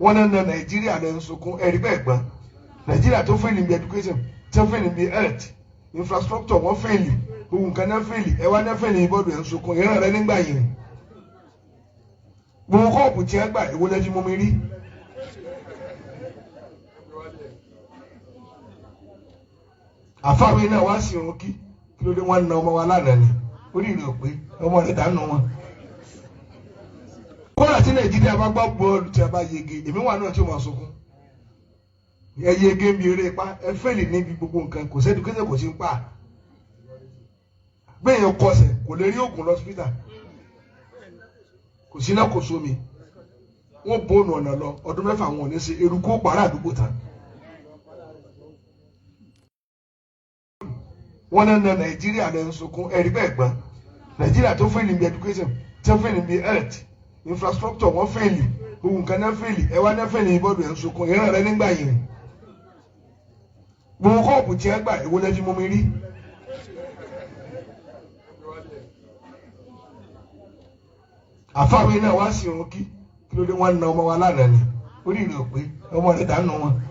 One in Nigeria and so-called Eribegba. Nigeria to fail in the education, to fail in the health, infrastructure, one failing, who cannot fail it, one failing about and so-called running by him. But hope with your back, it will let you mommy. I found in a was okay, to the one no more than what do you know? No more than no one. What I think about board to about Yegi, if you want not to Masuku. Ye game be repa, a fairly navy book can cause education was in pa. Be your course, Colerio Hospital. Cosina Kosumi. One bone on a law, or the Mefa one is a Ruko Baradubuta. One in Nigeria and so called Eribegba. Nigeria to fail in the education, to fail in the health, infrastructure, one failing, who cannot fail it, one failing about and so called running by him. But hope with your back, it will let you mommy. I found in a was okay, to the one no more than what do you know? I want to no one.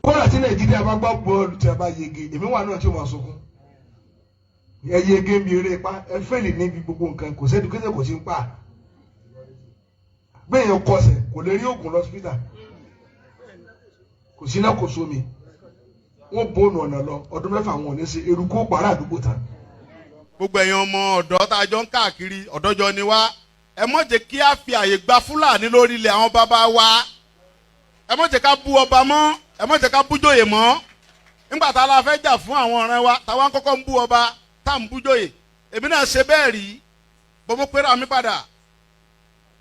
What I think about board to about Yegi, if you want not to Masuku. Ye game be repa, a fairly navy book can cause education was in pa. Be your course, Colerio Hospital. Cosina Kosumi. One bone on a law, or the Mefa one is a Ruko Baradubuta. Gbogbo ẹ̀yin ọmọ ọ̀dọ́ tá a jọ ń káàkiri ọ̀dọ́jọ́ ni wá ẹ mọ̀ jẹ́ kí a fi àyè gba Fúlàní lórí ilẹ̀ àwọn bàbá wa ẹ mọ̀ jẹ́ ká bú ọba mọ́ ẹ mọ̀ jẹ́ ká bú jòyè mọ́ nígbà tá a la fẹ́ jà fún àwọn ọ̀rẹ́ wa táwa ń kọ́kọ́ ń bú ọba tá à ń bú jòyè èmi náà ṣe bẹ́ẹ̀ rí bọ́mọ pẹ́rẹ́ àmì padà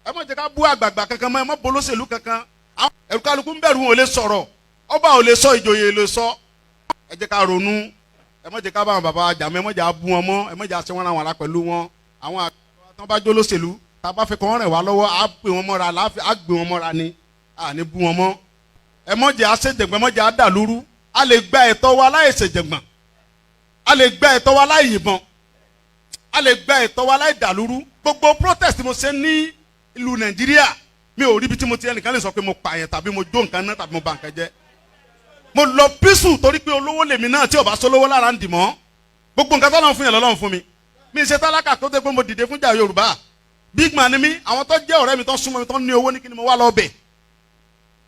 ẹ mọ̀ jẹ́ ká bú àgbààgbà kankan mọ́ ẹ mọ̀ bolóṣèlú kankan ẹ̀rù kálukú ń bẹ̀rù wọn ò lè sọ̀rọ̀ ọba ò lè sọ ìjòyè lè sọ ẹ jẹ́ ká ronú. Ẹ mọ̀ jẹ́ ká bá àwọn bàbá jà mọ́ ẹ mọ̀ jẹ́ abú wọn mọ́ ẹ mọ̀ jẹ́ àṣẹ wọn àwọn ará pẹ̀lú wọn àwọn àtọ́ bá jó lóṣèlú tá a bá fẹ́ kọ́ wọn rẹ̀ wá lọ́wọ́ á pè wọn mọ́ra á gbé wọn mọ́ra ni à ní bú wọn mọ́ ẹ mọ̀ jẹ́ àṣejẹ̀gbọ́n ẹ mọ̀ jẹ́ àdàlúrú a lè gba ẹ̀tọ́ wa láì ṣèjẹ̀gbọ́n a lè gba ẹ̀tọ́ wa láì yìnbọn a lè gba ẹ̀tọ́ wa láì dàlúrú gbogbo protest mo ṣe ní ìlú Nàìjíríà mi ò rí ibi tí mo ti ẹnìkan lè sọ pé mo pààyàn tàbí mo jó nǹkan náà tàbí mo bà nǹkan jẹ́ mo lọ písù torí pé olówó lèmi náà tí ò bá sólówó lára ń dì mọ́ gbogbo nǹkan tó lọ́n fún yẹn lọ́lọ́run fún mi mi ṣe tálákà tó dé pé mo dìde fún jà Yorùbá big man ni mi àwọn tó jẹ́ ọ̀rẹ́ mi tó súnmọ́ mi tó ní owó ní kí ni mo wá lọ bẹ̀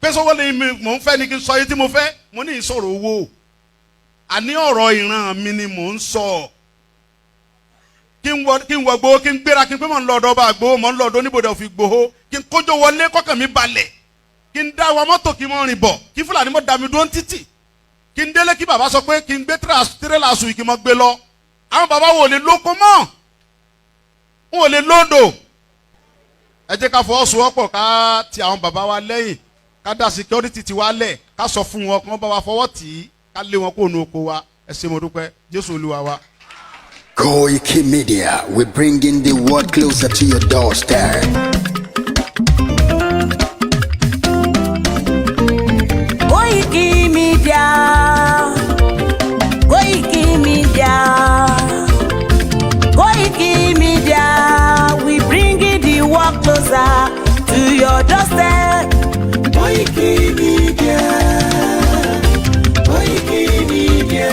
pé sọ́wọ́ lè mi mò ń fẹ́ ni kí n sọ yìí tí mo fẹ́ mo ní ìsọ̀rọ̀ owó àní ọ̀rọ̀ ìran mi ni mò ń sọ kí n wọ gbowó kí n gbéra kí n pé mò ń lọ ọ̀dọ̀ ọba àgbowó mò ń lọ ọ̀dọ̀ oníbodè òfin gbowó kí n kójó wọlé kọ́kàn mi balẹ̀ kí n dá wa mọ́tò kí n mọ́ rìn bọ̀ kí Fúlàní mọ́ da mi dúró títì kí n délé kí bàbá sọ pé kí n gbé tírélà sùn kí n mọ́ gbé lọ àwọn bàbá wo lè lóko mọ́ wọn ò lè lóńdò ẹ jẹ́ ká fọwọ́sowọ́pọ̀ ká ti àwọn bàbá wa lẹ́yìn ká dá security ti wa lẹ̀ ká sọ fún wọn kí wọ́n bá wa fọwọ́ tì í ká lé wọn kó nu oko wa ẹ ṣé mo dúpẹ́ Jésù Olúwa wa. Koikimedia, we're bringing the world closer to your doorstep. Koikimedia, Koikimedia, Koikimedia, we bringing the world closer to your doorstep. Koikimedia, Koikimedia,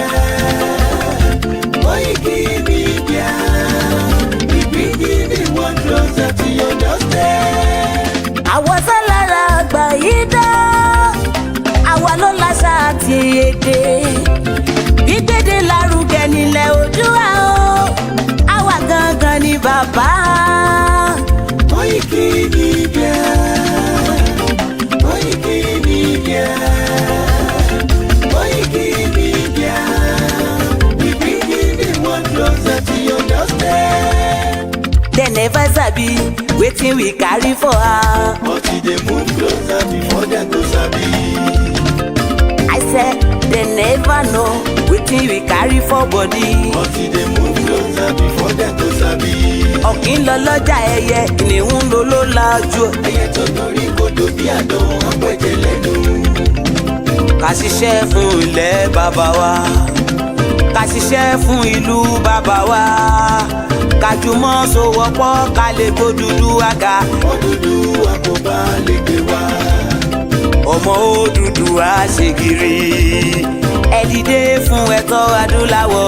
Koikimedia, we bringing the world closer to your doorstep. Àwọn sálára àgbà yìí dá, àwa ló láṣà àti èdè. Gbígbédè lárugẹ nílẹ̀ Oòduà o, àwa gangan ni bàbá. Koikimedia, Koikimedia, Koikimedia, we bringing the world closer to your doorstep. They never sabi wetin we carry for her. But they move closer before they go sabi. I said they never know wetin we carry for body. But they move closer before they go sabi. Ọ̀kín lọ lọ́jà ẹyẹ, kìnìún ló ló lajú. Ẹyẹ tó lórí kodò bí àdán apẹ̀jẹ̀ lẹ́nu. Ká ṣiṣẹ́ fún ilẹ̀ bàbá wa, ká ṣiṣẹ́ fún ìlú bàbá wa, kájùmọ̀ sowọ́pọ̀ ká lè gbó Odùduwà ga. Odùduwà kò bá lè gbé wa. Ọmọ Odùduwà ṣe gírí. Ẹ dìde fún ẹ̀tọ́ adúláwọ̀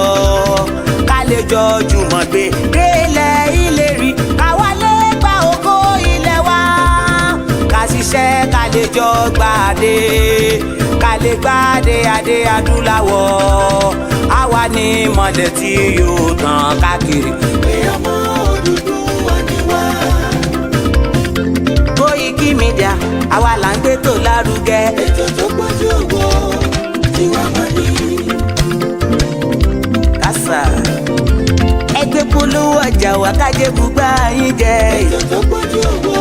ká lè jọ jùmọ̀ gbé délẹ̀ ìlérí ká wálé gba ògo ilẹ̀ wa. Ká ṣiṣẹ́ ká lè jọ gbàdé ká lè gbàdé adé adúláwọ̀. Àwa ni mọ̀lẹ̀ tí yóò tàn káàkiri. Pé ọmọ Odùduwà ni wá. Koikimedia àwa là ń gbé tó lárugẹ. Ètò tó pọ̀jù owó tí wàá máa ní. Kásá ẹgbẹ́ polówó ọjà wà kájé bùgbà yín jẹ. Ètò tó pọ̀jù owó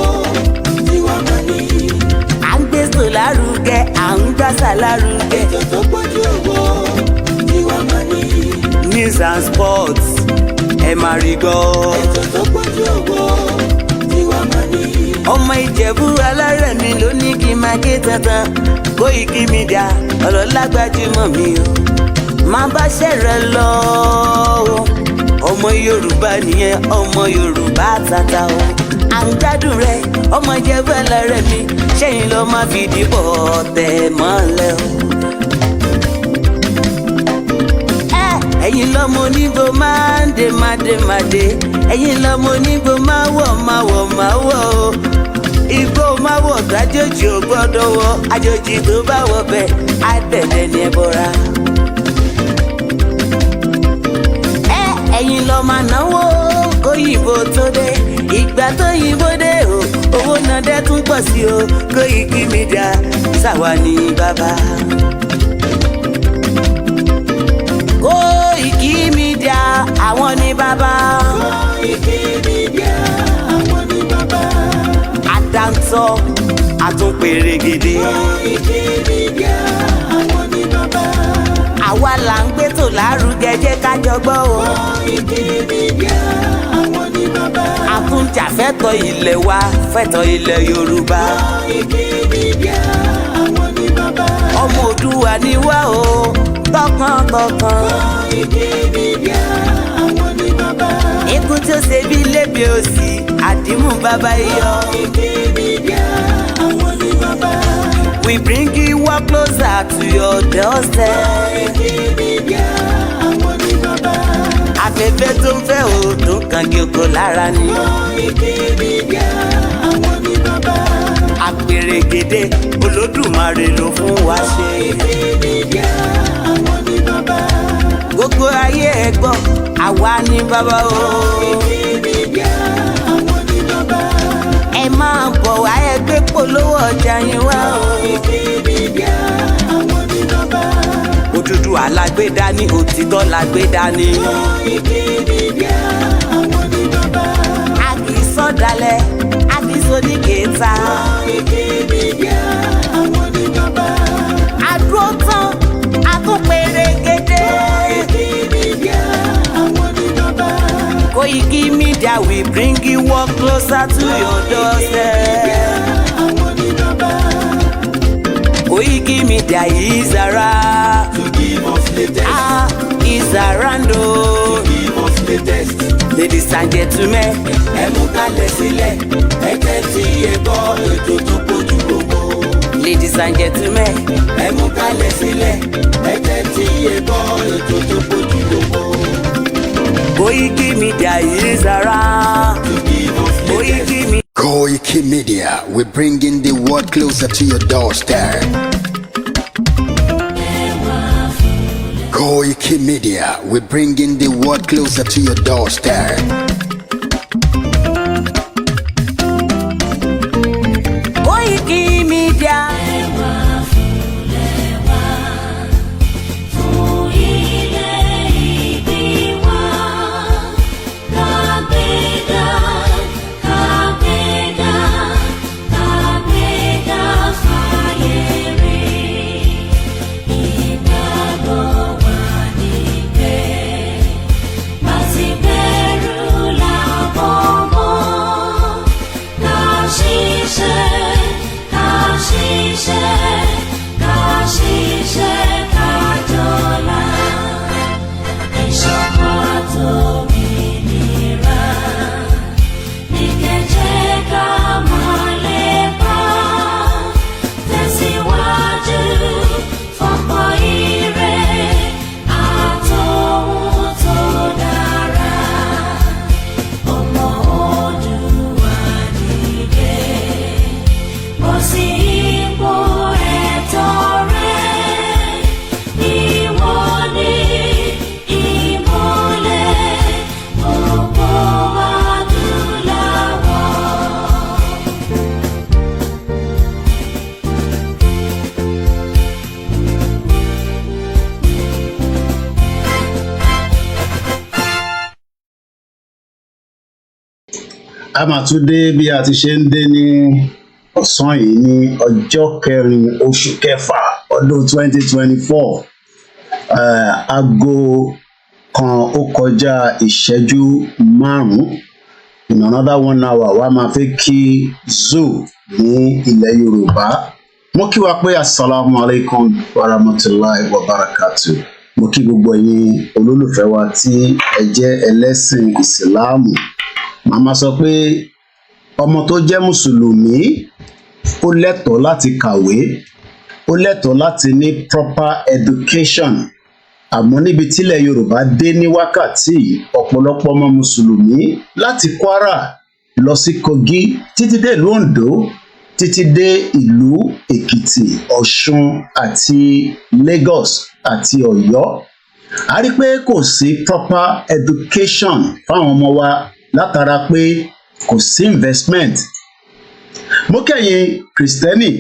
tí wàá máa ní. À ń gbé tó lárugẹ à ń gbàsà lárugẹ. Ètò tó pọ̀jù owó tí wàá máa ní. News and sports ẹ máa rí gbọ́. Ètò tó pọ̀jù owó tí wàá máa ní. Ọmọ Ìjẹ̀bú alárẹ̀mí ló ní kí n máa ké tantan. Koikimedia ọlọ́lá gbajúmọ̀ mi o máa bá ṣẹ̀rẹ̀ lọ o. Ọmọ Yorùbá nìyẹn ọmọ Yorùbá tata o. À ń gbádùn rẹ ọmọ Ìjẹ̀bú alárẹ̀mí ṣẹ́yìn ló máa fi dìbò tẹ̀ mọ́lẹ̀ o. Ẹ̀yin lọ́mọ onígbò máa ń dé mádémádé. Ẹ̀yin lọ́mọ onígbò máa wọ̀ o. Igbó máa wọ̀ kájòjì ò gbọ́dọ̀ wọ̀. Àjòjì tó bá wọ̀ bẹ́ẹ̀ á tẹ̀lé ní ẹbọra. Ẹ̀yin lọ máa náwó kóyìnbó tó dé. Ìgbà tó yìnbó dé o owó náà dẹ́ tún pọ̀ sí o. Koikimedia ṣàwa ní bàbá. Koikimedia àwọn ní bàbá. Koikimedia àwọn ní bàbá. Àdáńtọ́ àtúnpèrègèdè. Koikimedia àwọn ní bàbá. Àwa là ń gbé tó lárugẹ jẹ́ ká jọ gbọ́ o. Koikimedia àwọn ní bàbá. Àtúnjàfẹ́tọ̀ ilẹ̀ wa fẹ́tọ̀ ilẹ̀ Yorùbá. Koikimedia àwọn ní bàbá. Ọmọ Oòduà ni wá o tọkàntọkàn. Koikimedia àwọn ní bàbá. Ikú tí ó ṣe bí lébi òsì àdìmú bàbá iyọ̀. Koikimedia àwọn ní bàbá. We bring you up closer to your doorstep. Koikimedia àwọn ní bàbá. Afẹ́fẹ́ tó ń fẹ́ o tó ń kan kí oko lára ni. Koikimedia àwọn ní bàbá. Àpèrègèdè Olódùmarè ló fún wa ṣe. Koikimedia àwọn ní bàbá. Gbogbo ayé ẹ gbọ́ àwa ní bàbá o. Koikimedia àwọn ní bàbá. Ẹ máa bọ̀ wá ẹgbẹ́ polówó ọjà yín wá o. Koikimedia àwọn ní bàbá. Odùduwà lágbèdá ní òtítọ́ lágbèdá ní. Koikimedia àwọn ní bàbá. A kì í sọ̀dálẹ̀ a kì í sọ ní kẹta. Koikimedia àwọn ní bàbá. Àdúró tán a tún pèrègèdè. Koikimedia àwọn ní bàbá. Koikimedia we bring you up closer to your doorstep. Àwọn ní bàbá. Koikimedia is around. To give us latest. Is around o. Give us latest. Ladies and gentlemen, Ẹ mú kalẹ̀ sílẹ̀. Ẹ tẹ́tí ẹ gbọ́ ètò tó pọ̀jù owó. ladies and gentlemen, Ẹ mú kalẹ̀ sílẹ̀. Ẹ tẹ́tí ẹ gbọ́ ètò tó pọ̀jù owó. Koikimedia is around. To give us latest. Koikimedia. Koikimedia, we're bringing the world closer to your doorstep. Koikimedia, we're bringing the world closer to your doorstep. Koikimedia. Masih beru a máa tún dé bí a ti ṣe ń dé ní ọ̀sán yìí ní ọjọ́ 4 oṣù kẹfà ọdún 2024 aago kan ó kọjá ìṣẹ́jú 5 in another 1 hour wa máa fi kí zoo ní ilẹ̀ Yorùbá. Mo kí wa pé assalamu alaikum warahmatullahi wabarakatuh. Mo kí gbogbo ẹ̀yin olólùfẹ́ wa tí ẹ jẹ́ ẹlẹ́sìn ìsìláàmù. Màmá sọ pé ọmọ tó jẹ́ mùsùlùmí ó lẹ́tọ̀ọ́ láti kàwé, ó lẹ́tọ̀ọ́ láti ní proper education. Àmọ́ níbi tílẹ̀ Yorùbá dé ní wákàtí ọ̀pọ̀lọpọ̀ ọmọ mùsùlùmí láti Kwara lọ sí Kogi títí dé ìlú Ondo títí dé ìlú Èkìtì, Ọ̀ṣun àti Lagos àti Ọ̀yọ́. A rí pé kò sí proper education fáwọn ọmọ wa látara pé kò sí investment. Mo kẹ́yìn Kristẹni,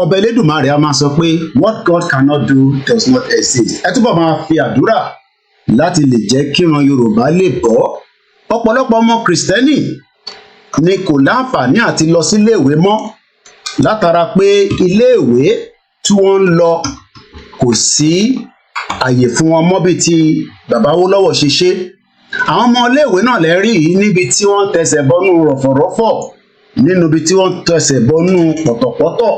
ọba Elédùmarè a máa sọ pé what God cannot do does not exist. Ẹ túbọ̀ máa fi àdúrà láti lè jẹ́ kíran Yorùbá lè bọ́. Ọ̀pọ̀lọpọ̀ ọmọ Kristẹni ni kò láǹfààní àti lọ síléèwé mọ́ látara pé iléèwé tí wọ́n ń lọ kò sí àyè fún wọn mọ́ bí ti bàbá Awólọ́wọ̀ ṣe ṣe. Àwọn ọmọ iléèwé náà lè rí yìí níbi tí wọ́n tẹsẹ̀ bọ́nú rọ̀fọ̀rọ̀fọ̀, nínú ibi tí wọ́n tẹsẹ̀ bọ́nú pọ̀tọ̀pọ̀tọ̀.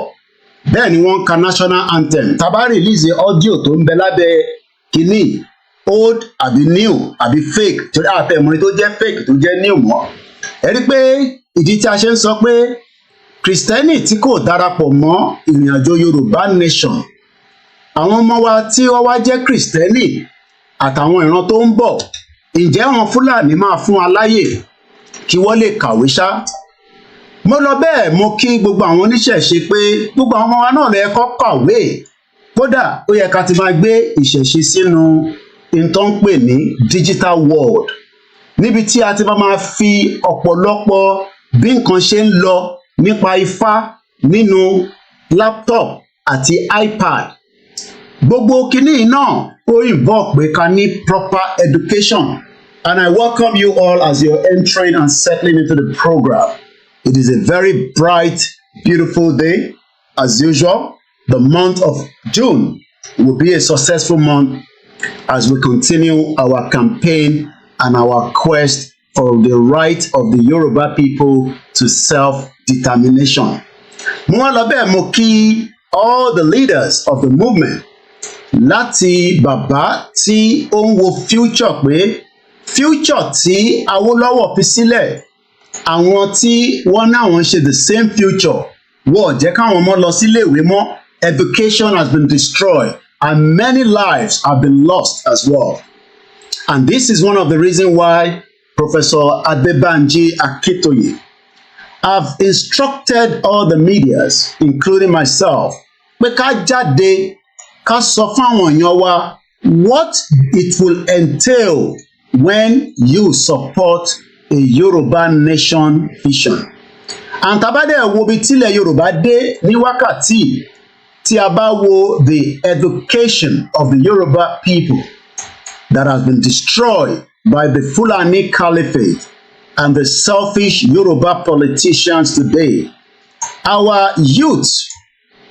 Bẹ́ẹ̀ ni wọ́n ń ka national anthem. Tá bá release audio tó ń bẹ lábẹ́ kínní old àbí new àbí fake, torí àtẹ̀mọ́ni tó jẹ́ fake tó jẹ́ new mọ́. Ẹ rí pé ìdí tí a ṣe ń sọ pé Kristẹni tí kò darapọ̀ mọ́ ìrìn àjò Yorùbá nation, àwọn ọmọ wa tí wọ́n wá jẹ́ Kristẹni àtàwọn ìran tó ń bọ̀, ǹjẹ́ àwọn Fúlàní máa fún wa láyè kí wọ́n lè kàwé ṣá? Mo lọ bẹ́ẹ̀ mo kí gbogbo àwọn oníṣẹ̀ṣe pé gbogbo àwọn ọmọ wa náà lè kọ́ kàwé. Kódà ó yẹ ká ti máa gbé ìṣẹ̀ṣe sínú nǹkan pè ní digital world, níbi tí a ti máa fi ọ̀pọ̀lọpọ̀ bí nǹkan ṣe ń lọ nípa Ifá nínú laptop àti iPad. Gbogbo kinní náà ó involve pé ká ní proper education, and I welcome you all as you're entering and settling into the program. It is a very bright, beautiful day. As usual, the month of June will be a successful month as we continue our campaign and our quest for the right of the Yoruba people to self-determination. Mo wá lọ bẹ́ẹ̀ mo kí all the leaders of the movement, láti bàbá tí ó ń wo future pé future tí Awólọ́wọ̀ fi sílẹ̀, àwọn tí wọ́n náà wọ́n ṣe the same future, wọ́n jẹ́ káwọn ọmọ lọ síléèwé mọ́. Education has been destroyed and many lives have been lost as well. And this is one of the reasons why Professor Adebanji Akintoye have instructed all the medias, including myself, pé ká jáde ká sọ fáwọn èèyàn wa what it will entail when you support a Yoruba nation vision. And tá bá dẹ̀ wo bí tílẹ̀ Yorùbá dé ní wákàtí, tí a bá wo the education of the Yoruba people that has been destroyed by the Fulani Caliphate and the selfish Yoruba politicians today, our youth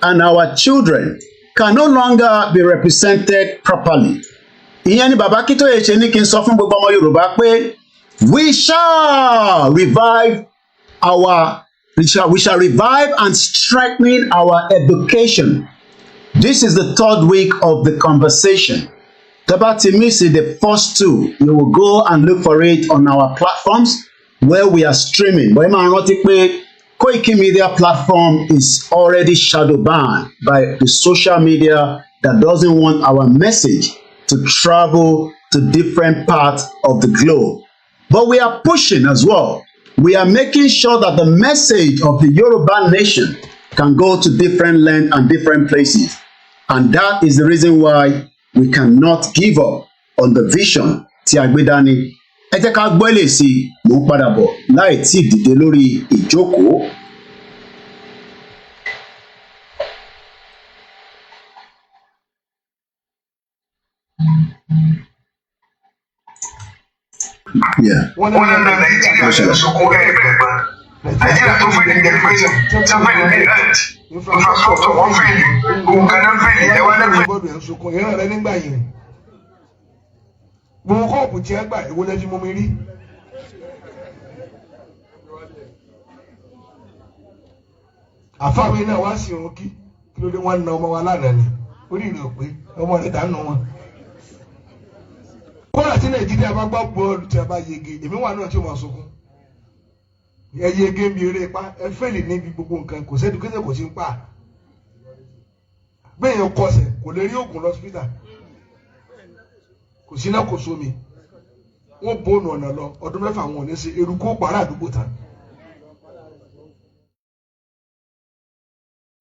and our children can no longer be represented properly. Ìyẹn ni bàbá Akíntóyè ṣe ní kí n sọ fún gbogbo ọmọ Yorùbá pé we shall revive and strengthen our education. This is the 3rd week of the conversation. Tẹ́bá ti miss the first 2, you will go and look for it on our platforms where we are streaming. But ẹ máa rántí pé Koikimedia platform is already shadow banned by the social media that doesn't want our message to travel to different parts of the globe. But we are pushing as well. We are making sure that the message of the Yoruba nation can go to different lands and different places. And that is the reason why we cannot give up on the vision tí a gbé dání. Ẹ jẹ́ ká gbọ́ èlé sí i, mò ń padà bọ̀ láì tí ì dìde lórí ìjókòó. Yeah. Wọ́n ní Nàìjíríà lè sunkún ẹgbẹ̀gbọ́n. Nàìjíríà tó fẹ́ ní education, tó fẹ́ ní health, infrastructure wọ́n fẹ́ ní nǹkan náà fẹ́ ní ẹwà náà fẹ́. Gbọ́dọ̀ ẹ̀ ń sunkún ìran rẹ nígbà yìí. Gbogbo kọ́ọ̀pù tí ẹ gbà èwo lẹ́jú mú mi rí. Àfáàwé náà wá sí òun kí ló dé wọ́n na ọmọ wa lánàá ni orí ìrìn òpé ọmọ rẹ̀ dànù wọn. Kọ́lá tí Nàìjíríà bá gbọ́ bọ́ọ̀lù tí a bá yege èmi wà náà tí ó máa sunkún. Ẹ yege ń bi eré ipá ẹ fẹ́lì níbi gbogbo nǹkan kò sẹ́ni kéde kò sí ń pa. Bẹ́ẹ̀yàn kọsẹ̀ kò lè rí oògùn lọ́sípítà. Kò sí náà kò sómi. Wọ́n bóònù ọ̀nà lọ ọdún mẹ́fà wọn ò ní ṣe eruku ó pàrọ̀ àdúgbò tán.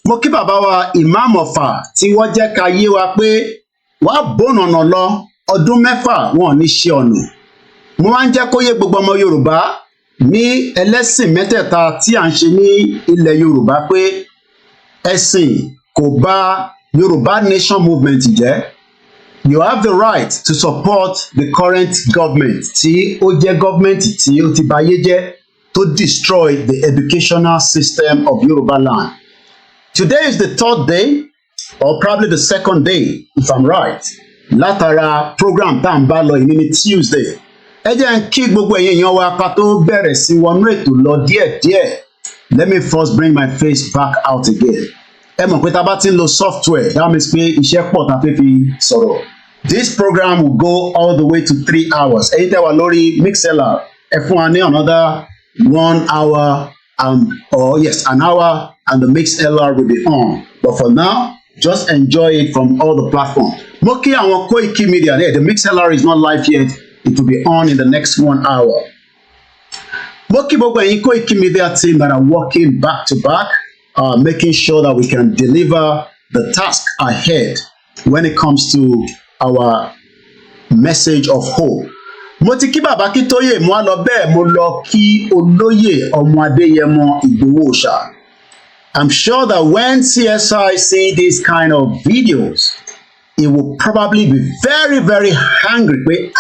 Mo kí bàbá wa Imam Ọ̀fà tí wọ́n jẹ́ ká yé wa pé wàá bóònù ọ̀nà lọ ọdún mẹ́fà wọn ò ní ṣe ọ̀nà. Mo máa ń jẹ́ kó yé gbogbo ọmọ Yorùbá ní ẹlẹ́sìn mẹ́tẹ̀ẹ̀ta tí à ń ṣe ní ilẹ̀ Yorùbá pé ẹ̀sìn kò bà Yorùbá Nation Movement jẹ́. You have the right to support the current government tí ó jẹ́ government tí ó ti bayé jẹ́ to destroy the educational system of Yoruba land. Today is the third day or probably the second day if I'm right látara program tá à ń bá lọ ìní ní Tuesday. Ẹ jẹ́ ń kí gbogbo ẹ̀yin èèyàn wa ká tó bẹ̀rẹ̀ sí wọnú ètò lọ díẹ̀díẹ̀. Let me first bring my face back out again. Ẹ mọ̀ pé tá a bá ti ń lo software that means pé iṣẹ́ pọ̀ tá a fẹ́ fi sọ̀rọ̀. This program will go all the way to 3 hours. Ẹ̀yin tẹ́ wà lórí Mixlr ẹ fún wa ní another 1 hour an hour and the Mixlr will be on. But for now, just enjoy it from all the platforms. Mo kí àwọn Koikimedia there. The Mixlr is not live yet. It will be on in the next 1 hour. Mo kí gbogbo ẹ̀yin Koikimedia team that are working back to back, making sure that we can deliver the task ahead when it comes to our message of hope. Mo ti kí bàbá Kítóyè mo á lọ bẹ́ẹ̀ mo lọ kí olóyè ọmọ Adéyẹmọ Ìgbòho Òòṣà. I'm sure that when CSI see these kind of videos, it will probably be very, very angry pé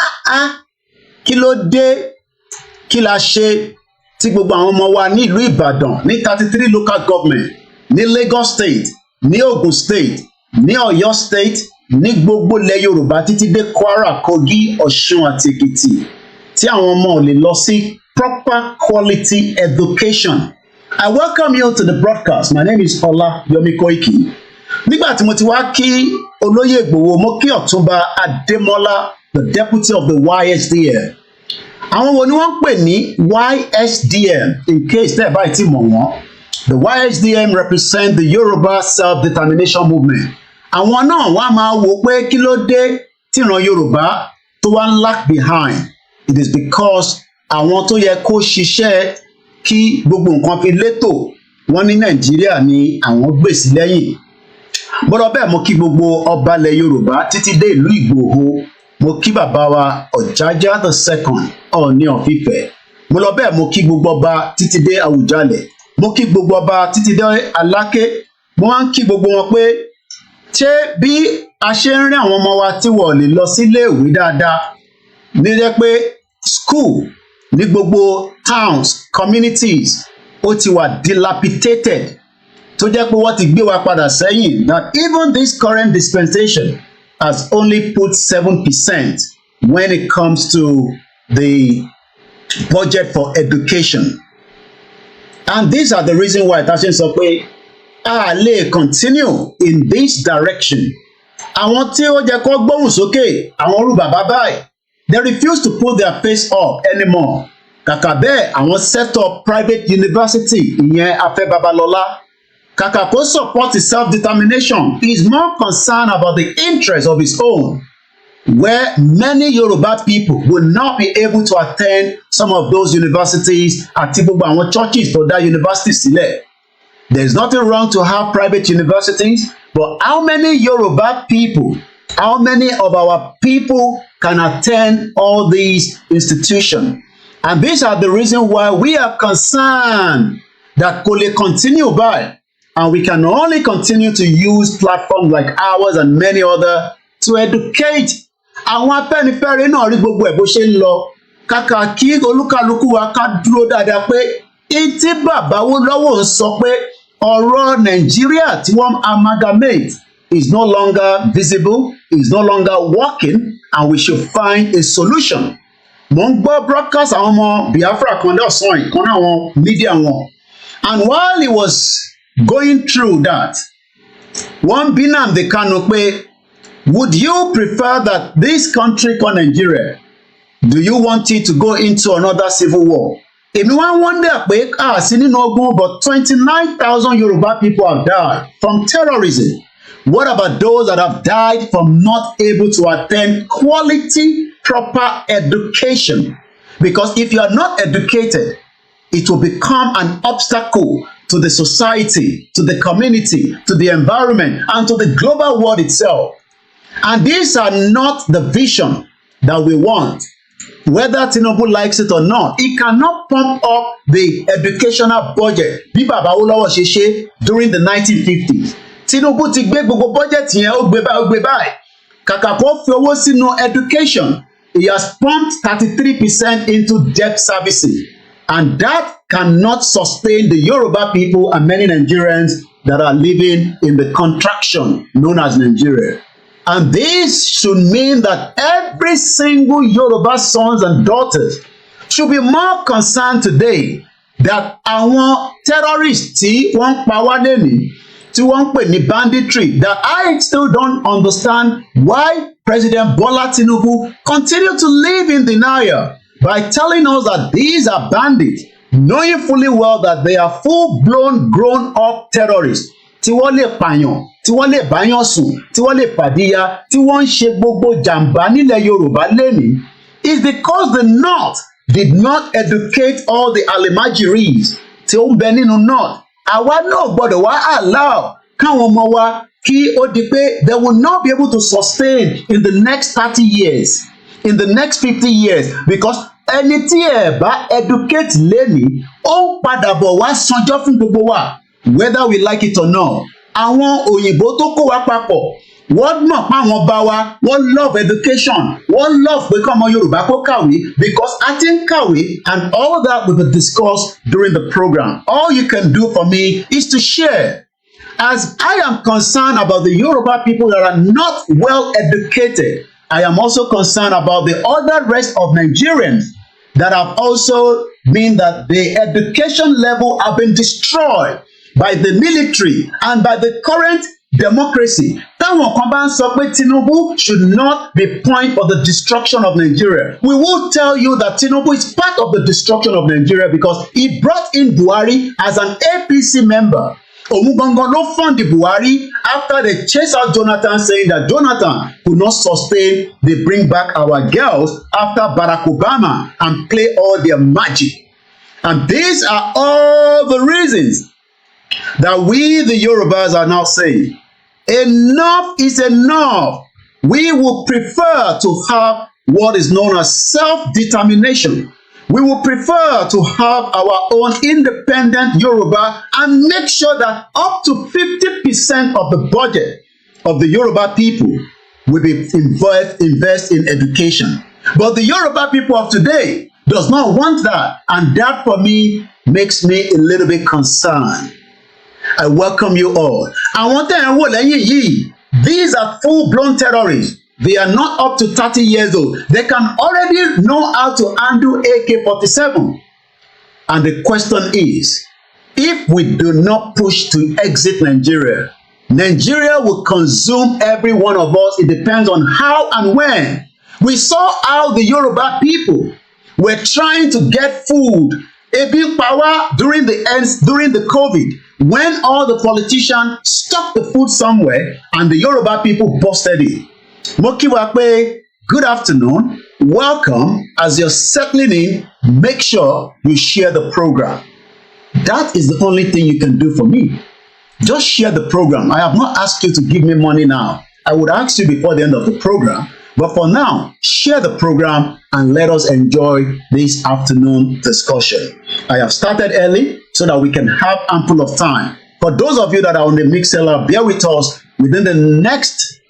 kí ló dé kí la ṣe tí gbogbo àwọn ọmọ wa ní ìlú Ìbàdàn ní 33 local government ní Lagos state ní Ogun state ní Ọ̀yọ́ state ní gbogbo ilẹ̀ Yorùbá títí dé Kwara, Kogi, Ọ̀ṣun àti Èkìtì tí àwọn ọmọ ò lè lọ sí proper quality education. I welcome you to the broadcast. My name is OLAYOMI KOIKI. Nígbà tí mo ti wá kí olóyè Ìgbòho mo kí Ọ̀túnba Adémọ́lá, the deputy of the YSDM. Àwọn wo ni wọ́n ń pè ní YSDM in case tẹ́ ẹ̀ báyìí tí mọ̀ wọ́n. The YSDM represent the Yoruba self-determination movement. Àwọn náà wá máa wò pé kí ló dé tíran Yorùbá tó wá ń lag behind. It is because àwọn tó yẹ kó ṣiṣẹ́ kí gbogbo nǹkan fi létò wọ́n ní Nàìjíríà ni àwọn gbèsè lẹ́yìn. Bọ́dọ̀ bẹ́ẹ̀ mo kí gbogbo ọba ilẹ̀ Yorùbá títí dé ìlú Ìgbòho. Mo kí bàbá wa Ọ̀jájá the second Ọọ̀ni of Ifẹ̀. Mo lọ bẹ́ẹ̀ mo kí gbogbo ọba títí dé Àwùjalẹ̀. Mo kí gbogbo ọba títí dé Aláké. Mo wá ń kí gbogbo wọn pé ṣé bí a ṣe ń rí àwọn ọmọ wa tí wọ́n lè lọ sílé ìwé dáadáa ní jẹ́ pé school ní gbogbo towns communities ó ti wà dilapidated tó jẹ́ pé wọ́n ti gbé wa padà sẹ́yìn that even this current dispensation has only put 7% when it comes to the budget for education. And these are the reason why tá a ṣe ń sọ pé a lè continue in this direction. Àwọn tí ó jẹ́ kó gbóhùn sókè àwọn orú bàbá báyìí they refuse to put their face up anymore. Kàkà bẹ́ẹ̀ àwọn set up private university ìyẹn Afẹ́ Babalọ́lá. Kàkà kó support his self-determination, he is more concerned about the interest of his own, where many Yoruba people will not be able to attend some of those universities àti gbogbo àwọn churches tó dá university sílẹ̀. There is nothing wrong to have private universities, but how many Yoruba people, how many of our people can attend all these institutions? And these are the reasons why we are concerned that kò lè continue by. And we can only continue to use platforms like ours and many other to educate. Àwọn Afẹ́nifẹ́re náà rí gbogbo ẹ̀ bó ṣe ń lọ. kàkà kí olúkálùkù wa ká dúró dáadáa pé ìtí bàbá Awólọ́wọ̀ ń sọ pé ọ̀rọ̀ Nàìjíríà tí wọ́n amalgamate is no longer visible, is no longer working, and we should find a solution. Mo ń gbọ́ broadcast àwọn ọmọ Biafra kan lọ́sàn-án ìkan náà àwọn media wọn, and while he was going through that, wọ́n bí Nnamdi Kanu pé, would you prefer that this country called Nigeria, do you want it to go into another civil war? Èmi wá wonder pé sí nínú ogun, but 29,000 Yoruba people have died from terrorism. What about those that have died from not able to attend quality, proper education? Because if you are not educated, it will become an obstacle to the society, to the community, to the environment, and to the global world itself. And these are not the vision that we want. Whether Tinubu likes it or not, he cannot pump up the educational budget bí Baba Awólọ́wọ̀ ṣe ṣe during the 1950s. Tinubu ti gbé gbogbo budget yẹn ó gbé báyìí. Kàkà kó fi owó sínú education, he has pumped 33% into debt servicing. And that cannot sustain the Yoruba people and many Nigerians that are living in the contraction known as Nigeria. And this should mean that every single Yoruba sons and daughters should be more concerned today that àwọn terrorists tí wọ́n pa wá lẹ́nìí, tí wọ́n pè ní banditry, that I still don't understand why President Bola Tinubu continue to live in denial by telling us that these are bandits, knowing fully well that they are full-blown, grown-up terrorists tí wọ́n lè pààyàn, tí wọ́n lè báyàn sùn, tí wọ́n lè pàdíyà, tí wọ́n ń ṣe gbogbo jàǹbá nílẹ̀ Yorùbá lẹ́nìí, is because the North did not educate all the alimajiris tí ó ń bẹ nínú North. Àwa náà gbọ́dọ̀ wá allow káwọn ọmọ wa kí ó di pé they will not be able to sustain in the next 30 years, in the next 50 years, because ẹni tí ẹ bá educate lẹ́nìí ó ń padà bọ̀ wá sanjọ́ fún gbogbo wa, whether we like it or not. Àwọn òyìnbó tó kó wa papọ̀, wọ́n mọ̀ pé àwọn bá wa, wọ́n love education, wọ́n love pé kọ́mọ Yorùbá kó kàwé, because a ti ń kàwé, and all that will be discussed during the program. All you can do for me is to share. As I am concerned about the Yoruba people that are not well educated, I am also concerned about the other rest of Nigerians that have also been that the education level have been destroyed by the military and by the current democracy. Táwọn kan bá ń sọ pé Tinubu should not be point for the destruction of Nigeria, we will tell you that Tinubu is part of the destruction of Nigeria because he brought in Buhari as an APC member. Òun gangan ló fund Buhari after they chase out Jonathan, saying that Jonathan could not sustain the bring back our girls after Barack Obama and play all their magic. And these are all the reasons that we the Yorubas are now saying enough is enough. We will prefer to have what is known as self-determination. We will prefer to have our own independent Yoruba and make sure that up to 50% of the budget of the Yoruba people will be invest in education. But the Yoruba people of today does not want that, and that for me makes me a little bit concerned. I welcome you all. Àwọn tẹ́ ẹ̀ ń wò lẹ́yìn yìí, these are full-blown terrorists. They are not up to 30 years old. They can already know how to handle AK-47. And the question is, if we do not push to exit Nigeria, Nigeria will consume every one of us. It depends on how and when. We saw how the Yoruba people were trying to get food, ebi power during the COVID, when all the politicians stocked the food somewhere and the Yoruba people busted it. Mo kí wa pé good afternoon, welcome. As you're settling in, make sure you share the program. That is the only thing you can do for me. Just share the program. I have not asked you to give me money now. I would ask you before the end of the program. But for now, share the program and let us enjoy this afternoon discussion. I have started early so that we can have ample of time. For those of you that are on the Mixlr, bear with us. Within the next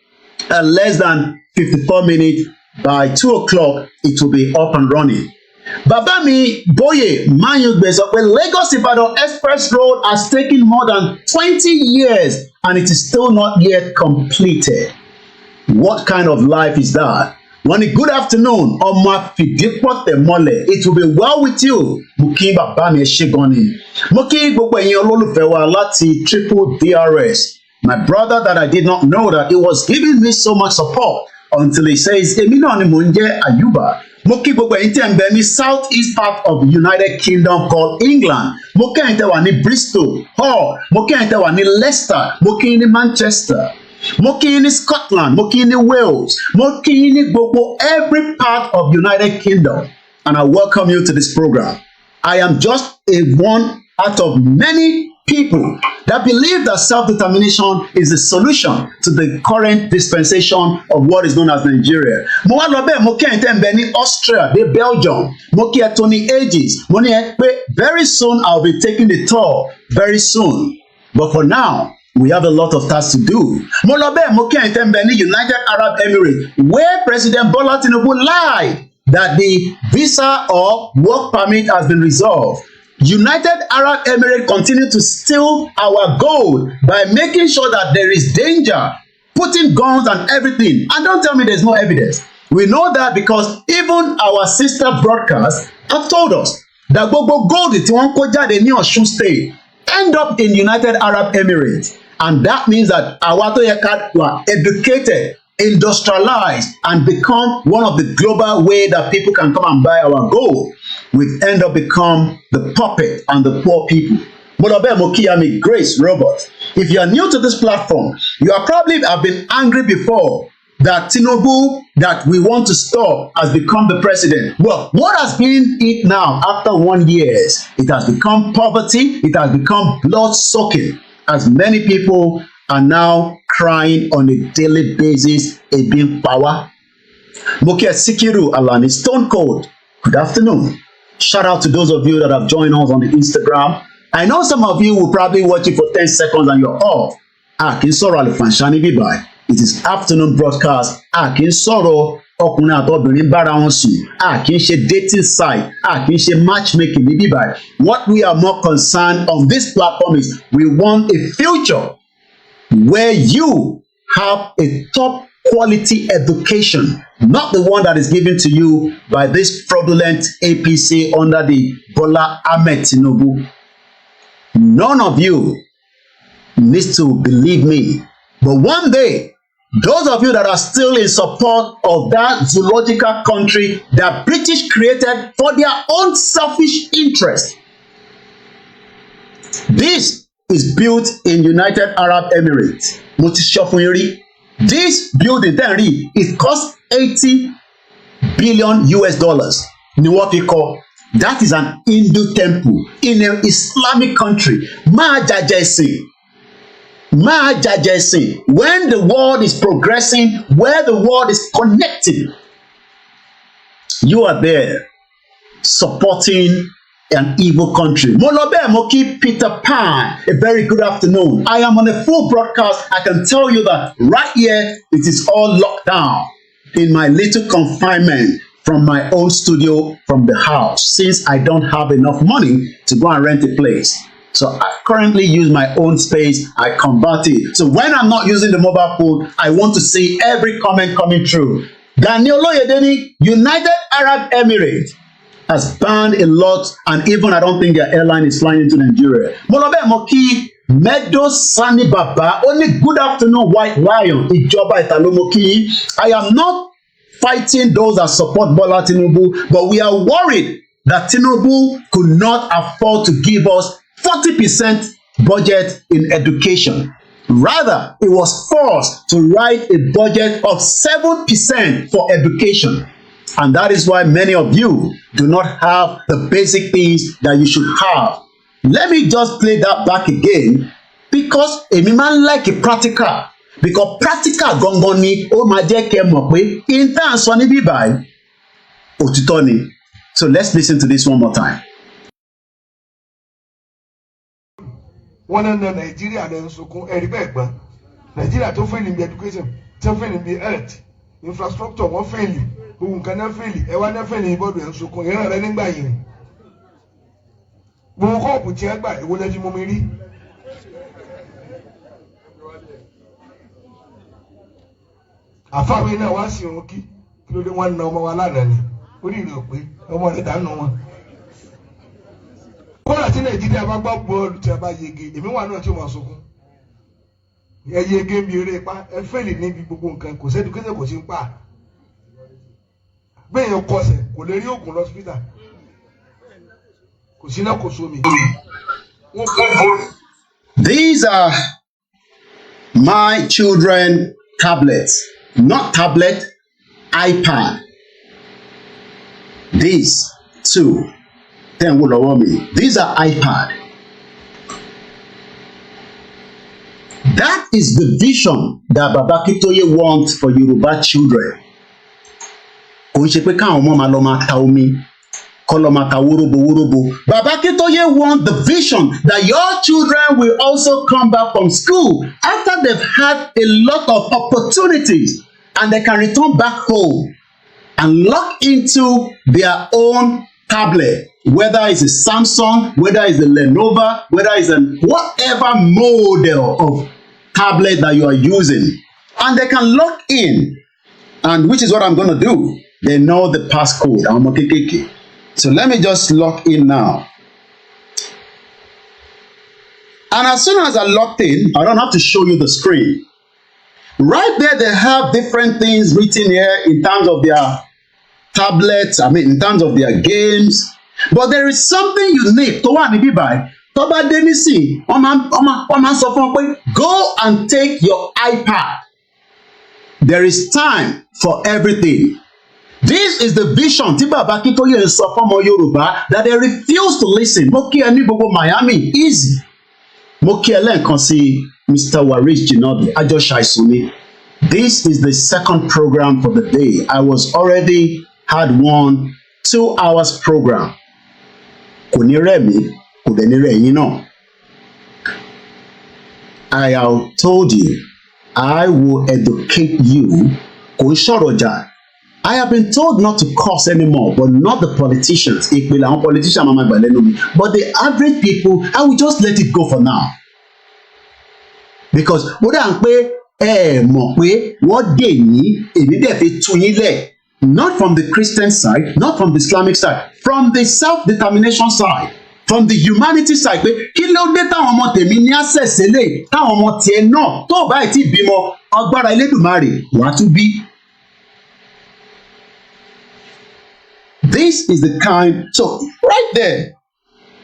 less than 54 minutes, by 2 o'clock, it will be up and running. Babami Boye Manyugbe sọ pé Lagos Ibadan Express Road has taken more than 20 years and it is still not yet completed. What kind of life is that? One good afternoon, Ọmọ Fìdípọ̀ Tẹ̀mọ́lẹ̀. It will be well with you. Mo kí bàbá mi ṣé gan ni. Mo kí gbogbo ẹ̀yin olólùfẹ́ wa láti Triple DRS. My brother that I did not know that he was giving me so much support until he says, èmi náà ni mò ń jẹ́ Ayuba. Mo kí gbogbo ẹ̀yin tẹ́ ń bẹ ní south east part of the United Kingdom called England. Mo kí ẹ̀yin tẹ́ wà ní Bristol, Hull. Mo kí ẹ̀yin tẹ́ wà ní Leicester. Mo kí yín ní Manchester. Mo kí yín ní Scotland. Mo kí yín ní Wales. Mo kí yín ní gbogbo every part of United Kingdom. And I welcome you to this program. I am just one out of many people that believe that self-determination is the solution to the current dispensation of what is known as Nigeria. Mo wá lọ bẹ́ẹ̀ mo kí ẹ̀yin tẹ́ ń bẹ ní Austria dé Belgium. Mo kí ẹ Tony Ages. Mo ní ẹ pé very soon I will be taking the tour very soon. But for now, we have a lot of tasks to do. Mo lọ bẹ́ẹ̀ mo kí ẹ̀yin tẹ́ ń bẹ ní United Arab Emirates where President Bola Tinubu lied that the visa or work permit has been resolved. United Arab Emirates continue to steal our gold by making sure that there is danger, putting guns and everything. And don't tell me there's no evidence. We know that because even our sister broadcasts have told us that gbogbo gold tí wọ́n kó jáde ní Ọ̀ṣun State end up in United Arab Emirates. And that means that àwa tó yẹ ká wà educated, industrialized, and become one of the global way that people can come and buy our gold, we end up become the puppet and the poor people. Molobe Mokiyami Grace Robert. If you are new to this platform, you are probably have been angry before that Tinubu that we want to stop has become the president. Well, what has been it now after 1 year? It has become poverty. It has become blood sucking, as many people are now crying on a daily basis about power. Mokia Sikiru Alani Stone Cold. Good afternoon. Shout out to those of you that have joined us on the Instagram. I know some of you will probably watch it for 10 seconds and you're off. It is afternoon broadcast. Ọkùnrin àtobìnrin bára wọn sùn. Kì í ṣe dating site. Kì í ṣe matchmaking níbí báyìí. What we are more concerned on this platform is we want a future where you have a top quality education, not the one that is given to you by this fraudulent APC under the Bola Ahmed Tinubu. None of you needs to believe me, but one day, those of you that are still in support of that zoological country that British created for their own selfish interest, this is built in United Arab Emirates. This building it cost $80 billion US. Ni wọ́n fi kọ́. That is an Hindu temple in an Islamic country. Máa jàjẹ́ sìn. When the world is progressing, where the world is connecting, you are there supporting an evil country. Molobe Moki Peter Pan, a very good afternoon. I am on a full broadcast. I can tell you that right here, it is all locked down in my little confinement from my own studio from the house, since I don't have enough money to go and rent a place. So I currently use my own space. I convert it. So when I'm not using the mobile phone, I want to see every comment coming through. Daniel Oyedeni, United Arab Emirates has banned a lot, and even I don't think their airline is flying into Nigeria. Molobe Moki Medo Sani Baba, only good afternoon, White Lion, Ijoba Italomoki. I am not fighting those that support Bola Tinubu, but we are worried that Tinubu could not afford to give us 40% budget in education. Rather, it was forced to write a budget of 7% for education. And that is why many of you do not have the basic things that you should have. Let me just play that back again, because èmi máa ń like practical. Because practical gangan ni ó máa jẹ́ kẹ́ mọ̀ pé in tá à ń sọ níbí báyìí òtítọ́ ni. So let's listen to this one more time. Wọ́n náà na Nàìjíríà lẹ́ ń sunkún ẹ̀rí bẹ́ẹ̀ gbọ́n. Nàìjíríà tó fẹ́ ní bí education, tó fẹ́ ní bí health, infrastructure wọ́n fẹ́ ní. ohun kan náà fèlì ẹ wá náà fèlì ìbọ̀dù ẹ̀ ń sunkún ìran rẹ nígbà yìí gbogbo kọ́ọ̀pù tí ẹ gbà èwo lẹ́jú mú mi rí. àfáàwé náà wá sí òun kí ló dé wọn na ọmọ wa lánàá ni orí ìrìn òpé ọmọ rẹ dànù wọn. kọ́lá tí Nàìjíríà bá gbọ́ bọ́ọ̀lù tí a bá yege èmi wà náà tí ó máa sunkún. ẹ yege ń bi eré pa ẹ fẹ́lì níbi gbogbo nǹkan kò sẹ́dù kéde kò sí ń pa. gbẹ̀yìn kọsẹ̀ kò lè rí oògùn lọ́sípítà kò sí náà kò sómi. These are my children tablets, not tablet, iPad. These two, then will allow me. These are iPad. That is the vision that Baba Akintoye wants for Yoruba children. Kò ń ṣe pé káwọn ọmọ máa lọ máa ta omi, kọ́ lọ máa ta wóróbo. Baba Akintoye wants the vision that your children will also come back from school after they've had a lot of opportunities and they can return back home and log into their own tablet, whether it's a Samsung, whether it's a Lenovo, whether it's a whatever model of tablet that you are using, and they can log in, and which is what I'm going to do. They know the passcode. I'm okay. So let me just log in now. And as soon as I logged in, I don't have to show you the screen. Right there, they have different things written here in terms of their tablets, in terms of their games. But there is something unique to what I mean by Toba Denisi, go and take your iPad. There is time for everything. This is the vision tí Baba Akintoye ń sọ fún ọmọ Yorùbá that they refuse to listen. Mo kí ẹ ní gbogbo Miami easy. Mo kí ẹ lẹ́ẹ̀kan sí Mr. Waris Jinobi Ajoshaisuni. This is the second program for the day. I was already had 2 hours program. Kò ní rẹ̀ mí, kò dẹ̀ ní rẹ̀ yín náà. I have told you, I will educate you. Kò ń sọ̀rọ̀ jà. I have been told not to curse anymore, but not the politicians. But the average people, I will just let it go for now. Because not from the Christian side, not from the Islamic side, from the self-determination side, from the humanity side. This is the kind, so right there,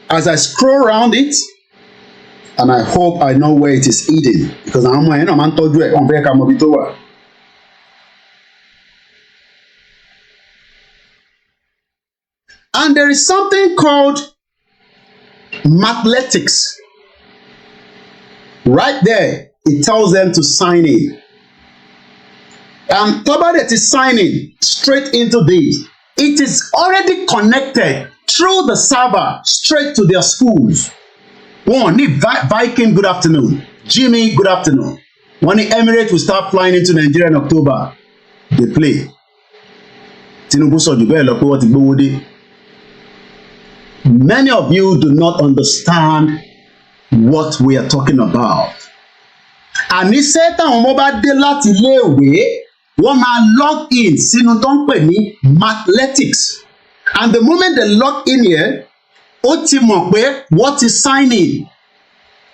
as I scroll around it, and I hope I know where it is hidden, because I'm and there is something called Mathletics. Right there, it tells them to sign in. And Tobadet is signing straight into this. It is already connected through the server straight to their schools. One, Viking, good afternoon. Jimmy, good afternoon. When the Emirates will start flying into Nigeria in October, they play. Many of you do not understand what we are talking about. And he said that wọ́n máa log in sínú tó ń pè ní Mathletics, and the moment they log in here ó ti mọ̀ pé wọ́n ti sign in,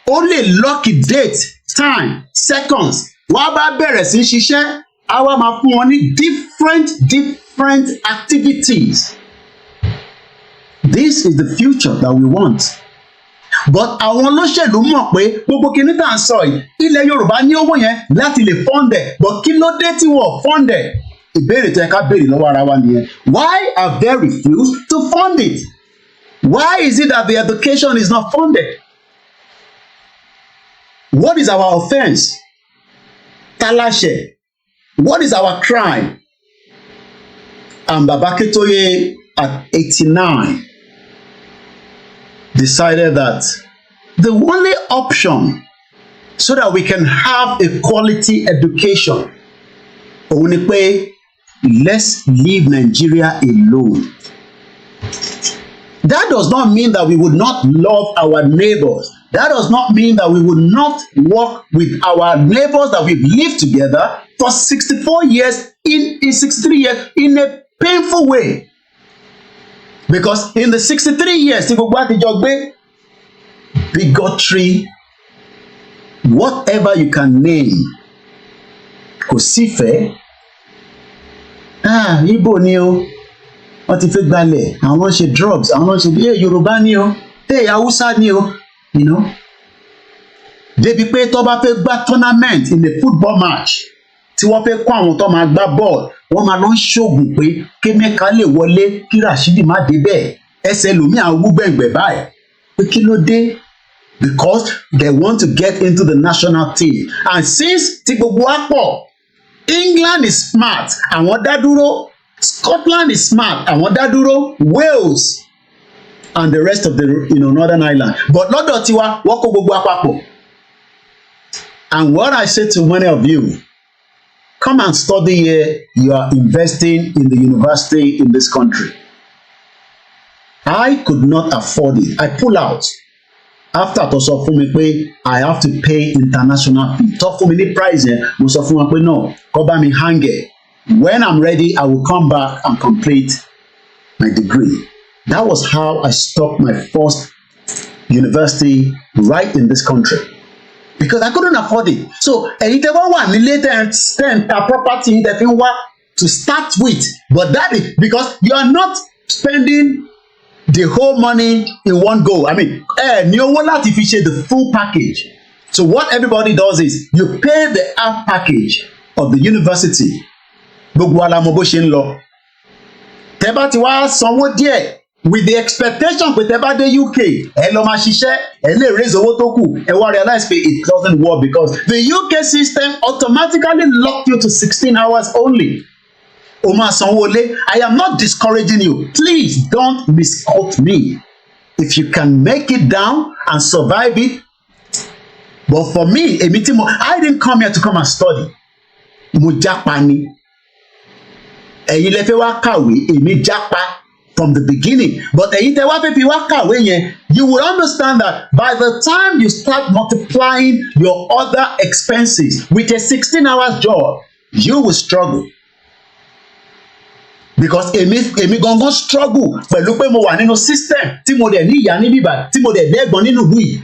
ó lè lock date, time, seconds, wọ́n á bá bẹ̀rẹ̀ sí ṣiṣẹ́, á wá máa fún wọn ní different activities. This is the future that we want. But àwọn olóṣèlú mọ̀ pé gbogbo kìíní tá à ń sọ yìí ilẹ̀ Yorùbá ní owó yẹn láti lè fọ́ndẹ̀, but kí ló dé tí wọ́n fọ́ndẹ̀? Ìbéèrè tó yẹ ká béèrè lọ́wọ́ ara wa nìyẹn. Why have they refused to fund it? Why is it that the education is not funded? What is our offence? Talashe. What is our crime? And Baba Akintoye at 89 decided that the only option so that we can have a quality education òun ni pé let's leave Nigeria alone. That does not mean that we would not love our neighbors. That does not mean that we would not work with our neighbors that we've lived together for 64 years, in 63 years, in a painful way. Because in the 63 years, bigotry, whatever you can name, kò sífẹ̀ẹ́. Igbo ni o, wọ́n ti fẹ́ gbalẹ̀, àwọn ṣe drugs, àwọn ṣe Yorùbá ni o, Hausa ni o, you know. Débi pé tó bá fẹ́ gbá tournament in a football match, tí wọ́n fẹ́ kó àwọn tó máa gbá ball, wọ́n máa lọ ń ṣoògùn pé Kémẹ́ká lè wọlé kí Rashidi má débẹ̀, ẹsẹ̀ lòmí àwọn wúgbẹ̀ngbẹ̀ báyìí. Pé kí ló dé? Because they want to get into the national team. And since tí gbogbo wa pọ̀, England is smart, àwọn dá dúró. Scotland is smart, àwọn dá dúró. Wales and the rest of the Northern Ireland. But lọ́dọ̀ tiwa, wọ́n kó gbogbo àpapọ̀. And what I say to many of you, come and study here. You are investing in the university in this country. I could not afford it. I pull out. After tó sọ fún mi pé I have to pay international fee. Tó fún mi ní price yẹn, mo sọ fún wọn pé no, kó bá mi hang it. When I'm ready, I will come back and complete my degree. That was how I stopped my first university right in this country. Because I couldn't afford it. So, ẹ̀yin tẹ́ wá wà nílé ten property tẹ́ fi ń wá to start with. But that is because you are not spending the whole money in one go. I mean, ní owó láti fi ṣe the full package. So what everybody does is you pay the half package of the university. Gbogbo wa la mọ̀ bó ṣe ń lọ. Tẹ́ bá ti wá sanwó díẹ̀ with the expectation pé tẹ́ bá dé UK, ẹ lọ máa ṣiṣẹ́, ẹ lè raise owó tó kù, ẹ wá realize pé it doesn't work because the UK system automatically locked you to 16 hours only. O máa sanwó lé. I am not discouraging you. Please don't misquote me. If you can make it down and survive it. But for me, I didn't come here to come and study. Mo jápa ni. Ẹ̀yin lẹ fẹ́ wá kàwé, èmi jápa from the beginning. But ẹ̀yin tẹ́ wá fẹ́ fi wá kàwé yẹn, you will understand that by the time you start multiplying your other expenses with a 16 hours job, you will struggle. Because èmi gangan struggle pẹ̀lú pé mo wà nínú system tí mo dẹ̀ ní ìyá ní bíbá tí mo dẹ̀ lẹ́gbọ̀n nínú ìlú yìí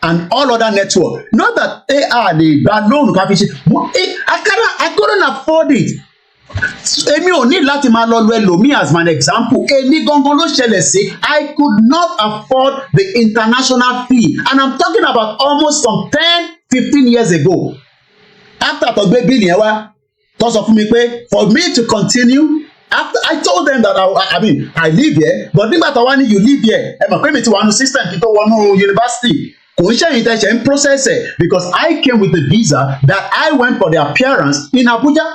and all other network. Not that lè gba loan ká fi ṣe. I couldn't afford it. Èmi ò ní láti máa lọ lo ẹlòmíì as my example. Èmi gangan ló ṣẹlẹ̀ sí. I could not afford the international fee, and I'm talking about almost some 10-15 years ago. After tó gbé bíìlì yẹn wá, tó sọ fún mi pé for me to continue. After I told them that I live here, but nígbà tó wá ní you live here, ẹ mọ̀ pé mi ti wà nínú system kí tó wọnú university. Kò ń ṣẹ̀yìn tẹ̀ ṣe ń process ẹ̀ because I came with a visa that I went for the appearance in Abuja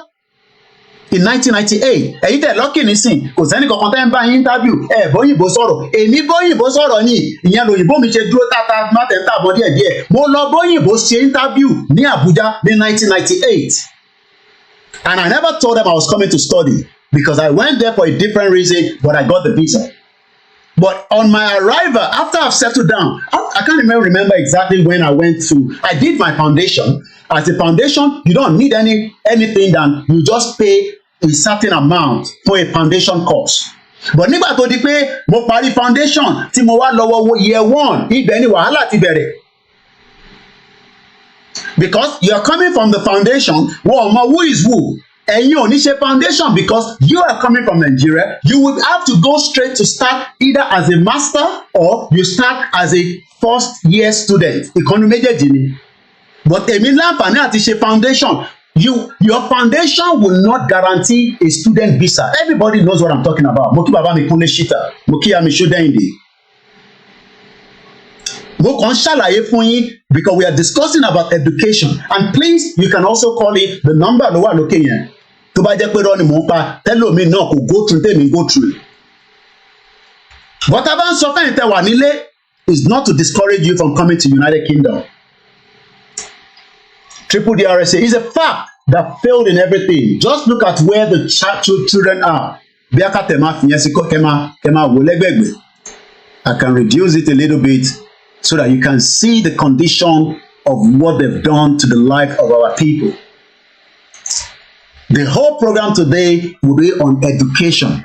in 1998. Ẹ̀yin tẹ̀ lọ́kì nísìn, kò sẹ́ni kankan tẹ́ ń bá yín interview, bóyìnbó sọ̀rọ̀. Èmi bóyìnbó sọ̀rọ̀ ni, ìyẹn lòyìnbó mi ṣe dúró tata mátẹ̀ẹ́ta bọ́ díẹ̀díẹ̀. Mo lọ bóyìnbó ṣe interview ní Abuja ní 1998. And I never told them I was coming to study. Because I went there for a different reason, but I got the visa. But on my arrival, after I've settled down, I can't remember exactly when I went to. I did my foundation. As a foundation, you don't need anything than you just pay a certain amount for a foundation course. But nígbà tó di pé mo parí foundation tí mo wá lọ́wọ́ year 1, ibẹ̀ ni wàhálà ti bẹ̀rẹ̀. Because you are coming from the foundation, who is who? Ẹ̀yin ò ní ṣe foundation because you are coming from Nigeria. You will have to go straight to start either as a master or you start as a first year student. Ìkànnì méjèèjì ni. But èmi láǹfààní àti ṣe foundation. Your foundation will not guarantee a student visa. Everybody knows what I'm talking about. Mo kí bàbá mi Kúnlé Ṣítà, mo kí àmì Ṣódẹ́yìndé. Mo kàn ṣàlàyé fún yín because we are discussing about education, and please you can also call it the number ló wà lókè yẹn. Tó bá jẹ́ pé rọ́ ni mò ń pa tẹ́lómi náà kò go through tèmi go through. But abá ń sọ fẹ́yìn tẹ́ wà nílé is not to discourage you from coming to United Kingdom. Triple DRSA is a fact that failed in everything. Just look at where the children are. I can reduce it a little bit so that you can see the condition of what they've done to the life of our people. The whole program today will be on education.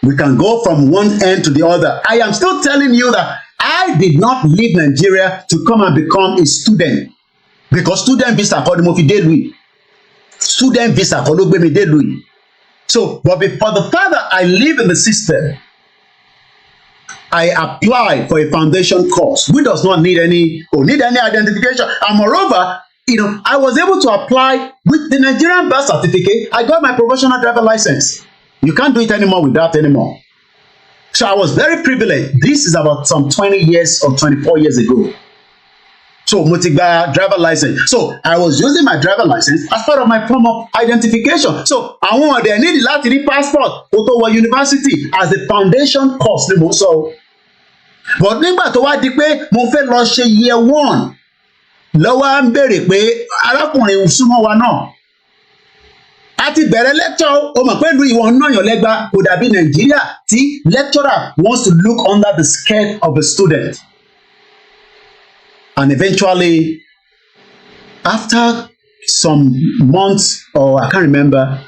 We can go from one end to the other. I am still telling you that I did not leave Nigeria to come and become a student, because student visa called me did we. Student visa called me did we. So, but for the fact that I live in the system, I applied for a foundation course, which does not need any identification. And moreover, I was able to apply with the Nigerian birth certificate. I got my professional driver license. You can't do it anymore with that anymore. So I was very privileged. This is about some 20 years or 24 years ago. So Motigba driver license. So I was using my driver license as part of my form of identification. So I want they need the Latin passport to university as a foundation course. But nígbà tó wá di pé mo fẹ́ lọ ṣe year 1 lọ́wọ́ ń béèrè pé arákùnrin súnmọ́ wa náà. A ti bẹ̀rẹ̀ lecture o mọ̀ pé ìlú ìwọ̀n náà yàn lẹ́gba kò dàbí Nàìjíríà tí lecturer wants to look under the skirt of a student. And eventually, after some months, or I can't remember,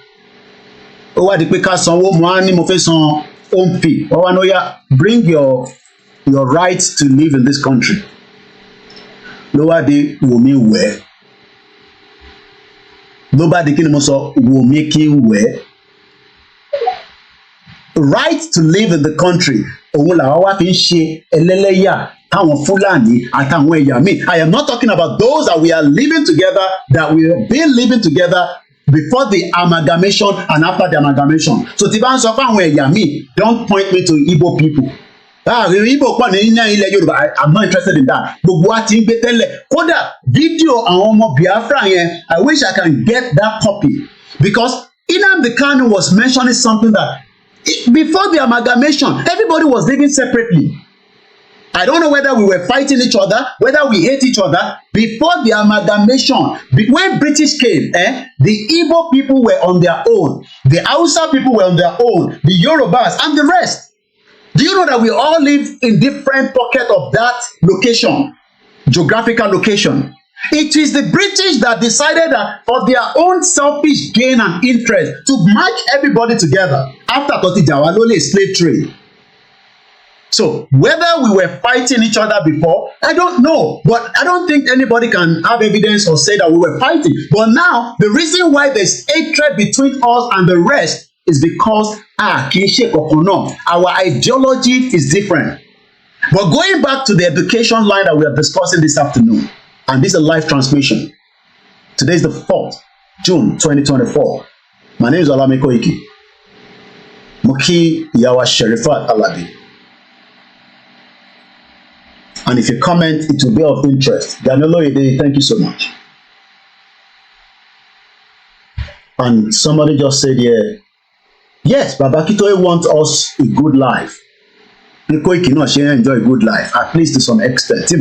ó wá di pé ká sanwó mo á ní mo fẹ́ san home fee. Ó wá ní ó yá, bring your right to live in this country. Ló wá di wò mí wẹ̀. Ló bá di kí ni mo sọ wò mí kí n wẹ̀. Right to live in the country òun làwọn wá fi ń ṣe ẹlẹ́lẹ́yà táwọn Fúlàní àtàwọn ẹ̀yà míì. I am not talking about those that we are living together, that we have been living together before the amalgamation and after the amalgamation. So tí bá ń sọ fún àwọn ẹ̀yà míì, don't point me to Igbo people. Igbo pọ̀ ní ilẹ̀ Yorùbá. I'm not interested in that. Gbogbo wa ti ń gbé tẹ́lẹ̀. Kódà fídíò àwọn ọmọ Biafra yẹn, I wish I can get that copy, because Nnamdi Kanu was mentioning something that before the amalgamation, everybody was living separately. I don't know whether we were fighting each other, whether we hate each other. Before the amalgamation, when British came, the Igbo people were on their own, the Hausa people were on their own, the Yorubas and the rest. Do you know that we all live in different pockets of that location, geographical location? It is the British that decided that for their own selfish gain and interest to match everybody together after Jawalole slave trade. So whether we were fighting each other before, I don't know, but I don't think anybody can have evidence or say that we were fighting. But now the reason why there's hatred between us and the rest is because our ideology is different. But going back to the education line that we are discussing this afternoon, and this is a live transmission. Today is the 4th June 2024. My name is OLAYOMI KOIKI. Muki Yawa Sherifat Alabi. And if you comment, it will be of interest. Danilo Ede, thank you so much. And somebody just said here, yes, Baba Kitoye wants us a good life. Koiki no, she enjoy a good life, at least to some extent. So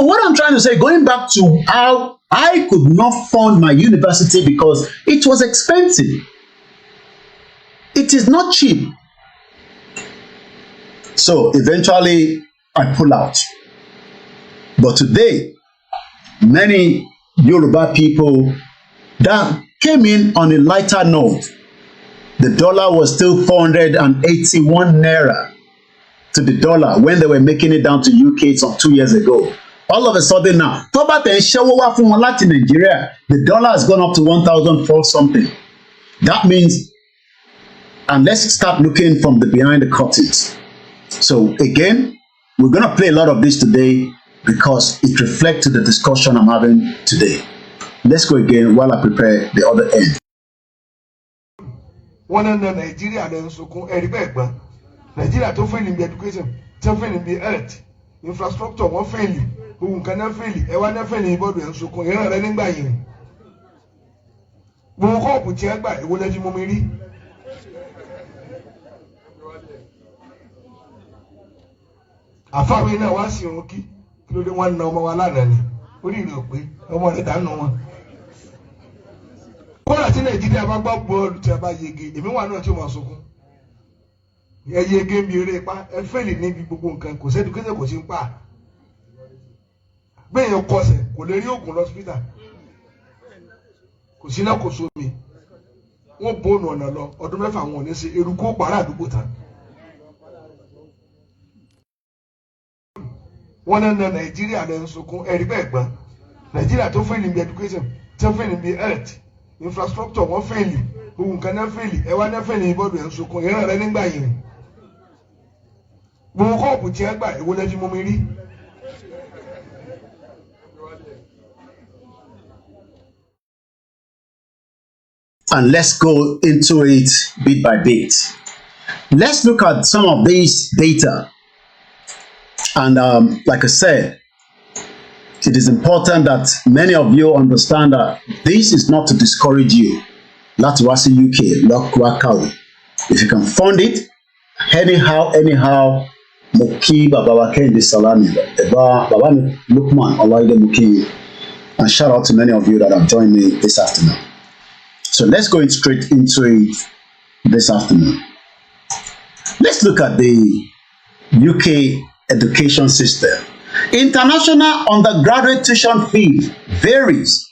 what I'm trying to say, going back to how I could not fund my university because it was expensive. It is not cheap. So eventually I pull out. But today, many Yoruba people that came in on a lighter note, the dollar was still 481 naira to the dollar when they were making it down to UK some 2 years ago. All of a sudden now, the dollar has gone up to 1,004 something. That means, and let's start looking from the behind the curtains. So again, we're going to play a lot of this today because it reflects to the discussion I'm having today. Let's go again while I prepare the other end. One in Nigeria, then so called Eribegba. Nigeria to fail in the education, to fail in the health, infrastructure, one failing, who cannot fail, and one failing body and so called running by him. We will hope with check by what let you mommy. I found in a was your key, through the one no more landing. What do you look with? I want it done no one. kọ́lá tí Nàìjíríà bá gbá bọ́ọ̀lù tí a bá yege èmi wà náà tí ó máa sunkún ẹ yege mi eré pa ẹ fẹ́lì níbi gbogbo nǹkan kò sẹ́ni kéde kò sí ń pa bẹ́ẹ̀ yẹn kọsẹ̀ kò lè rí oògùn lọ́sípítà kò sí náà kò sómi wọ́n bóònù ọ̀nà lọ ọdún mẹ́fà wọn ò ní ṣe eruku ó pàrọ̀ àdúgbò tán. wọ́n náà Nàìjíríà lẹ́ ń sunkún ẹ̀rí bẹ́ẹ̀ gbọ́n Nàìjíríà tó fẹ́lì níbi education tó fẹ́lì níbi health infrastructure wọ́n fẹ́lì ohun kan náà fẹ́lì ẹ wá náà fẹ́lì bọ́ọ̀dù ẹ̀ ń sunkún ìran rẹ nígbà yìí gbogbo kọ́ọ̀pù tí ẹ gbà èwo lẹ́jú mú mi rí. And let's go into it bit by bit. Let's look at some of these data. And like I said, it is important that many of you understand that this is not to discourage you. Láti wá sí UK, lọ́kùá kàwé. If you can fund it, anyhow, mo kí bàbá wa Kẹ́hìndé Salami, bàbá mi Lukman Ọláìdé mo kí yín. And shout out to many of you that have joined me this afternoon. So let's go straight into it this afternoon. Let's look at the UK education system. International undergraduate tuition fee varies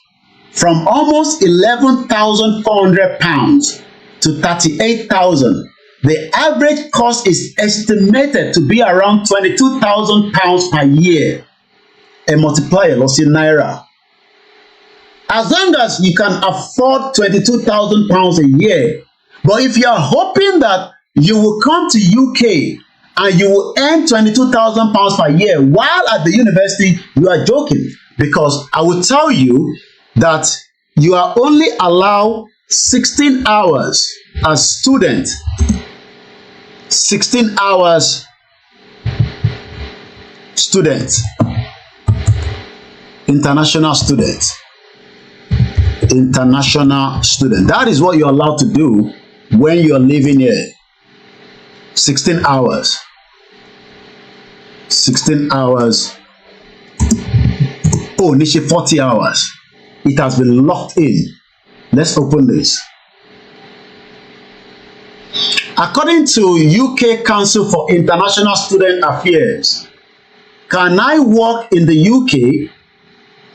from almost £11,400 to £38,000. The average cost is estimated to be around £22,000 per year. A multiplier, loss in naira. As long as you can afford £22,000 a year, but if you are hoping that you will come to UK and you will earn £22,000 per year while at the university, you are joking, because I will tell you that you are only allowed 16 hours as student. 16 hours student, international student. International student. That is what you're allowed to do when you're living here. 16 hours. 16 hours. Oh, Nishi, 40 hours. It has been locked in. Let's open this. According to UK Council for International Student Affairs, can I work in the UK?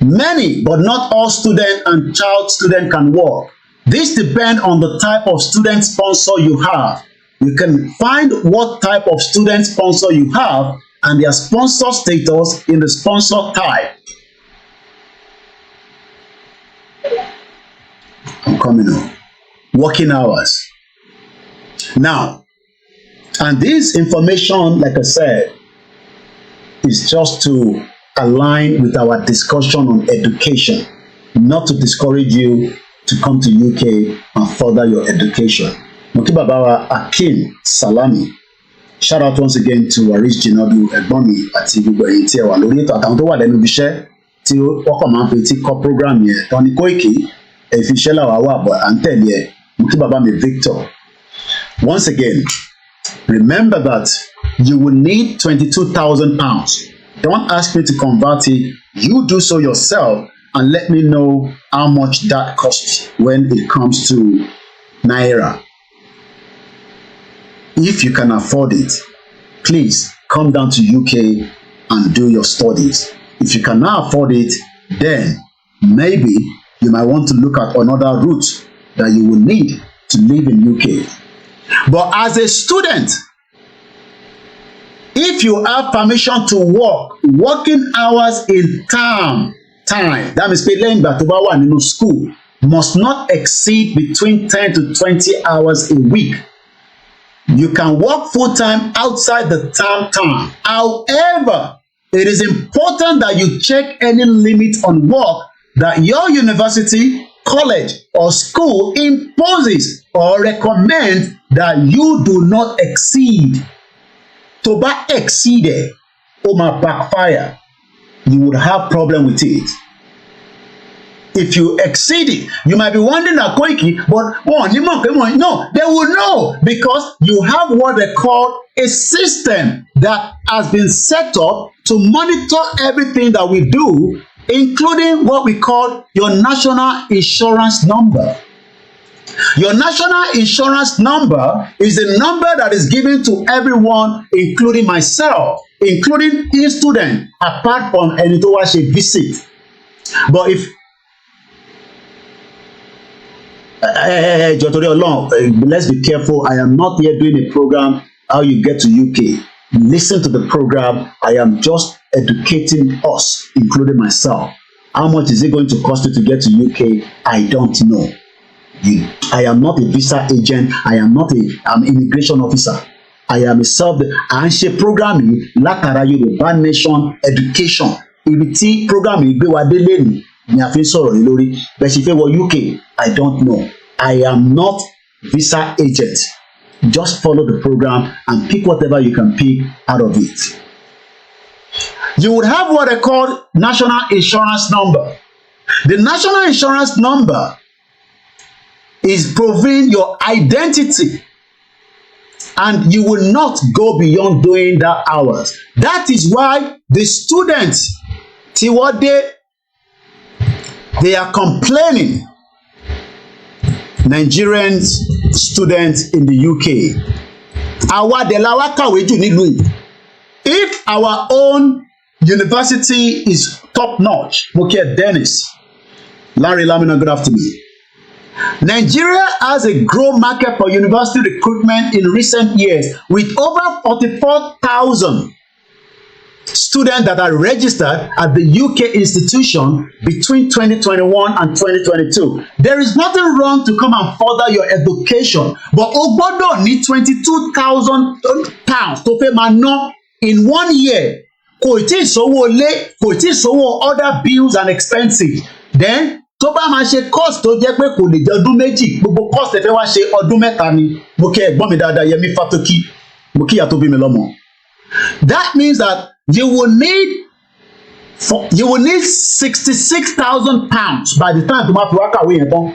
Many, but not all student and child student can work. This depends on the type of student sponsor you have. You can find what type of student sponsor you have and their sponsor status in the sponsor type. I'm coming on. Working hours. Now, and this information, like I said, is just to align with our discussion on education, not to discourage you to come to UK and further your education. Mokibabawa Akin Salami. Shout out once again to Waris Jinodu Egbomi àti gbogbo ẹ̀yin tí ẹ wà lórí ètò àtàwọn tó wà lẹ́nu ibiṣẹ́ tí wọ́n kàn máa ń fetí kọ́ program yẹn tán ní Koiki ẹ̀fiṣẹ́ làwà wà bọ̀ à ń tẹ̀lé ẹ̀ Mokibabami Victor. Once again, remember that you will need £22,000. Don't ask me to convert it. You do so yourself and let me know how much that costs when it comes to Naira. If you can afford it, please come down to UK and do your studies. If you cannot afford it, then maybe you might want to look at another route that you will need to live in UK. But as a student, if you have permission to work, working hours in time, that means pé lẹ́yìn ìgbà tó bá wà nínú school, must not exceed between 10 to 20 hours a week. You can work full-time outside the term time. However, it is important that you check any limit on work that your university, college, or school imposes or recommends that you do not exceed. To bá exceed, ó máa backfire. You would have problem with it. If you exceed it, you might be wondering at Koiki, but no, they will know because you have what they call a system that has been set up to monitor everything that we do, including what we call your national insurance number. Your national insurance number is a number that is given to everyone, including myself, including each student, apart from ẹni tó wá ṣe visit. But if jọ̀ọ́ torí Ọlọ́run, let's be careful. I am not here doing a program how you get to UK. Listen to the program. I am just educating us, including myself. How much is it going to cost you to get to UK? I don't know. I am not a visa agent. I am not an immigration officer. I am a à ń ṣe program yìí látara Yorùbá Nation Education. Ibi tí program yìí gbé wa dé lẹ́nu ni a fi ń sọ̀rọ̀ yìí lórí. Bẹ́ẹ̀ ṣe fẹ́ wọ UK, I don't know. I am not visa agent. Just follow the program and pick whatever you can pick out of it. You would have what I call national insurance number. The national insurance number is proving your identity, and you will not go beyond doing that hours. That is why the students tí wọ́n dé, they are complaining. Nigerian students in the UK. Àwa dẹ̀ la wá kàwé jù nílùú yìí. If our own university is top notch, mo kí ẹ Dennis, Larry Lamina, good afternoon. Nigeria has a growing market for university recruitment in recent years with over 44,000 students that are registered at the UK institution between 2021 and 2022. There is nothing wrong to come and further your education, but o gbọ́dọ̀ ní 22,000 pounds tó fẹ́ máa ná in 1 year. Kò tí ì sówó ilé, kò tí ì sówó other bills and expenses. Then tó bá máa ṣe course tó jẹ́ pé kò lè jẹ́ ọdún méjì, gbogbo course tẹ́ fẹ́ wá ṣe ọdún mẹ́ta ni. Mo kí ẹ̀gbọ́n mi dáadáa Yẹmí Fátókí, mo kí ìyá tó bí mi lọ́mọ. That means that you will need 66,000 pounds by the time to máa fi wá kàwé yẹn tán.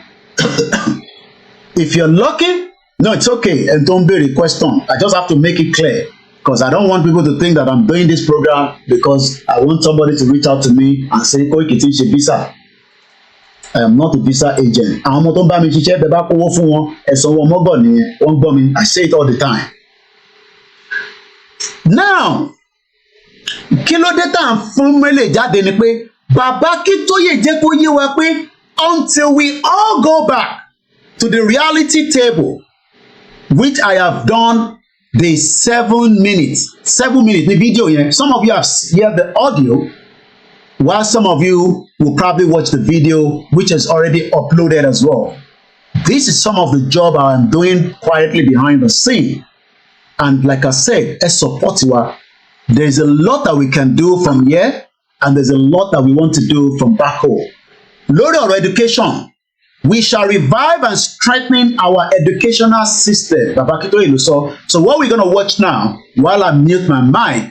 If you're lucky, no, it's okay. And don't be question. I just have to make it clear because I don't want people to think that I'm doing this program because I want somebody to reach out to me and say, Koiki ti ṣe visa. I am not a visa agent. Àwọn ọmọ tó ń bá mi ṣiṣẹ́ bẹ́ẹ̀ bá kówó fún wọn, ẹ̀sán wọn mọ́gọ̀ nìyẹn, wọ́n gbọ́ mi. I say it all the time. Now, kí ló dé tá à ń fún mẹ́lẹ̀ jáde ni pé bàbá Akíntóyè jẹ́ kó yé wa pé until we all go back to the reality table, which I have done the 7 minutes ní video yẹn. Some of you have heard the audio, while some of you will probably watch the video, which is already uploaded as well. This is some of the job I am doing quietly behind the scene. And like I said, ẹ support wa. There's a lot that we can do from here, and there's a lot that we want to do from back home. Lórí ọ̀rọ̀ education, we shall revive and strengthen our educational system. Baba Akíntóyè ló sọ. So what we're going to watch now, while I mute my mic,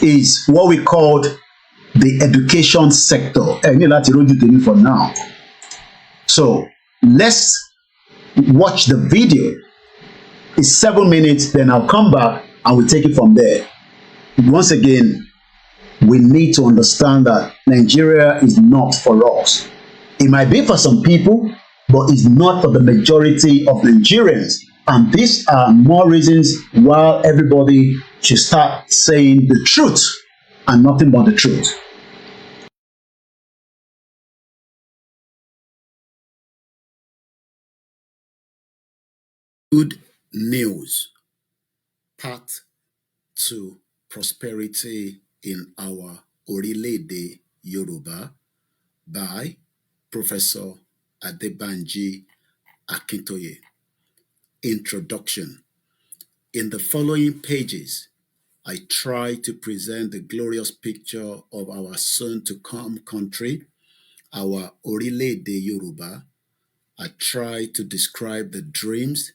is what we called the education sector. Ẹ ní láti rójú tèmi for now. So let's watch the video. It's 7 minutes, then I'll come back and we'll take it from there. Once again, we need to understand that Nigeria is not for us. It might be for some people, but it's not for the majority of Nigerians. And these are more reasons why everybody should start saying the truth and nothing but the truth. Good news. Part 2. Prosperity in our Orílẹ̀-èdè Yorùbá by Professor Adebanji Akintoye. Introduction. In the following pages, I try to present the glorious picture of our soon-to-come country, our Orílẹ̀-èdè Yorùbá. I try to describe the dreams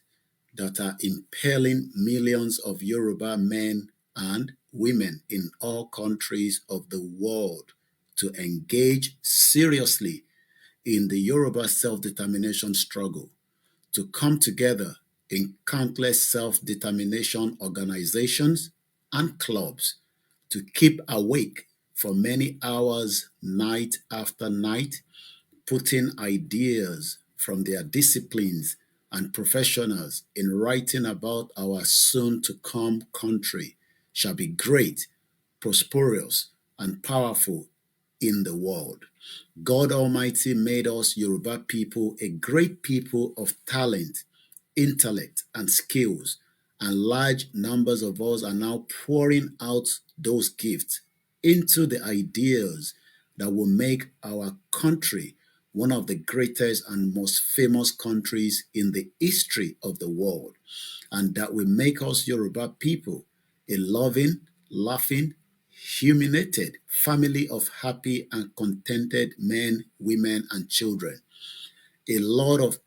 that are impelling millions of Yoruba men and women in all countries of the world to engage seriously in the Yoruba self-determination struggle, to come together in countless self-determination organizations and clubs, to keep awake for many hours night after night, putting ideas from their disciplines and professionals in writing about our soon-to-come country shall be great, prosperous, and powerful in the world. God Almighty made us Yoruba people a great people of talent, intellect, and skills, and large numbers of us are now pouring out those gifts into the ideas that will make our country one of the greatest and most famous countries in the history of the world, and that will make us Yoruba people a loving, laughing, humiliated family of happy and contented men, women, and children. A lot of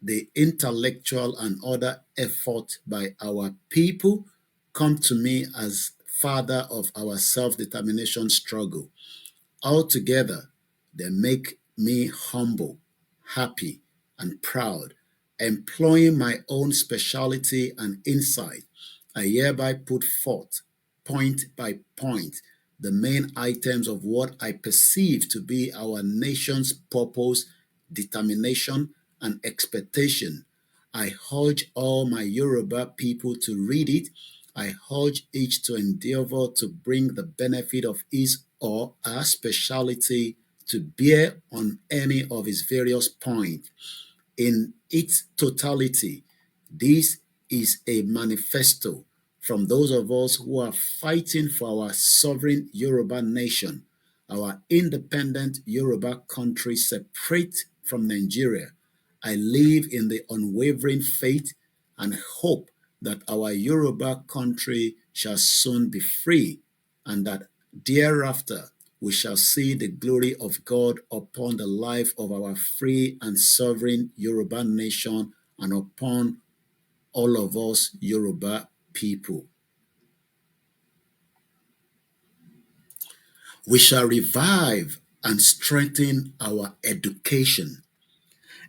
the intellectual and other effort by our people come to me as father of our self-determination struggle. Altogether, they make me humble, happy, and proud. Employing my own speciality and insight, I hereby put forth, point by point, the main items of what I perceive to be our nation's purpose, determination, and expectation. I urge all my Yoruba people to read it. I urge each to endeavor to bring the benefit of his or her speciality to bear on any of its various points. In its totality, this is a manifesto from those of us who are fighting for our sovereign Yoruba nation, our independent Yoruba country separate from Nigeria. I live in the unwavering faith and hope that our Yoruba country shall soon be free, and that thereafter we shall see the glory of God upon the life of our free and sovereign Yoruba nation and upon all of us Yoruba people. We shall revive and strengthen our education.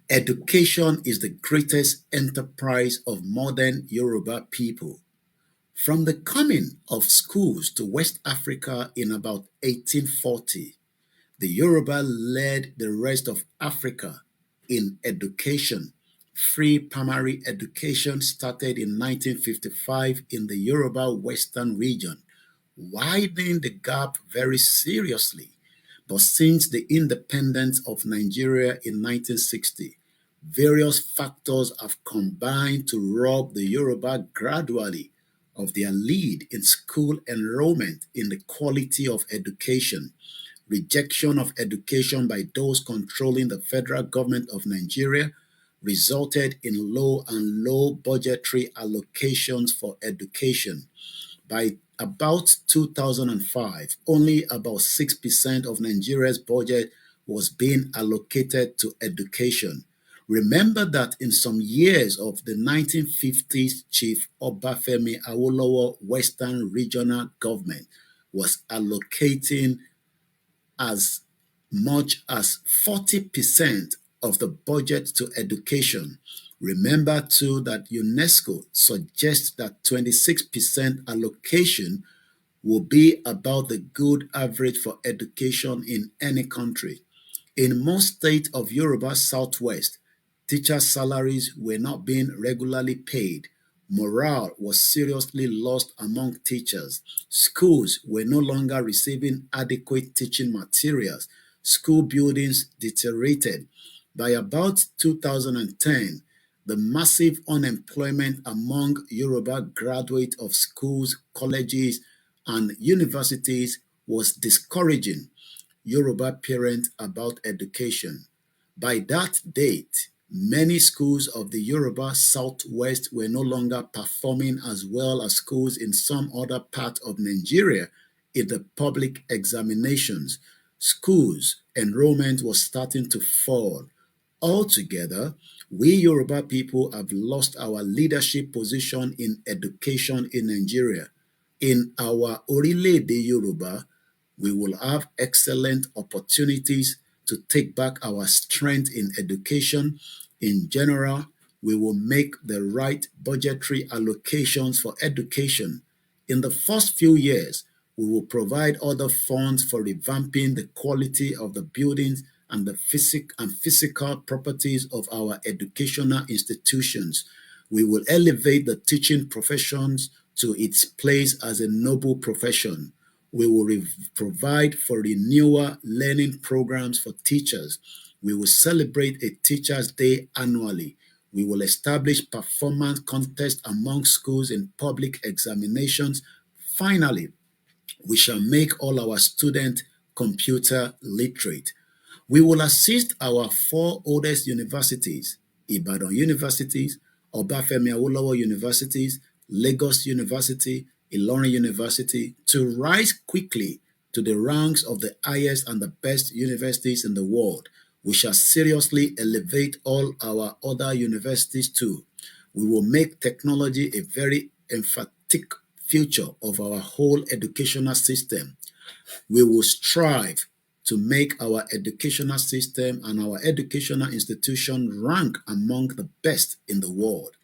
Education is the greatest enterprise of modern Yoruba people. From the coming of schools to West Africa in about 1840, the Yoruba led the rest of Africa in education. Free primary education started in 1955 in the Yoruba Western region, widening the gap very seriously. But since the independence of Nigeria in 1960, various factors have combined to rob the Yoruba gradually of their lead in school enrollment in the quality of education. Rejection of education by those controlling the federal government of Nigeria resulted in low budgetary allocations for education. By about 2005, only about 6% of Nigeria's budget was being allocated to education. Remember that in some years of the 1950s, Chief Obafemi Awolowo Western Regional Government was allocating as much as 40% of the budget to education. Remember too that UNESCO suggests that 26% allocation will be about the good average for education in any country. In most states of Yoruba Southwest, teachers' salaries were not being regularly paid. Morale was seriously lost among teachers. Schools were no longer receiving adequate teaching materials. School buildings deteriorated. By about 2010, the massive unemployment among Yoruba graduates of schools, colleges, and universities was discouraging Yoruba parents about education. By that date, many schools of the Yoruba Southwest were no longer performing as well as schools in some other part of Nigeria in the public examinations. Schools enrollment was starting to fall. Altogether, we Yoruba people have lost our leadership position in education in Nigeria. In our Orílẹ̀-èdè Yoruba, we will have excellent opportunities to take back our strength in education. In general, we will make the right budgetary allocations for education. In the first few years, we will provide other funds for revamping the quality of the buildings and the physical properties of our educational institutions. We will elevate the teaching professions to its place as a noble profession. We will provide for renewal learning programs for teachers. We will celebrate a Teachers' Day annually. We will establish performance contests among schools in public examinations. Finally, we shall make all our students computer literate. We will assist our 4 oldest universities, Ibadan Universities, Obafemi Awolowo Universities, Lagos University, Ilorin University, to rise quickly to the ranks of the highest and the best universities in the world. We shall seriously elevate all our other universities too. We will make technology a very emphatic feature of our whole educational system. We will strive to make our educational system and our educational institution rank among the best in the world.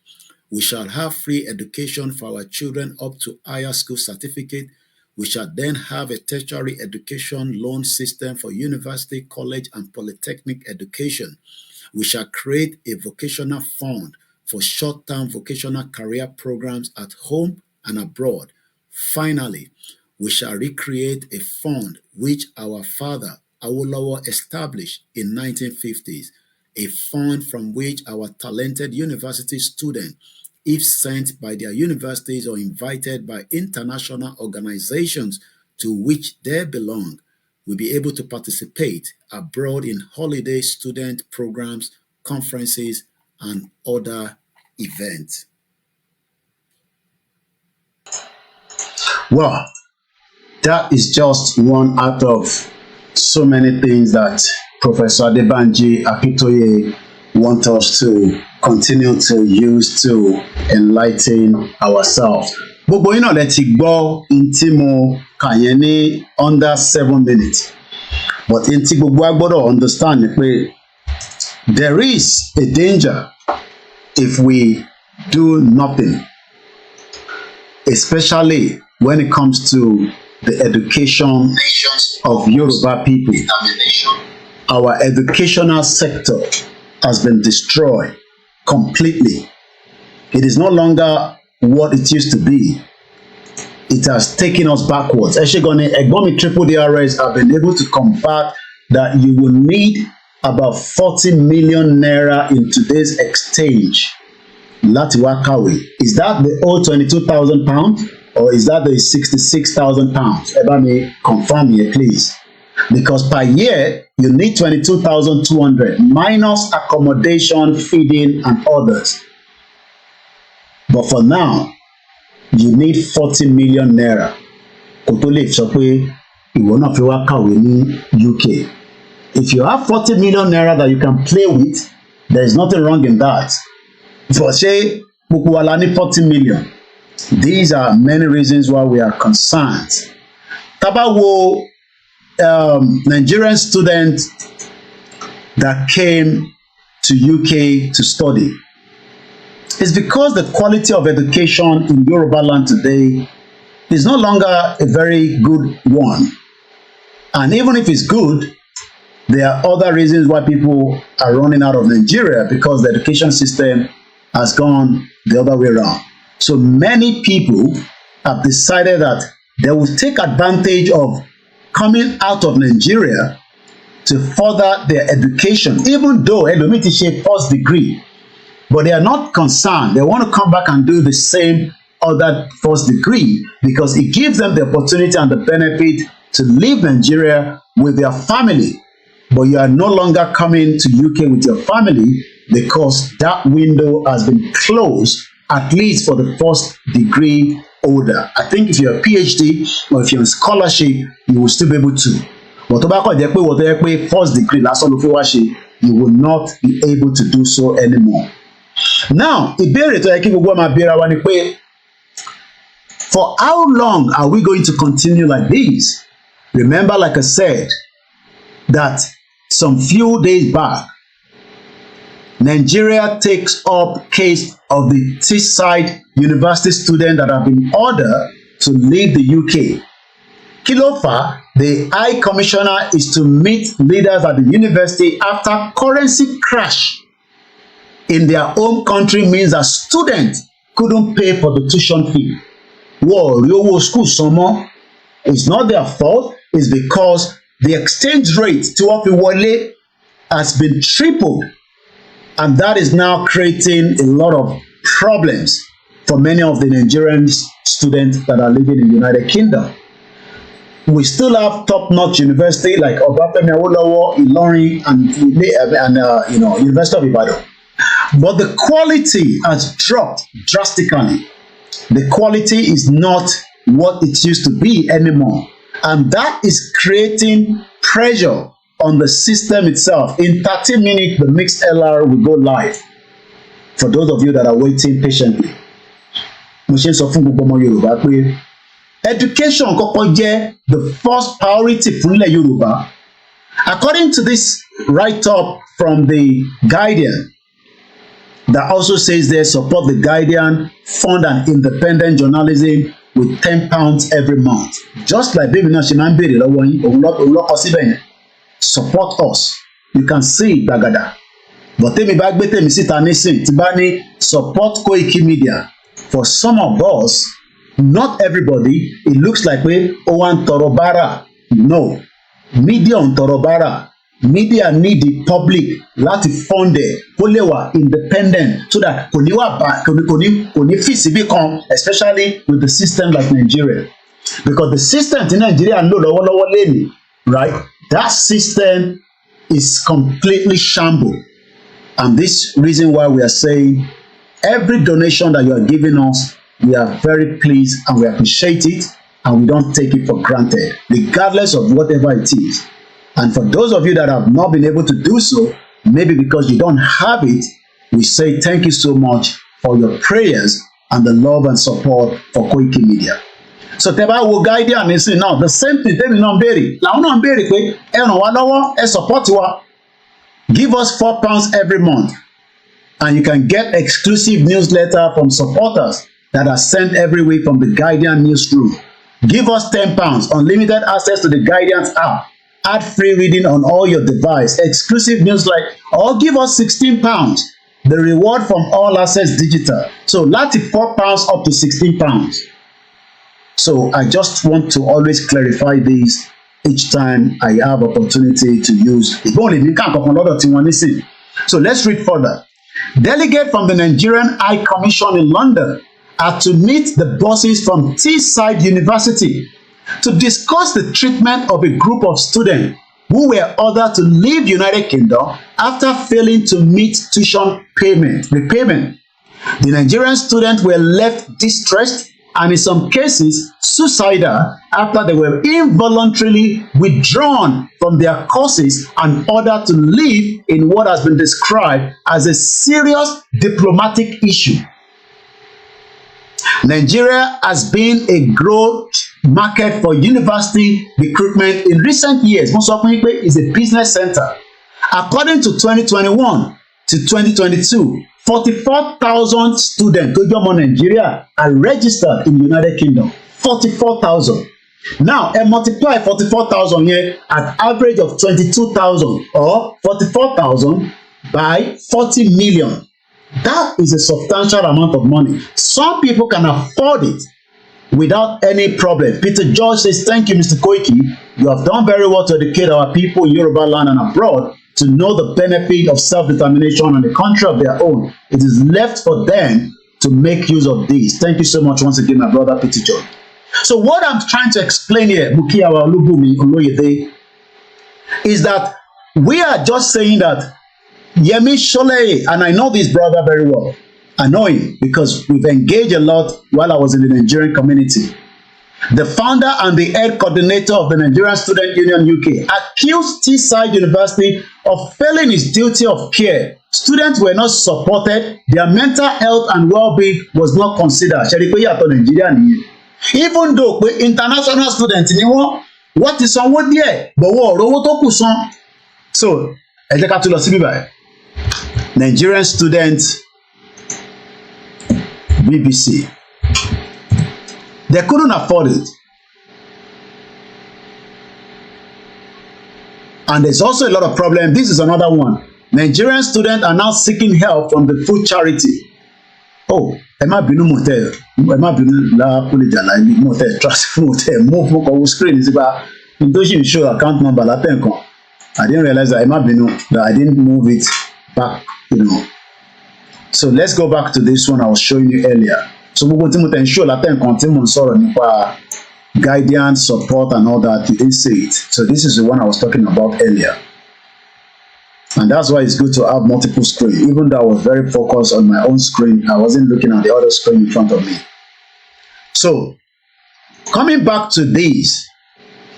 We shall have free education for our children up to higher school certificate. We shall then have a tertiary education loan system for university, college, and polytechnic education. We shall create a vocational fund for short-term vocational career programs at home and abroad. Finally, we shall recreate a fund which our father Awolowo established in 1950s, a fund from which our talented university students, if sent by their universities or invited by international organizations to which they belong, will be able to participate abroad in holiday student programs, conferences, and other events. Well, that is just one out of so many things that Professor Adebanji Akintoye wants us to continue to use to enlighten ourselves. Gbogbo yín náà lẹ ti gbọ́ in tí mo kà yẹn ní under 7 minutes. But in tí gbogbo wa gbọ́dọ̀ understand ni pé there is a danger if we do nothing, especially when it comes to the education of Yoruba people. Our educational sector has been destroyed completely. It is no longer what it used to be. It has taken us backwards. Eshegoni, Egbomi Triple DRS have been able to combat that you will need about 40 million naira in today's exchange. Láti wá kàwé. Is that the old 22,000 pounds or is that the 66,000 pounds? Ẹ bá mi confirm here, please. Because per year, you need 22,200 minus accommodation, feeding, and others. But for now, you need 40 million naira. Kó tó lè sọ pé ìwọ náà fi wá kàwé ní UK. If you have 40 million naira that you can play with, there is nothing wrong in that. For say, gbogbo wa la ní 40 million. These are many reasons why we are concerned. Tá bá wo Nigerian students that came to UK to study, it's because the quality of education in Yoruba land today is no longer a very good one. And even if it's good, there are other reasons why people are running out of Nigeria, because the education system has gone the other way around. So many people have decided that they will take advantage of coming out of Nigeria to further their education, even though ẹlòmíì ti ṣe first degree, but they are not concerned. They want to come back and do the same other first degree because it gives them the opportunity and the benefit to leave Nigeria with their family. But you are no longer coming to UK with your family because that window has been closed, at least for the first degree holder. I think if you're a PhD or if you're in scholarship, you will still be able to. But tó bá kàn jẹ́ pé wọ́n tó yẹ pé first degree lásán ló fi wá ṣe, you will not be able to do so anymore. Now, ìbéèrè tó yẹ kí gbogbo máa béèrè wa ni pé, for how long are we going to continue like this? Remember, like I said, that some few days back, Nigeria takes up case of the Teesside University students that have been ordered to leave the UK. Kí ló fà á The High Commissioner is to meet leaders at the university after currency crash in their home country means that students couldn't pay for the tuition fee. Owó school sọmọ. It's not their fault. It's because the exchange rate tí wọ́n fi wọlé has been tripled, and that is now creating a lot of problems for many of the Nigerian students that are living in the United Kingdom. We still have top-notch university like Obafemi Awolowo, Ilorin, and University of Ibadan. But the quality has dropped drastically. The quality is not what it used to be anymore. And that is creating pressure on the system itself. In 30 minutes, the mixed LR will go live. For those of you that are waiting patiently. Mo ṣe ń sọ fún gbogbo ọmọ Yorùbá pé education kọ́kọ́ jẹ́ the first priority fúnlẹ̀ Yorùbá. According to this write-up from the Guardian, that also says they support the Guardian, fund and independent journalism with £10 every month. Just like Baby National Bere lọ́wọ́ yín, òun lọ́kọ síbẹ̀ yẹn. Support us. You can see Gbagada. But tèmi bá gbé tèmi síta nísìn tí bá ní support Koikimedia. For some of us, not everybody, it looks like pé ó wá ń tọrọ bárà. No. Media ń tọrọ bárà. Media need the public láti fund ẹ̀ kó lè wà independent so that kò ní fi síbí kan, especially with the system like Nigeria. Because the system tí Nigeria ń lò lọ́wọ́lọ́wọ́ lẹ́nu, right? That system is completely shambles. And this reason why we are saying every donation that you are giving us, we are very pleased and we appreciate it, and we don't take it for granted, regardless of whatever it is. And for those of you that have not been able to do so, maybe because you don't have it, we say thank you so much for your prayers and the love and support for Koikimedia. So tẹ́ bá wo Guardian nísìn náà, the same thing tẹ́mi náà ń béèrè, làwọn náà ń béèrè pé ẹ ràn wá lọ́wọ́, ẹ support wa. Give us £4 every month, and you can get exclusive newsletter from supporters that are sent every week from the Guardian newsroom. Give us £10, unlimited access to the Guardian's app, ad-free reading on all your device, exclusive newsletter, or give us £16, the reward from All Access Digital. So láti £4 up to £16. So I just want to always clarify this each time I have opportunity to use. So let's read further. Delegate from the Nigerian High Commission in London are to meet the bosses from Teesside University to discuss the treatment of a group of students who were ordered to leave United Kingdom after failing to meet tuition repayment. The Nigerian students were left distressed and in some cases suicidal after they were involuntarily withdrawn from their courses and ordered to leave in what has been described as a serious diplomatic issue. Nigeria has been a growth market for university recruitment in recent years. Mo sọ fún yín pé is a business center. According to 2021 to 2022, 44,000 students tó jẹ́ ọmọ Nigeria are registered in the United Kingdom. 44,000. Now, multiply 44,000 here at average of 22,000 or 44,000 by 40 million. That is a substantial amount of money. Some people can afford it without any problem. Peter George says, thank you, Mr. Koiki. You have done very well to educate our people in Yoruba land and abroad to know the benefit of self-determination and a country of their own. It is left for them to make use of this. Thank you so much once again, my brother Peter George. So what I'm trying to explain here, Mukiawa Olubumi Oloyede, is that we are just saying that Yemi Shole, and I know this brother very well. I know him because we've engaged a lot while I was in the Nigerian community. The founder and the head coordinator of the Nigerian Student Union UK accused Teesside University of failing its duty of care. Students were not supported, their mental health and well-being was not considered. Even though international students ni wọ́n ti sanwó díẹ̀, but wọ́n ò rówó tó kù san. So, ẹ jẹ́ ká tún lọ síbí báyìí. Nigerian students, BBC. They couldn't afford it. And there's also a lot of problem. This is another one. Nigerian students are now seeking help from the food charity. Oh, ẹ má bínú lákúlẹ̀jà láìní motel transfer motel move fún screen is about intoshi show account number látẹ̀ǹkan. I didn't realize that ẹ má bínú that I didn't move it back, So let's go back to this one I was showing you earlier. So gbogbo tí mo tẹ̀ ń show látẹ̀ǹkan tí mo ń sọ̀rọ̀ nípa guidance, support and all that, you didn't see it. So this is the one I was talking about earlier. And that's why it's good to have multiple screens. Even though I was very focused on my own screen, I wasn't looking at the other screen in front of me. So, coming back to this,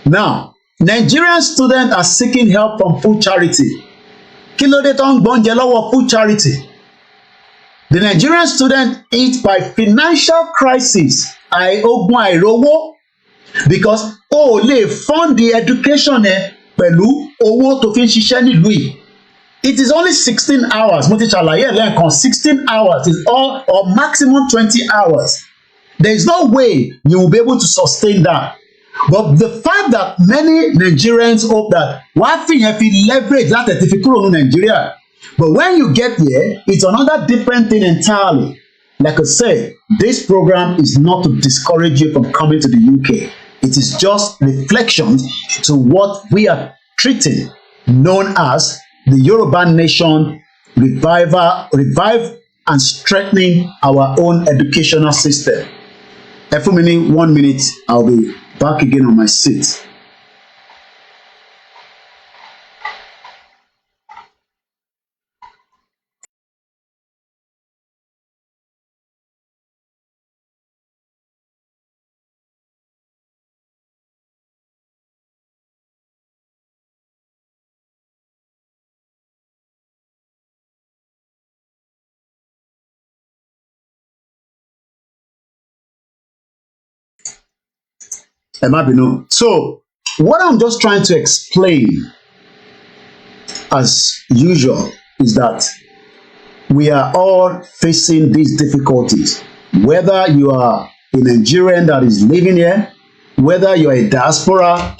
now, Nigerian students are seeking help from food charity. Kí ló dé tó ń gbóúnjẹ lọ́wọ́ food charity? The Nigerian students eat by financial crisis, ogun àìrówó, because o lè fund the education pẹ̀lú owó tó fi ń ṣiṣẹ́ nílùú yìí. It is only 16 hours. Mo ti ṣàlàyé lẹ́ẹ̀kan 16 hours is all or maximum 20 hours. There is no way you will be able to sustain that. But the fact that many Nigerians hope that wàá fìyẹn fi leverage láti ti fi kúrò ní Nigeria. But when you get there, it's another different thing entirely. Like I said, this program is not to discourage you from coming to the UK. It is just reflections to what we are treating, known as the Yoruba Nation revive and strengthening our own educational system. Every minute, 1 minute, I'll be back again on my seat. So, what I'm just trying to explain, as usual, is that we are all facing these difficulties. Whether you are a Nigerian that is living here, whether you are a diaspora,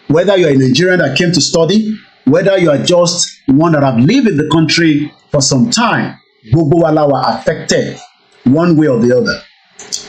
whether you are a Nigerian that came to study, whether you are just one that have lived in the country for some time, gbogbo wa la wà affected one way or the other.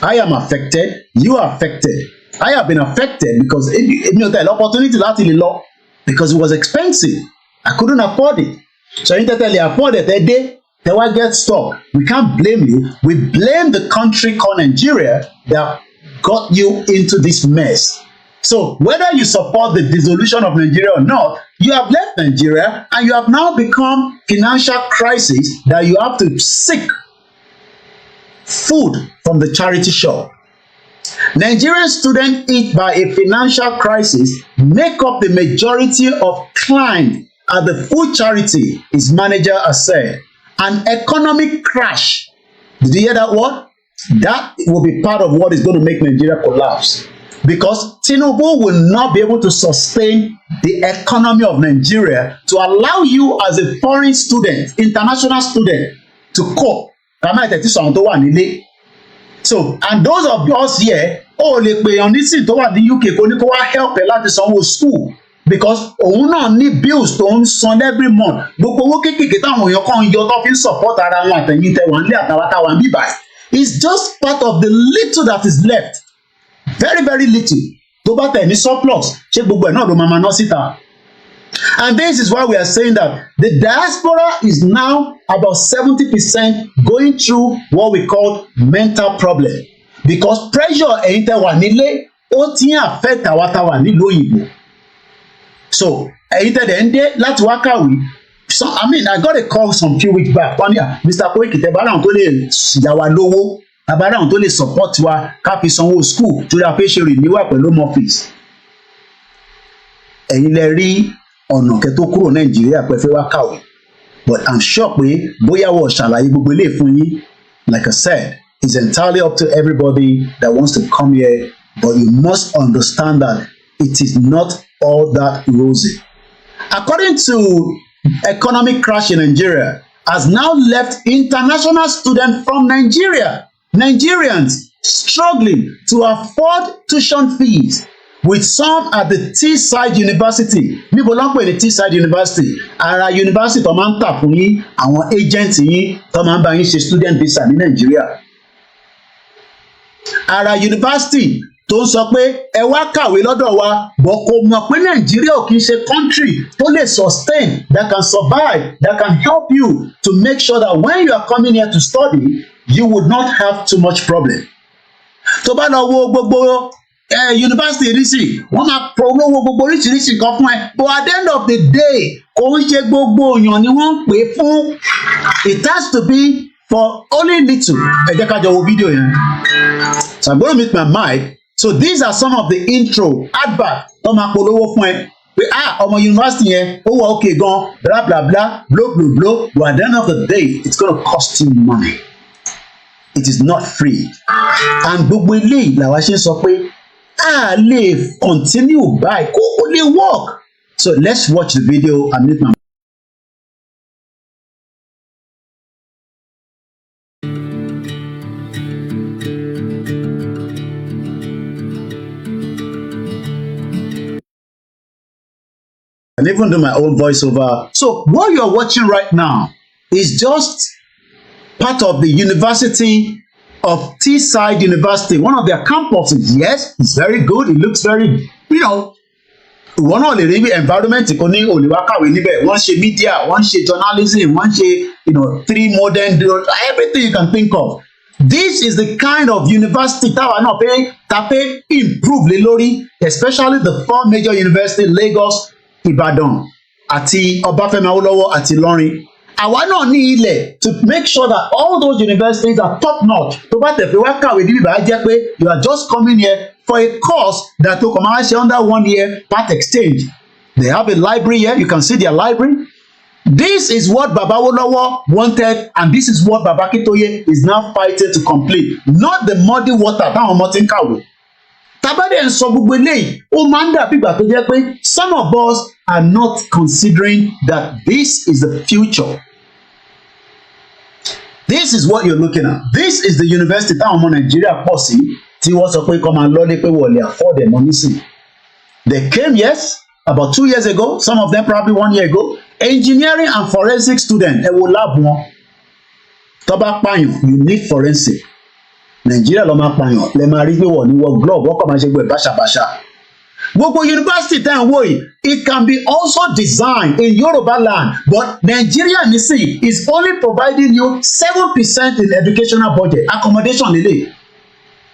I am affected, you are affected. I have been affected because the opportunity láti lè lọ because it was expensive. I couldn't afford it. So you tell you afford it, they why get stuck. We can't blame you. We blame the country called Nigeria that got you into this mess. So whether you support the dissolution of Nigeria or not, you have left Nigeria and you have now become financial crisis that you have to seek food from the charity shop. Nigerian students hit by a financial crisis make up the majority of clients at the food charity, his manager has said. An economic crash. Did you hear that word? That will be part of what is going to make Nigeria collapse. Because Tinubu will not be able to sustain the economy of Nigeria to allow you as a foreign student, international student, to cope. So, and those of us here, lè pè yàn nísìn tó wà ní UK kò ní kó wá help ẹ láti sanwó school because òun náà ní bills tó ń san every month. Gbogbo owó kékèké táwọn èèyàn kan yọ tó fi ń support ara wọn àtẹ̀yìn tẹ̀wọ̀n nílé àtàwátàwà ń bíbà. It's just part of the little that is left. Very, very little. Tó bá tẹ̀ ní surplus, ṣé gbogbo ẹ̀ náà ló máa ná síta? And this is why we are saying that the diaspora is now about 70% going through what we call mental problem. Because pressure ẹ̀yin tẹ́ wà nílé ó ti ń affect àwa tá wà nílùú òyìnbó. So ẹ̀yin tẹ́ dẹ̀ ń dé láti wá kàwé. So I mean I got a call some few weeks back. Wọ́n ní Mr. Koiki tẹ́ bá ráhùn tó lè yà wá lówó, bá ráhùn tó lè support wa ká fi sanwó school torí a fẹ́ ṣe renewal pẹ̀lú home office. Ẹ̀yin lẹ rí ọ̀nà kẹ́ tó kúrò Nàìjíríà pé fẹ́ wá kàwé. But I'm sure pé bóyá wọ́n ṣàlàyé gbogbo ilé fún yín. Like I said, it's entirely up to everybody that wants to come here, but you must understand that it is not all that rosy. According to economic crash in Nigeria, has now left international students from Nigeria, Nigerians struggling to afford tuition fees, with some at the Teesside University. Níbo ló ń pè ní Teesside University? Ara university tó máa ń tà fún yín àwọn agent yín tó máa ń bá yín ṣe student visa ní Nàìjíríà. Ara university tó ń sọ pé ẹ wá kàwé lọ́dọ̀ wa bọ̀ kò mọ̀ pé Nàìjíríà ò kì í ṣe country tó lè sustain, that can survive, that can help you to make sure that when you are coming here to study, you would not have too much problem. Tó bá lọ wo gbogbo university rísì wọ́n máa polówó gbogbo oríṣiríṣi nǹkan fún ẹ, but at the end of the day kò ń ṣe gbogbo èèyàn ni wọ́n ń pè fún. It has to be for only little. Ẹ jẹ́ ká jọ wo fídíò yẹn. So I'm going to mute my mic. So these are some of the intro advert tó máa polówó fún ẹ pé ọmọ university yẹn ó wà okay gan bla bla bla blow blow blow, but at the end of the day it's going to cost you money. It is not free. And gbogbo eléyìí làwa ṣe ń sọ pé a lè continue by kó o lè work. So let's watch the video and make my. And even do my own voiceover. So what you're watching right now is just part of the University of Teesside University, one of their campuses. Yes, it's very good. It looks very, ìwọ náà lè rí environment kò ní olùwákàwé níbẹ̀. Wọ́n ṣe media, wọ́n ṣe journalism, wọ́n ṣe, 3 modern, everything you can think of. This is the kind of university táwa náà fẹ́ improve lé lórí, especially the 4 major universities, Lagos, Ibadan, àti Ọbáfẹ́mi Awólọ́wọ̀ àti Ìlọrin. Àwa náà ní ilẹ̀ to make sure that all those universities are top notch. Tó bá tẹ̀ pé wá kàwé níbi ìbá jẹ́ pé you are just coming here for a course that to come out under 1 year part exchange. They have a library here. You can see their library. This is what Baba Awólọ́wọ̀ wanted, and this is what Baba Akintoye is now fighting to complete. Not the muddy water táwọn ọmọ ti ń kàwé. Tabade ń sọ gbogbo eléyìí, ó máa ń dàbí ìgbà tó jẹ́ pé some of us are not considering that this is the future. This is what you're looking at. This is the university táwọn ọmọ Nàìjíríà pọ̀ sí tí wọ́n sọ pé kọ́ máa lọ́lé pé wọ́n lè afford their money sí. They came, yes, about 2 years ago, some of them probably 1 year ago. Engineering and forensic student, ẹ wo lab wọn. Tó bá pààyàn, you need forensic. Nàìjíríà ló máa pààyàn, lè máa rí pé wọ́n ní wọ́n glove, wọ́n kọ́ máa ṣe gbé báṣabàṣa. Gbogbo university tẹ́ ń wò yìí, it can be also designed in Yoruba land, but Nigeria nísìnyí is only providing you 7% in educational budget, accommodation lélẹ̀.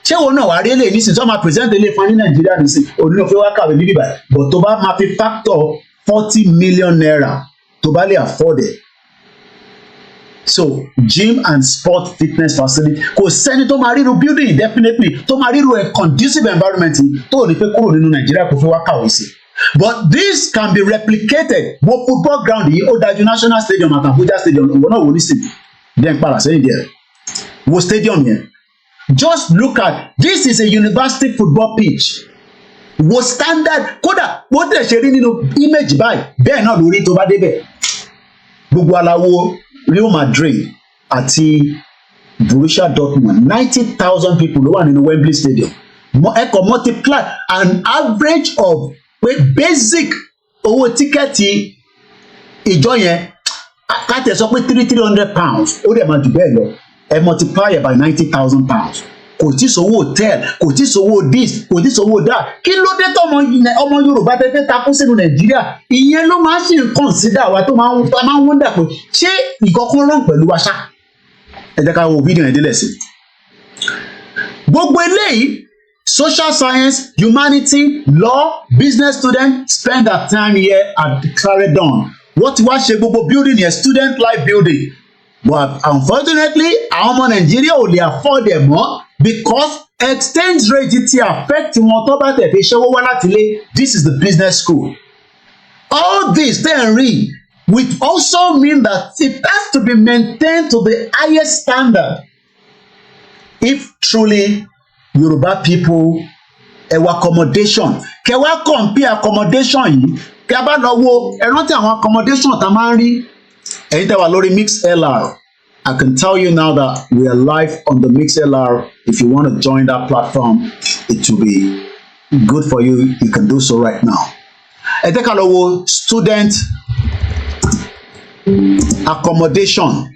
Ṣé wọn náà wàá rí eléyìí nísìnyí tó máa present eléyìí fún ní Nàìjíríà nísìnyí, òní ò fẹ́ wá kàwé níbí báyìí, but tó bá máa fi factor 40 million naira tó bá lè afford it. So gym and sport fitness facility, kò sẹ́ni tó máa ríru building definitely tó máa ríru a conducive environment tó ní pé kúrò nínú Nàìjíríà kò fi wá kàwé sí. But this can be replicated. Mo football ground yìí ó dájú National Stadium àti Abuja Stadium ìwọ náà wò ní sìn then para sẹ́yìn díẹ̀ wo stadium yẹn. Just look at this is a university football pitch. Wo standard kódà bó tẹ̀ ṣe rí nínú image báyìí bẹ́ẹ̀ náà lórí tó bá débẹ̀. Gbogbo aláwo Real Madrid àti Borussia Dortmund 90,000 people ló wà nínú Wembley Stadium. Ẹ kàn multiply an average of basic owó tíkẹ́ẹ̀tì ìjọ yẹn ká tẹ̀ sọ pé £300 ó dẹ̀ máa jù bẹ́ẹ̀ lọ. Ẹ multiply it by 90,000 pounds. Kò tí sówó hotel, kò tí sówó this, kò tí sówó that. Kí ló dé tó ọmọ Yorùbá tẹ́tẹ́ takú sínú Nàìjíríà? Ìyẹn ló máa ń ṣe consider wa tó máa ń wonder pé ṣé ìkọ̀kan rán pẹ̀lú wa ṣá? Ẹ jẹ́ ká wo fídíò yẹn délẹ̀ sí. Gbogbo eléyìí social science, humanity, law, business students spend their time here at Caledon. Wọ́n ti wá ṣe gbogbo building yẹn student life building. But unfortunately, àwọn ọmọ Nàìjíríà ò lè afford ẹ̀ mọ́ because exchange rate ti affect wọn tó bá tẹ̀ fi ṣẹ́wó wá láti ilé. This is the business school. All this then read will also mean that it has to be maintained to the highest standard. If truly Yoruba people ẹwà accommodation kẹwàá compare accommodation yìí kí a bá lọ wo ẹ rántí àwọn accommodation tá a máa ń rí ẹ̀yin tẹ́ wà lórí MixLR. I can tell you now that we are live on the MixLR. If you want to join that platform, it will be good for you. You can do so right now. Ẹ jẹ́ ká lọ wo student accommodation.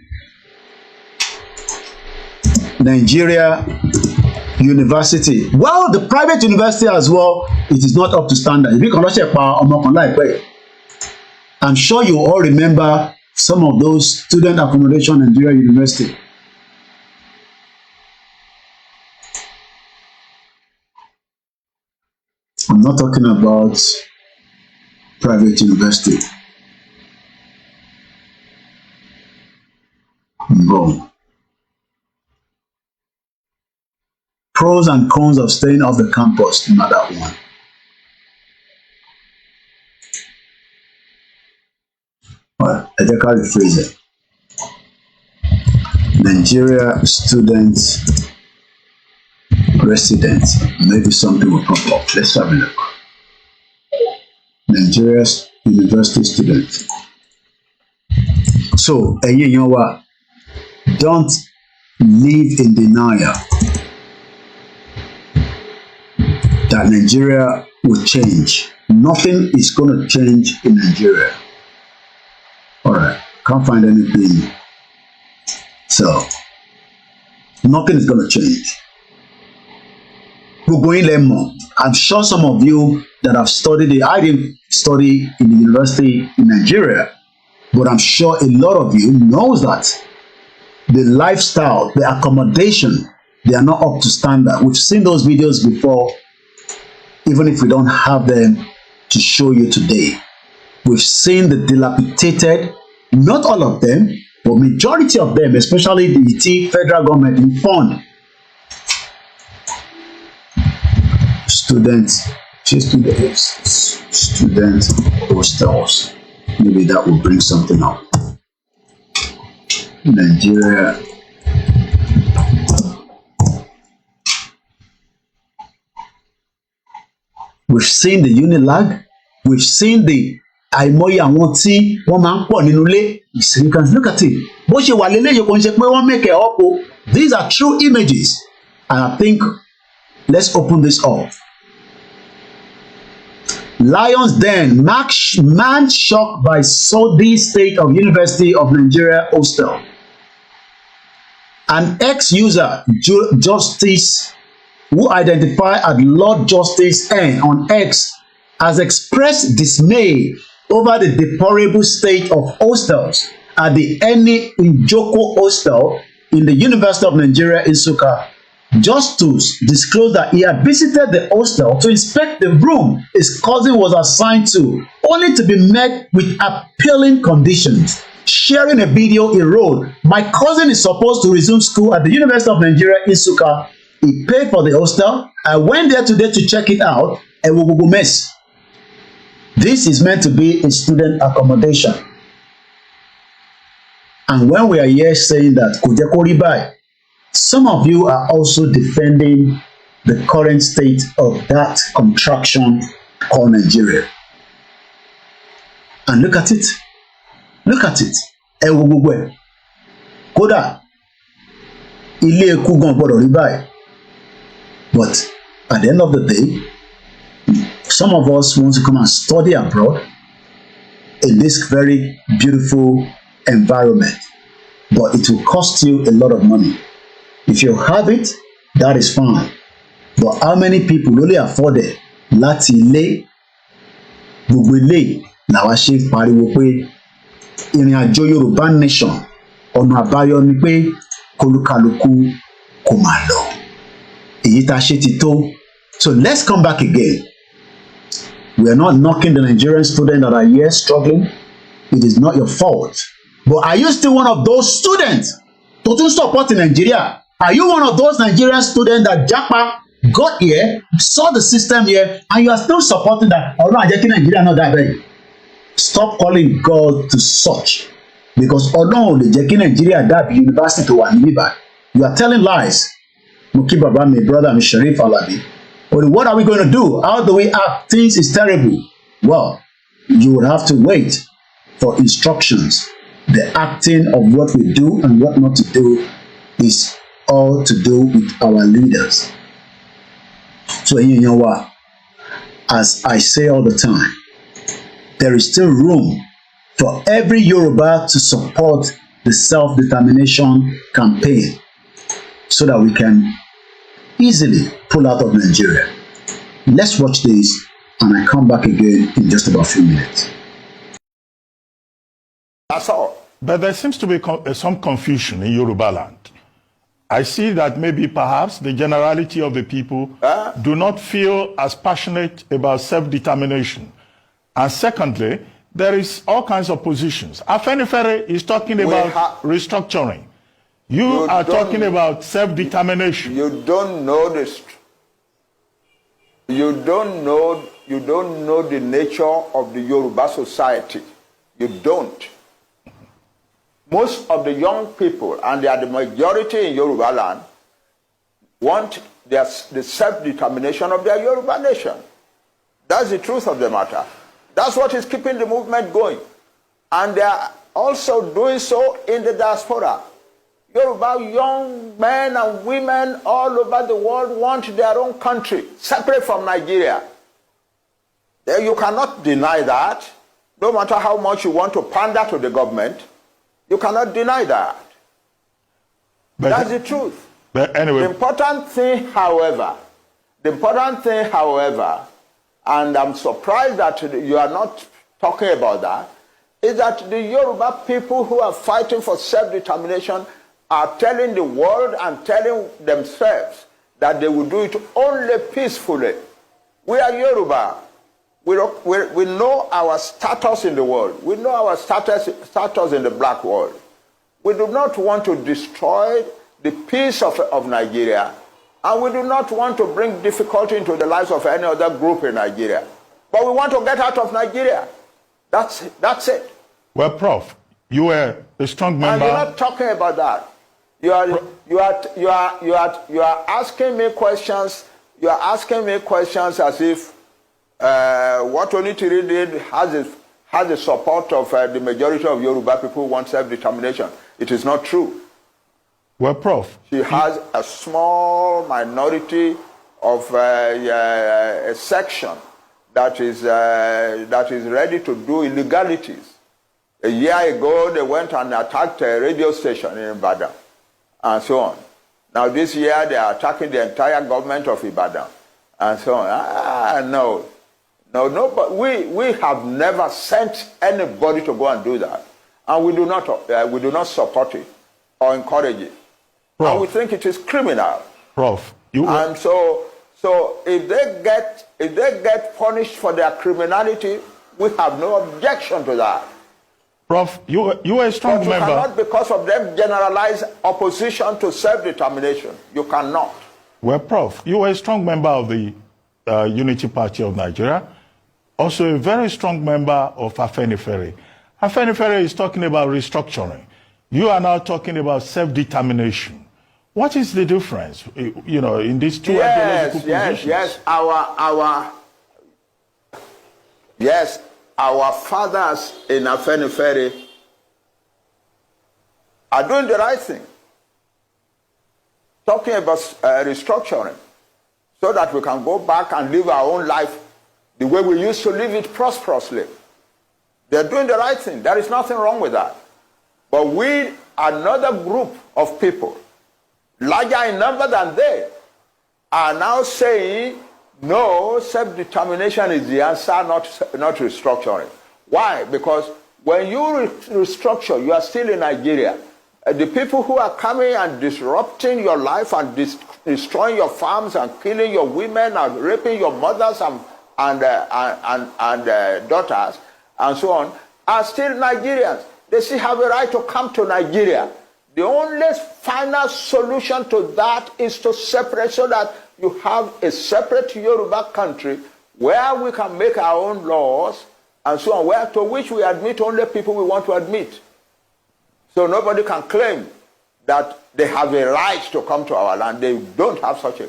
Nigeria University. Well, the private university as well, it is not up to standard. If you can ṣe pa ọmọ kan láìpẹ́, I'm sure you all remember some of those student accommodation in Nigeria University. I'm not talking about private university. No. Pros and cons of staying off the campus, not that one. Well, I think I'll rephrase it. Nigeria students, residents, maybe something will pop up. Let's have a look. Nigeria university students. So, you know what? Don't live in denial that Nigeria will change. Nothing is going to change in Nigeria. All right, can't find anything. So, nothing is going to change. We're going to learn more. I'm sure some of you that have studied it, I didn't study in the university in Nigeria, but I'm sure a lot of you knows that the lifestyle, the accommodation, they are not up to standard. We've seen those videos before, even if we don't have them to show you today. We've seen the dilapidated, not all of them, but majority of them, especially the federal government in fund. Student hostels. Maybe that will bring something up. Nigeria. We've seen the Unilag. We've seen the àìmọye àwọn tí wọ́n máa ń pọ̀ nínú ilé. You can look at it. Bó ṣe wà lélẹ́yìn kò ń ṣe pé wọ́n make it up o. These are true images. And I think let's open this up. Lions Den, man shocked by Saudi state of University of Nigeria hostel. An ex-user, Justice, who identified as Lord Justice N on X, has expressed dismay over the deplorable state of hostels at the Eni Njoko hostel in the University of Nigeria in Nsukka. Justice disclosed that he had visited the hostel to inspect the room his cousin was assigned to, only to be met with appalling conditions. Sharing a video he wrote, "My cousin is supposed to resume school at the University of Nigeria in Nsukka. He paid for the hostel. I went there today to check it out. A wogogo mess." This is meant to be a student accommodation. And when we are here saying that kò jẹ́ kó rí báyìí, some of you are also defending the current state of that contraction called Nigeria. And look at it. Look at it. Ẹ wo gbogbo ẹ̀. Kódà ilé ikú gan gbọ́dọ̀ rí báyìí. But at the end of the day, some of us want to come and study abroad in this very beautiful environment, but it will cost you a lot of money. If you have it, that is fine. But how many people only afford it? Láti ilé, gbogbo ilé làwa ṣe pariwo pé ìrìn àjò Yorùbá nation ọ̀nà àbáyọ ni pé kólúkálukú kó máa lọ. Èyí tá a ṣe ti tó. So let's come back again. We are not knocking the Nigerian students that are here struggling. It is not your fault. But are you still one of those students to support in Nigeria? Are you one of those Nigerian students that Japa got here, saw the system here, and you are still supporting that? Ọlọ́run á jẹ́ kí Nigeria not that way. Stop calling God to such, because Ọlọ́run ò lè jẹ́ kí Nigeria dàbí university tó wà ní bíbá. You are telling lies. Mo kí bàbá mi, brother mi, Sharif Alabi. But what are we going to do? How do we act? Things is terrible. Well, you will have to wait for instructions. The acting of what we do and what not to do is all to do with our leaders. So you know what? as I say all the time, there is still room for every Yoruba to support the self-determination campaign so that we can easily pull out of Nigeria. Let's watch this, and I come back again in just about a few minutes. That's all. But there seems to be some confusion in Yoruba land. I see that maybe perhaps the generality of the people do not feel as passionate about self-determination. And secondly, there is all kinds of positions. Afenifere is talking about restructuring. You are talking about self-determination. You don't know this. You don't know the nature of the Yoruba society. You don't. Most of the young people, and they are the majority in Yoruba land, want the self-determination of their Yoruba nation. That's the truth of the matter. That's what is keeping the movement going. And they are also doing so in the diaspora. Yoruba young men and women all over the world want their own country, separate from Nigeria. You cannot deny that. No matter how much you want to pander to the government, you cannot deny that. But that's the truth. But anyway, the important thing, however, and I'm surprised that you are not talking about that, is that the Yoruba people who are fighting for self-determination are telling the world and telling themselves that they will do it only peacefully. We are Yoruba. We know our status in the world. We know our status in the black world. We do not want to destroy the peace of Nigeria, and we do not want to bring difficulty into the lives of any other group in Nigeria. But we want to get out of Nigeria. That's it. Well, Prof, you were a strong member. And you're not talking about that. You are asking me questions. You are asking me questions as if what Onitiri did has the support of the majority of Yoruba people who want self-determination. It is not true. Well, Prof, she has a small minority of a section that is ready to do illegalities. A year ago, they went and attacked a radio station in Ibadan, and so on. Now this year, they are attacking the entire government of Ibadan, and so on. No, but we have never sent anybody to go and do that, and we do not support it or encourage it. Prof, and we think it is criminal. Prof, and so if they get punished for their criminality, we have no objection to that. Prof, you are a strong member. You cannot, because of them, generalize opposition to self-determination. You cannot. Well, Prof, you are a strong member of the Unity Party of Nigeria, also a very strong member of Afenifere. Afenifere is talking about restructuring. You are now talking about self-determination. What is the difference, in these two ideological positions? Our fathers in Afenifere are doing the right thing, talking about restructuring, so that we can go back and live our own life the way we used to live it prosperously. They're doing the right thing. There is nothing wrong with that. But we, another group of people, larger in number than they, are now saying, no, self-determination is the answer, not restructuring. Why? Because when you restructure, you are still in Nigeria. The people who are coming and disrupting your life and destroying your farms and killing your women and raping your mothers and daughters and so on are still Nigerians. They still have a right to come to Nigeria. The only final solution to that is to separate, so that you have a separate Yoruba country where we can make our own laws and so on, to which we admit only people we want to admit. So nobody can claim that they have a right to come to our land. They don't have such a.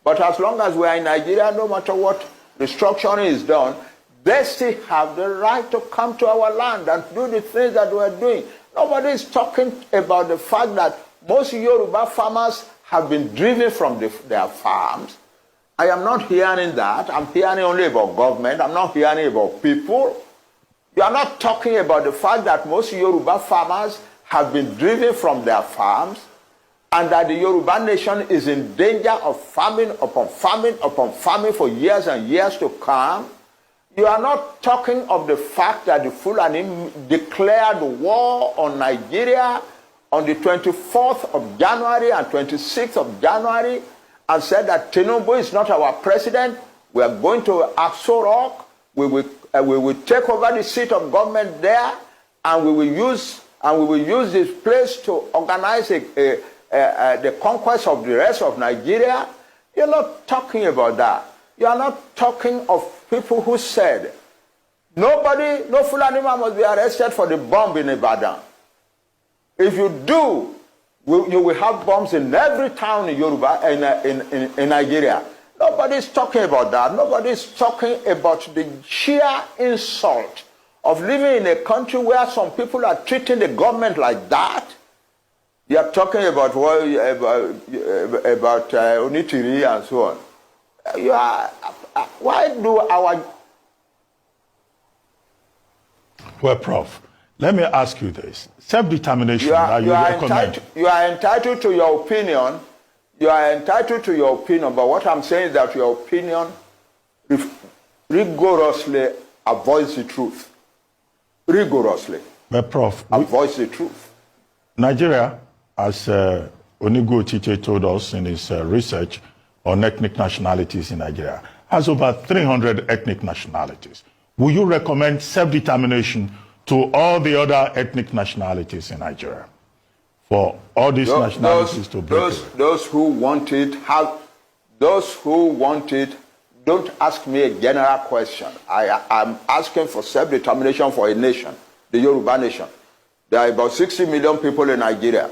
But as long as we are in Nigeria, no matter what restructuring is done, they still have the right to come to our land and do the things that we are doing. Nobody is talking about the fact that most Yoruba farmers have been driven from their farms, I am not hearing that. I'm hearing only about government. I'm not hearing about people. You are not talking about the fact that most Yoruba farmers have been driven from their farms and that the Yoruba nation is in danger of famine upon famine upon famine for years and years to come. You are not talking of the fact that the Fulani declared war on Nigeria on the 24th of January and 26th of January and said that Tinubu is not our president. We are going to Aso Rock. We will take over the seat of government there, and we will use this place to organize the conquest of the rest of Nigeria. You're not talking about that. You are not talking of people who said no Fulani man must be arrested for the bomb in Ibadan. If you do, you will have bombs in every town in Yoruba in Nigeria. Nobody's talking about that. Nobody's talking about the sheer insult of living in a country where some people are treating the government like that. You are talking about Onitiri and so on. Why do our... Well, Prof, let me ask you this. Self-determination that you recommend. You are entitled to your opinion. You are entitled to your opinion, but what I'm saying is that your opinion rigorously avoids the truth. Rigorously. But Prof, avoids the truth. Nigeria, as Onigo Chiche told us in his research on ethnic nationalities in Nigeria, has over 300 ethnic nationalities. Will you recommend self-determination to all the other ethnic nationalities in Nigeria? For all these nationalities to break away? Those who want it, don't ask me a general question. I'm asking for self-determination for a nation, the Yoruba nation. There are about 60 million people in Nigeria.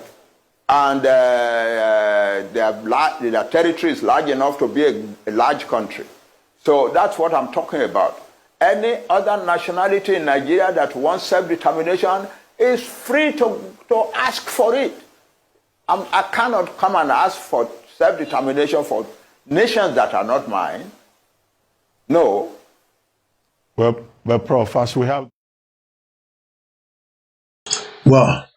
And their territory is large enough to be a large country. So that's what I'm talking about. Any other nationality in Nigeria that wants self-determination is free to ask for it. I cannot come and ask for self-determination for nations that are not mine. No. Well, Prof, as we have... Well,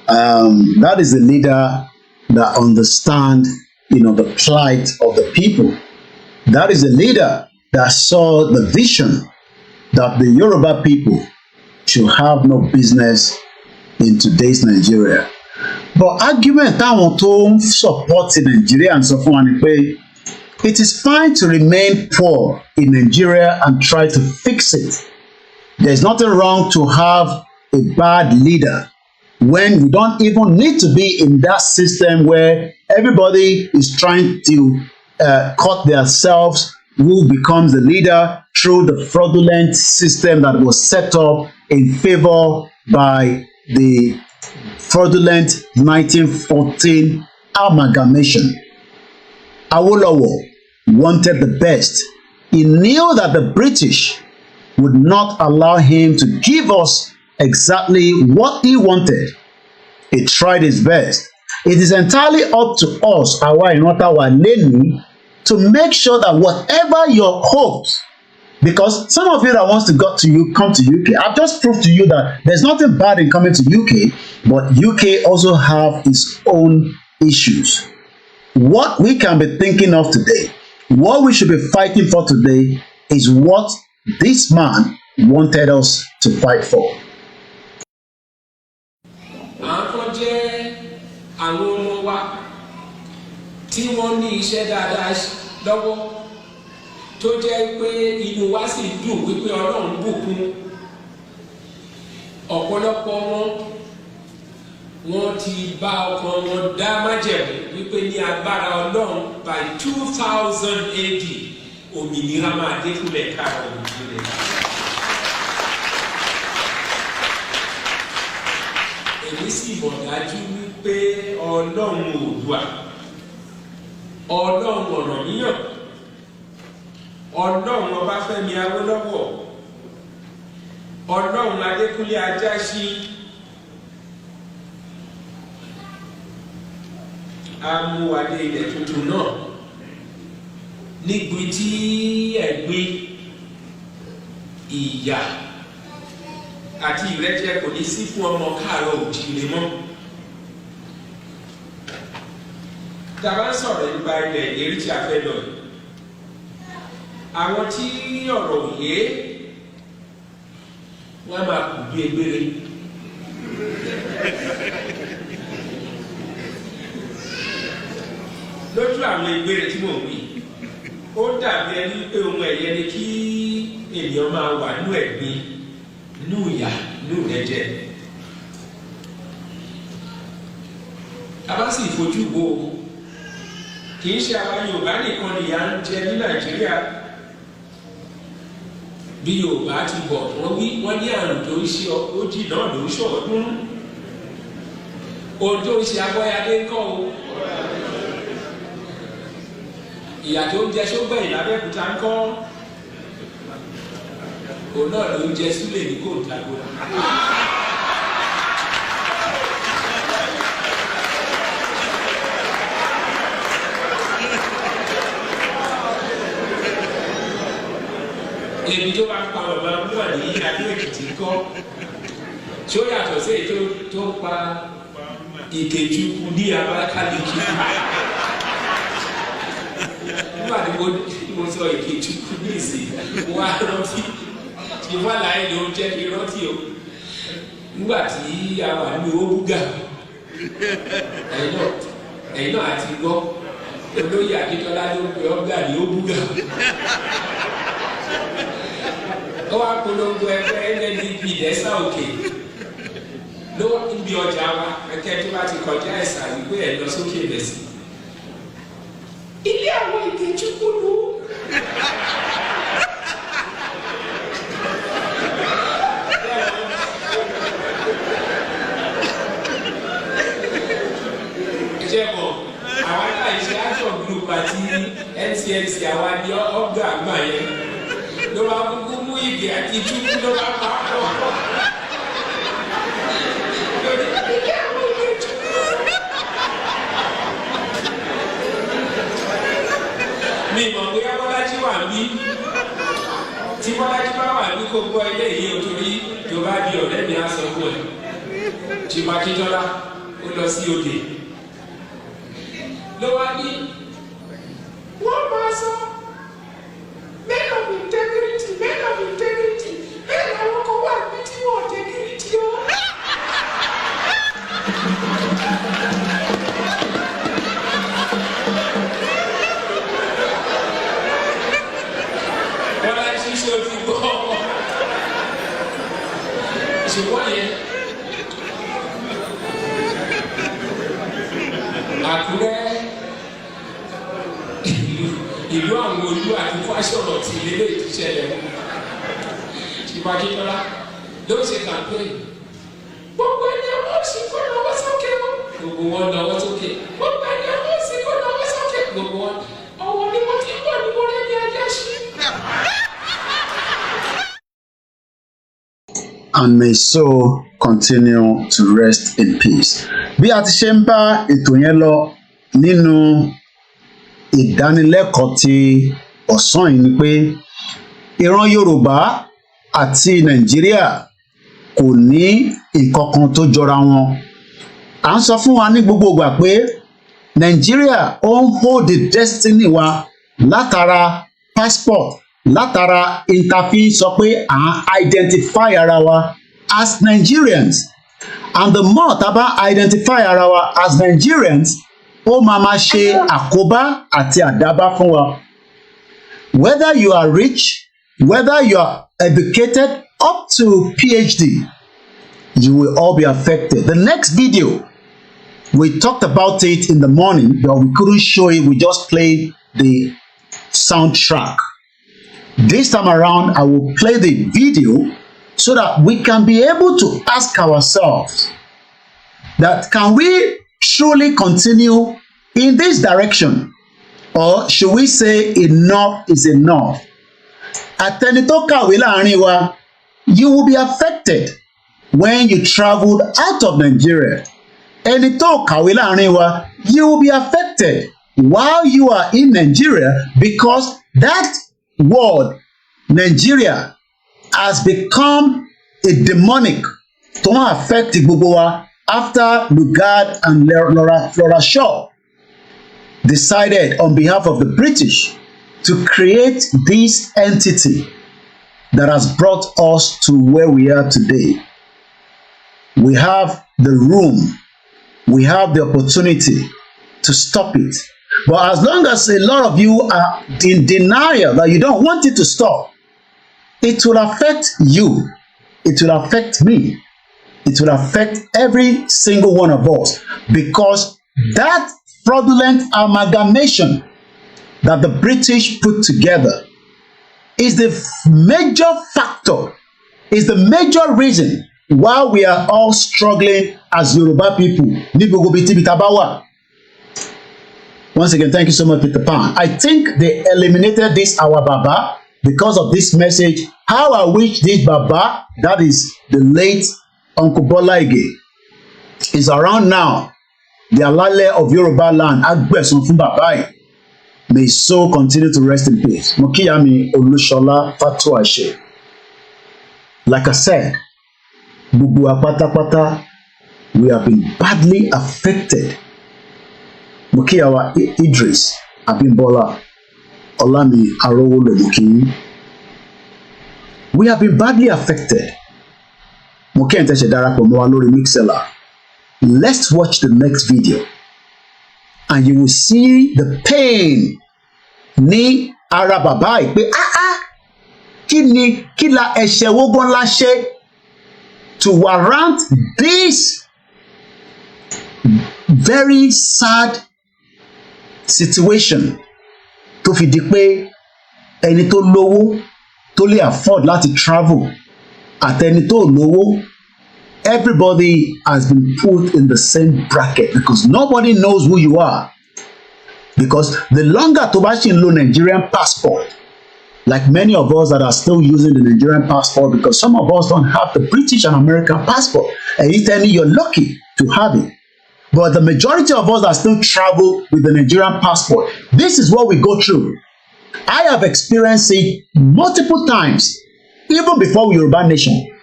that is a leader that understands, the plight of the people. That is a leader that saw the vision that the Yoruba people should have no business in today's Nigeria. But argument táwọn tó support Nigeria and sọ fún wa ni pé it is fine to remain poor in Nigeria and try to fix it. There's nothing wrong to have a bad leader when you don't even need to be in that system where everybody is trying to cut themselves who becomes the leader through the fraudulent system that was set up in favor by the fraudulent 1914 amalgamation. Awolowo wanted the best. He knew that the British would not allow him to give us exactly what he wanted. He tried his best. It is entirely up to us, àwa ìran tá wà lẹ́nu, to make sure that whatever your hopes, because some of you that wants to come to UK, I've just proved to you that there's nothing bad in coming to UK, but UK also have its own issues. What we can be thinking of today, what we should be fighting for today, is what this man wanted us to fight for. Tí wọ́n ní iṣẹ́ dáadáa lọ́wọ́ tó jẹ́ pé inú wa sì dùn wípé Ọlọ́run bùkún ọ̀pọ̀lọpọ̀ wọn ti bá ọkàn wọn dá májẹ̀mú wípé ní agbára Ọlọ́run by 2000 AD òmìnira máa dé fúnlẹ̀ káàrọ̀ òmìnira. Èmi sì mọ̀ dájú wípé Ọlọ́run Oòduà, Ọlọ́run Ọ̀rànmíyàn, Ọlọ́run Ọbáfẹ́mi Awólọ́wọ̀, Ọlọ́run Adékúnlé Ajáṣin á mú wa dé ilẹ̀ tuntun náà níbi tí ẹ̀gbin ìyà àti ìrẹ́jẹ kò ní sí fún ọmọ káàárọ̀ òjíire mọ́. Tàbá ń sọ̀rọ̀ nípa ilẹ̀ ìlérí tí a fẹ́ lọ yìí. Àwọn tí ọ̀rọ̀ òye wọ́n máa kù bí egbére. Lójú àwọn egbére tí mò ń wí, ó dàbí ẹni pé ohun ẹ̀yẹ ni kí ènìyàn máa wà nínú ẹ̀gbin, nínú ìyà, nínú ìrẹ́jẹ. A bá sì fojú wo kì í ṣe àwa Yorùbá nìkan ni ìyà ń jẹ ní Nàìjíríà. Bí Yorùbá ti bọ̀ wọ́n ní àrùn tó ń ṣe ojì náà ló ń ṣọ̀ọ́dún. Ohun tó ń ṣe Abọ́yadé ń kọ́ o. Ìyà tó ń jẹ Ṣógbẹ̀yìn l'Abẹ́òkúta ń kọ́. Òun náà ló ń jẹ Súlè ní Kòńtàgò. Èmi tó bá pa bàbá wà ní Adó-Èkìtì kọ́ tí ó yàtọ̀ sí èyí tó pa Ìkejùkù ní Abakaliki. Nígbà tí mo sọ Ìkejùkù ní ìsìn wá rántí tí wọ́n láyé ló ń jẹ́ kí rántí o. Nígbà tí a wà ní Òbúgà ẹ̀yin náà àti gbọ́ olóyè Akíntọ́lá ló ń pè ọ́gà ní Òbúgà. Ó wá polongo ẹgbẹ́ NNDP lẹ́sà òkè ló ń bí ọjà wa ẹ̀kẹ́ tó bá ti kọjá ẹ̀sà wípé ẹ̀ lọ sókè lẹ́sì. Ilé àwọn Ìkejùkù ló. Jẹ́bọ̀ àwọn aláìsí action group àti NCNC àwa ni ọgbà àgbà yẹn ló bá kúkú mú ìdí àti túkú ló bá pa ọ́. Mi mọ̀ bóyá Bọ́lájí wà ní tí Bọ́lájí bá wà ní kó gbọ́ ilé yìí o torí tó bá di ọ̀rẹ́ mi á sọ fún ẹ. Chief Akíntọ́lá ó lọ sí òde ló wá ní wọ́n máa sọ men of integrity bẹ́ẹ̀ làwọn kan wà ní tí wọ́n integrity o. Bọ́lá tí ṣe o ti gbọ́ ṣùgbọ́n yẹn Àkúrẹ́ ìlú àwọn olú àti fásọ̀rọ̀ tí ilé ìtúsẹ̀lẹ̀ Chief Akíntọ́lá ló ṣe campaign. Gbogbo ẹni ọmọ òsì kó náwó sókè o. Gbogbo wọn náwó sókè. Gbogbo ẹni ọmọ òsì kó náwó sókè. Gbogbo wọn ọwọ́ ni mo ti ń bọ̀ ní mo rẹ́ ní ajá sí. And may so continue to rest in peace. Bí a ti ṣe ń bá ètò yẹn lọ nínú ìdánilẹ́kọ̀ọ́ ti ọ̀sán yìí ni pé ìran Yorùbá àti Nàìjíríà kò ní nǹkan kan tó jọra wọn. À ń sọ fún wa ní gbogbo ìgbà pé Nàìjíríà ó ń hold the destiny wa látara passport, látara interface sọ pé à ń identify ara wa as Nigerians, and the more tá bá identify ara wa as Nigerians ó máa ṣe àkóbá àti àdábá fún wa. Whether you are rich, whether you are educated up to PhD, you will all be affected. The next video, we talked about it in the morning, but we couldn't show it. We just played the soundtrack. This time around, I will play the video so that we can be able to ask ourselves that can we truly continue in this direction, or should we say enough is enough? Àtẹni tó kàwé láàrin wa, you will be affected when you traveled out of Nigeria. Ẹni tó kàwé láàrin wa, you will be affected while you are in Nigeria, because that word Nigeria has become a demonic to affect gbogbo wa after Lugard and Flora Shaw decided on behalf of the British to create this entity that has brought us to where we are today. We have the room, we have the opportunity to stop it. But as long as a lot of you are in denial that you don't want it to stop, it will affect you, it will affect me, it will affect every single one of us, because that fraudulent amalgamation that the British put together is the major factor, is the major reason why we are all struggling as Yoruba people. Once again, thank you so much, Peter Pan. I think they eliminated this our Baba because of this message. How I wish this Baba, that is the late Uncle Bola Ige, is around now. The Alale of Yoruba land, Agbesun fún Baba yìí. May his soul continue to rest in peace. Mokiyami Olushola Fatuashe. Like I said, gbogbo wa pátápátá, we have been badly affected. Mokiyawa Idris Abimbola Olami Arowolo Mokiyi. We have been badly affected. Mokiyente ṣe darapọ̀ mọ́ wa lórí Mixlr. Let's watch the next video and you will see the pain ní ara bàbá yìí pé kí la ẹ̀ṣẹ̀ wógán ńlá ṣe to warrant this very sad situation tó fi di pé ẹni tó lówó tó lè afford láti travel àtẹni tó lówó, everybody has been put in the same bracket because nobody knows who you are. Because the longer tó bá ṣì ń lo Nigerian passport, like many of us that are still using the Nigerian passport, because some of us don't have the British and American passport, and you tell me you're lucky to have it. But the majority of us that still travel with the Nigerian passport, this is what we go through. I have experienced it multiple times, even before Yoruba Nation.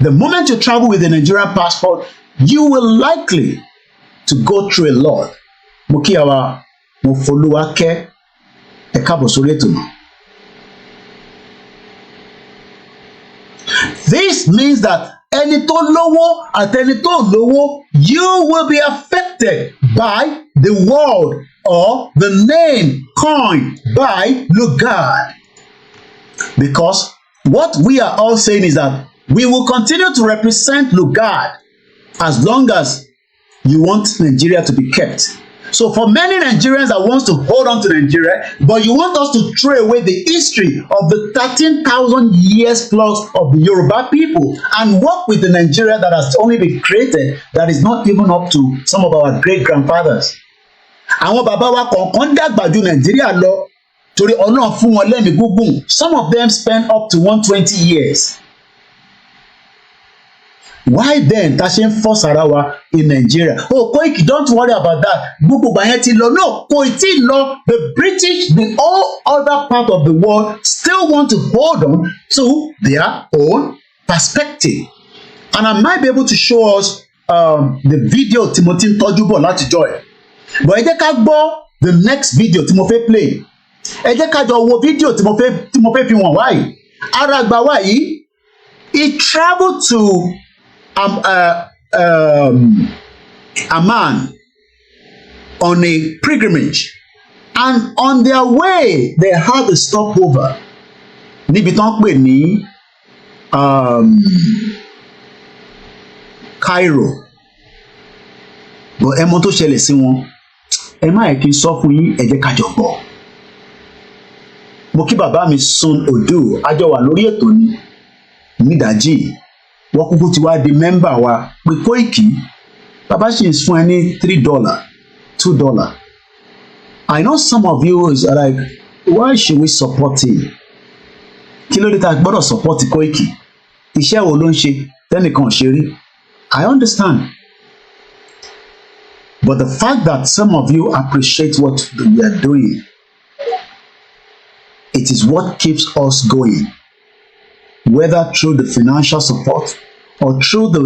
The moment you travel with the Nigerian passport, you will likely to go through a lot. Mokiyawa Mofoluwake Ekabo sórí ètò náà. This means that ẹni tó lówó àtẹni tó lówó, you will be affected by the word or the name coined by Lugard. Because what we are all saying is that we will continue to represent Lugard as long as you want Nigeria to be kept. So for many Nigerians that wants to hold on to Nigeria, but you want us to throw away the history of the 13,000 years plus of the Yoruba people and work with the Nigeria that has only been created, that is not even up to some of our great-grandfathers. Àwọn bàbá wa kọ̀ọ̀kan dàgbà ju Nigeria lọ torí Ọlọ́run fún wọn lẹ́mìí gúngùn. Some of them spend up to 120 years. Why then ta ṣe ń force ara wa in Nigeria? Oh, Koiki, don't worry about that. Gbogbo ìgbà yẹn ti lọ. No, kò tí ì lọ. The British, the all other part of the world still want to hold on to their own perspective. And I might be able to show us the video Timothy tọ́jú bọ̀ láti joy. But ẹ jẹ́ ká gbọ́ the next video tí mo fẹ́ play. Ẹ jẹ́ ká jọ wo video tí mo fẹ́ fi wọ̀n wáyìí. Ara àgbà wáyìí, he traveled to a man on a pilgrimage, and on their way they had a stopover níbi tán pè ní Cairo. But ẹ mọ̀ tó ṣẹlẹ̀ sí wọn, ẹ má yẹ kí n sọ fún yín, ẹ jẹ́ ká jọ gbọ́. Mo kí bàbá mi Sun Odu, a jọ wà lórí ètò ní nídàájí. Wọ́n kúkú ti wá di mẹ́mbà wa pé Koiki, bàbá ṣì ń fún ẹ ní $3, $2. I know some of you is like, why should we support him? Kí ló dé tá a gbọ́dọ̀ support Koiki? Iṣẹ́ wo ló ń ṣe tẹ́nìkan ṣe rí? I understand. But the fact that some of you appreciate what we are doing, it is what keeps us going, whether through the financial support or through the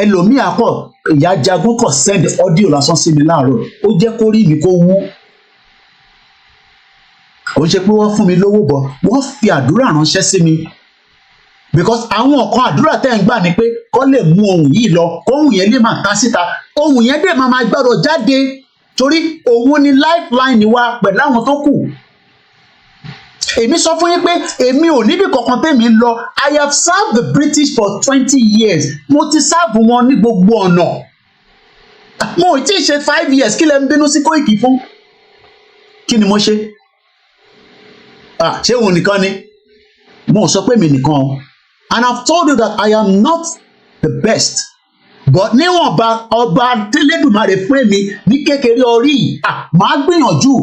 ẹlòmíì àpọ̀ ìyá jagun kò send audio lásán sí mi láàárọ̀ ó jẹ́ kó rí mi kó wú kò ń ṣe pé wọ́n fún mi lówó bọ̀ wọ́n fi àdúrà ránṣẹ́ sí mi because àwọn kan àdúrà tẹ́ ń gbà ni pé kó lè mú ohun yìí lọ kóhun yẹn lè máa ta síta ohun yẹn dẹ̀ máa gbọ́dọ̀ jáde torí òun ni lifeline wa pẹ̀lú àwọn tó kù. Èmi sọ fún yín pé èmi ò níbi kankan tèmi lọ. I have served the British for 20 years. Mo ti serve wọn ní gbogbo ọ̀nà. Mo ò tí ì ṣe 5 years kí lẹ ń bínú sí Koiki fún. Kí ni mo ṣe? Ṣé òun nìkan ni? Mo sọ pé mi nìkan. And I've told you that I am not the best. But níwọ̀nba ọba tẹ́lẹ̀dùmarè fún èmi ní kékeré orí màá gbìyànjú.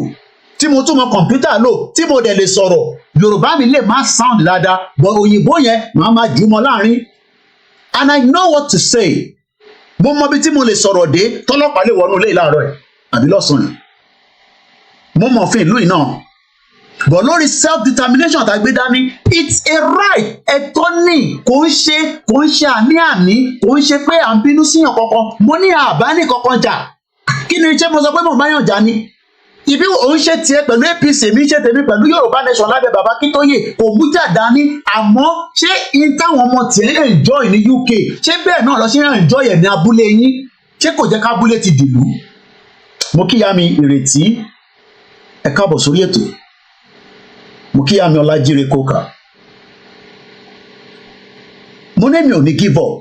Tí mo tún mọ kọ̀ǹpútà lò tí mo dẹ̀ lè sọ̀rọ̀ Yorùbá mi lè má sound dáadáa but òyìnbó yẹn màá máa jù mọ́ láàrin and I know what to say. Mo mọ bí tí mo lè sọ̀rọ̀ dé tọ́lọ́pàá lè wọnú ilé láàárọ̀ ẹ̀ àbí lọ́sàn-án. Mo mọ̀ òfin ìlú yìí náà but lórí self determination tá a gbé dání it's a right ẹ̀tọ́ ní kò ń ṣe àní kò ń ṣe pé à ń bínú síyàn kankan mo ní àbá ní kankan jà kí ni ṣé mo sọ pé mo bá yàn jà ni. Ibi òun ṣe tiẹ̀ pẹ̀lú APC mi ṣe tèmi pẹ̀lú Yorùbá nation lábẹ́ bàbá Akíntóyè kò mú jà dání àmọ́ ṣé in táwọn ọmọ tiẹ̀ enjoy ní UK ṣé bẹ́ẹ̀ náà lọ ṣe enjoy ẹ̀ ní abúlé yín ṣé kò jẹ́ kábúlé ti dìlú. Mo kíyà mi Ìrètí ẹ káàbọ̀ sórí ètò mo kíyà mi Ọlájíre Kókà mo ní mi ò ní give up.